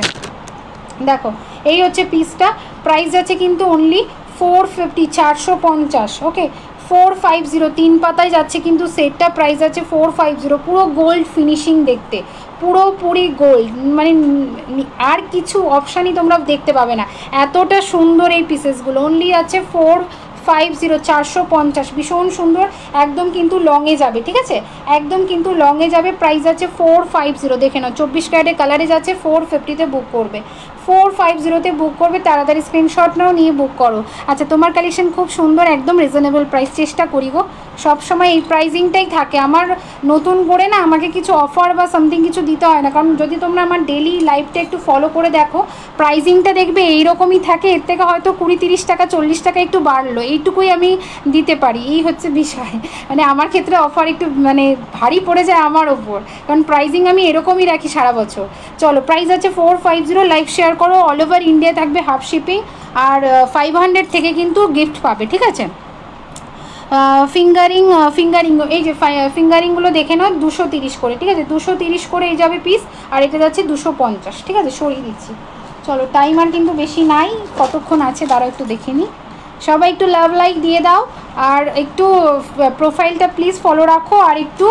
দেখো, এই হচ্ছে পিসটা, প্রাইস আছে কিন্তু অনলি 450, 450। ওকে, 450, 3 পাতায় যাচ্ছে কিন্তু সেটটা, প্রাইস আছে 450। পুরো গোল্ড ফিনিশিং দেখতে, পুরোপুরি গোল্ড, মানে আর কিছু অপশানই তোমরা দেখতে পাবে না, এতটা সুন্দর এই পিসেসগুলো। অনলি আছে 450, 450, ভীষণ সুন্দর, একদম কিন্তু লংয়ে যাবে, ঠিক আছে? একদম কিন্তু লংয়ে যাবে, প্রাইস আছে 450। দেখে নাও, 24 ক্যারেটে কালারে যাচ্ছে, 450-তে বুক করবে, 450-তে বুক করবে। তাড়াতাড়ি স্ক্রিনশট নাও, নিয়ে বুক করো। আচ্ছা, তোমার কালেকশন খুব সুন্দর, একদম রিজনেবল প্রাইস। চেষ্টা করি গো, সবসময় এই প্রাইজিংটাই থাকে আমার, নতুন করে না আমাকে কিছু অফার বা সামথিং কিছু দিতে হয় না, কারণ যদি তোমরা আমার ডেলি লাইফটা একটু ফলো করে দেখো, প্রাইজিংটা দেখবে এইরকমই থাকে। এর থেকে হয়তো 20-30 টাকা 40 টাকা একটু বাড়লো, এইটুকুই আমি দিতে পারি, এই হচ্ছে বিষয়। মানে আমার ক্ষেত্রে অফার একটু মানে ভারী পড়ে যায় আমার ওপর, কারণ প্রাইজিং আমি এরকমই রাখি সারা বছর। চলো, প্রাইস আছে 450, লাইক শেয়ার করো। অল ওভার ইন্ডিয়া থাকবে হাফ শিপিং, আর 500 থেকে কিন্তু গিফট পাবে, ঠিক আছে? ফিঙ্গারিং এই যে ফিঙ্গারিংগুলো দেখে নাও, 230 করে, ঠিক আছে? 230 করে এই যাবে পিস, আর এটা যাচ্ছে 250, ঠিক আছে? সরিয়ে দিচ্ছি। চলো, টাইমার কিন্তু বেশি নাই, কতক্ষণ আছে দাঁড়াও একটু দেখে নিই। সবাই একটু লাভ লাইক দিয়ে দাও, আর একটু প্রোফাইলটা প্লিজ ফলো রাখো, আর একটু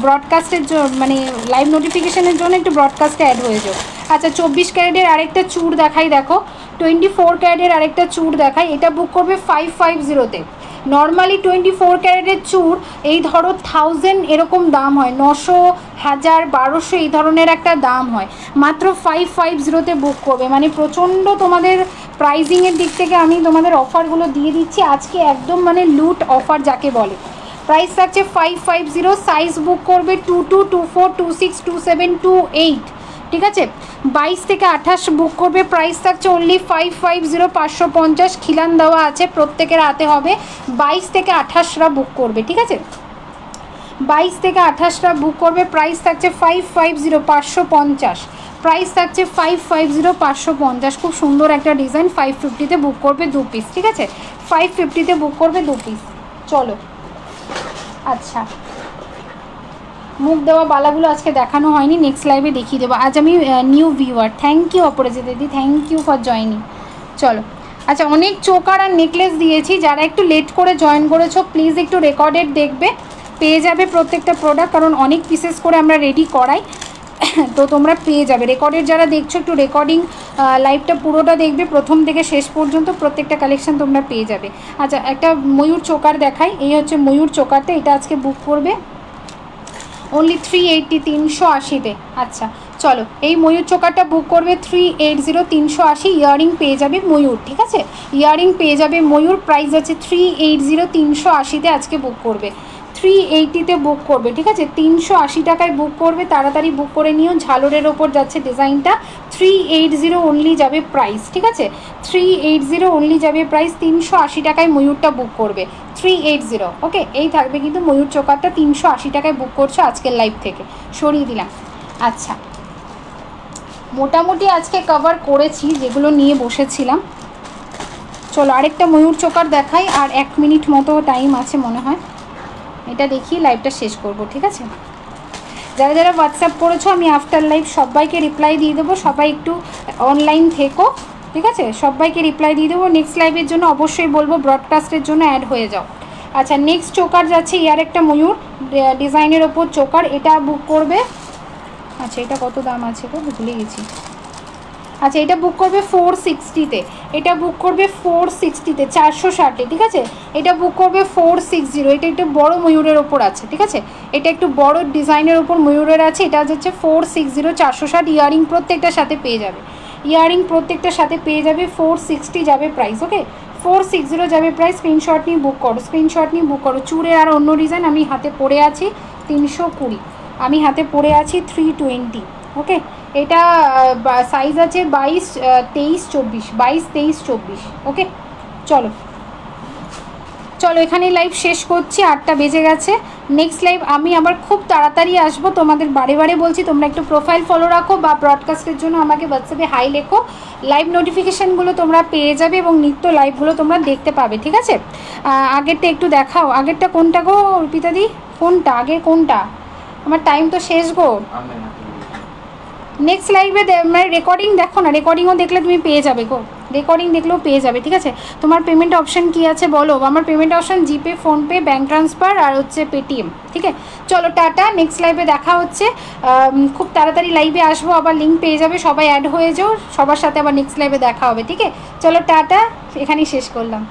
ব্রডকাস্টের মানে লাইভ নোটিফিকেশানের জন্য একটু ব্রডকাস্টে অ্যাড হয়ে যাও। আচ্ছা, 24 ক্যারেটের আরেকটা চূড় দেখাই, দেখো 24 ক্যারেটের আরেকটা চূড় দেখাই। এটা বুক করবে 550-তে। নর্মালি 24 ক্যারেটের চূড় এই ধরো 1000 এরকম দাম হয়, 900, 1000, 1200 এই ধরনের একটা দাম হয়, মাত্র 550-তে বুক করবে। মানে প্রচণ্ড তোমাদের প্রাইজিংয়ের দিক থেকে আমি তোমাদের অফারগুলো দিয়ে দিচ্ছি আজকে, একদম মানে লুট অফার যাকে বলে। প্রাইস থাকছে 550, সাইজ বুক করবে 22, 24, 26, 27, 28, ঠিক আছে? 22 থেকে 28 বুক করবে, প্রাইস থাকছে অনলি 550, 550 খিলান দেওয়া আছে, প্রত্যেকের হাতে হবে। 22 থেকে 28রা বুক করবে, ঠিক আছে? 22 থেকে 28রা বুক করবে, প্রাইস থাকছে 550, 550, প্রাইস থাকছে 550, 550। খুব সুন্দর একটা ডিজাইন, 550-তে বুক করবে 2 পিস, ঠিক আছে? 550-তে বুক করবে 2 পিস। চলো, আচ্ছা, মুখ দেওয়া বালাগুলো আজকে দেখানো হয়নি, নেক্সট লাইভে দেখিয়ে দেবো। আজ আমি নিউ ভিউয়ার, থ্যাংক ইউ অপরাজিতা দিদি, থ্যাংক ইউ ফর জয়নিং। চলো, আচ্ছা, অনেক চোকার আর নেকলেস দিয়েছি, যারা একটু লেট করে জয়েন করেছো প্লিজ একটু রেকর্ডেড দেখবে, পেয়ে যাবে প্রত্যেকটা প্রোডাক্ট, কারণ অনেক পিসেস করে আমরা রেডি করাই, তো তোমরা পেয়ে যাবে। রেকর্ডেড যারা দেখছো একটু রেকর্ডিং লাইভটা পুরোটা দেখবে, প্রথম থেকে শেষ পর্যন্ত প্রত্যেকটা কালেকশন তোমরা পেয়ে যাবে। আচ্ছা, একটা ময়ূর চোকার দেখাই, এই হচ্ছে ময়ূর চোকারটা, এটা আজকে বুক করবে অনলি 380, 380-তে। আচ্ছা চলো, এই ময়ূর চোকারটা বুক করবে 380, 380। ইয়াররিং পেয়ে যাবে ময়ূর, ঠিক আছে, ইয়াররিং পেয়ে যাবে ময়ূর। প্রাইস আছে 380, 380-তে আজকে বুক করবে, 380-তে বুক করবে, ঠিক আছে, 380 টাকায় বুক করবে। তাড়াতাড়ি বুক করে নিও। ঝালরের ওপর যাচ্ছে ডিজাইনটা, 380 অনলি যাবে প্রাইস, ঠিক আছে, 380 অনলি যাবে প্রাইস। 380 টাকায় ময়ূরটা বুক করবে, 380। ওকে, এই থাকবে কিন্তু ময়ূর চোকারটা 380 টাকায় বুক করছো আজকের লাইভ থেকে, সরিয়ে দিলাম। আচ্ছা, মোটামুটি আজকে কভার করেছি যেগুলো নিয়ে বসেছিলাম। চলো আরেকটা ময়ূর চোকার দেখাই, আর 1 মিনিট মতো টাইম আছে মনে হয়, এটা দেখিয়ে লাইভটা শেষ করব, ঠিক আছে। যারা যারা হোয়াটসঅ্যাপ করেছো আমি আফটার লাইভ সবাইকে রিপ্লাই দিয়ে দেবো, সবাই একটু অনলাইন থেকো, ঠিক আছে, সবাইকে রিপ্লাই দিয়ে দেবো। নেক্সট লাইভের জন্য অবশ্যই বলবো ব্রডকাস্টের জন্য অ্যাড হয়ে যাও। আচ্ছা, নেক্সট চোকার যাচ্ছে ইয়ার একটা ময়ূর ডিজাইনের ওপর চোকার, এটা বুক করবে। আচ্ছা, এটা কত দাম আছে গো, ভুলে গেছি। আচ্ছা, এটা বুক করবে 460-তে, এটা বুক করবে 460-তে, 460-এ, ঠিক আছে, এটা বুক করবে 460। এটা একটু বড় ময়ূরের ওপর আছে, ঠিক আছে, এটা একটু বড় ডিজাইনের ওপর ময়ূরের আছে, এটা হচ্ছে 460, 460। ইয়ারিং প্রত্যেকটার সাথে পেয়ে যাবে, ইয়ারিং প্রত্যেকটার সাথে পেয়ে যাবে। 460 যাবে প্রাইস, ওকে, 460 যাবে প্রাইস। স্ক্রিনশট নিয়ে বুক করো, স্ক্রিনশট নিয়ে বুক করো। চূড়ের আর অন্য ডিজাইন আমি হাতে পরে আছি 320, আমি হাতে পরে আছি 320। ওকে, এটা সাইজ আছে 22, 23, 24, 22, 23, 24। ওকে, চলো চলো এখানে লাইভ শেষ করছি, 8টা বেজে গেছে। নেক্সট লাইভ আমি আবার খুব তাড়াতাড়ি আসবো, তোমাদের বারে বারে বলছি তোমরা একটু প্রোফাইল ফলো রাখো বা ব্রডকাস্টের জন্য আমাকে হোয়াটসঅ্যাপে হাই লেখো। লাইভ নোটিফিকেশানগুলো তোমরা পেয়ে যাবে এবং নিত্য লাইভগুলো তোমরা দেখতে পাবে, ঠিক আছে। আগেরটা একটু দেখাও, আগেরটা কোনটা গো অর্পিতাদি, কোনটা আগের, কোনটা? আমার টাইম তো শেষ গো। নেক্সট লাইভে মানে রেকর্ডিং দেখো না, রেকর্ডিংও দেখলে তুমি পেয়ে যাবে গো, রেকর্ডিং দেখলেও পেয়ে যাবে, ঠিক আছে। তোমার পেমেন্ট অপশান কী আছে বলো? আমার পেমেন্ট অপশান জিপে, ফোনপে, ব্যাঙ্ক ট্রান্সফার আর হচ্ছে পেটিএম, ঠিক আছে। চলো টাটা, নেক্সট লাইভে দেখা হচ্ছে। খুব তাড়াতাড়ি লাইভে আসবো, আবার লিঙ্ক পেয়ে যাবে, সবাই অ্যাড হয়ে যাও, সবার সাথে আবার নেক্সট লাইভে দেখা হবে, ঠিক আছে। চলো টাটা, এখানেই শেষ করলাম।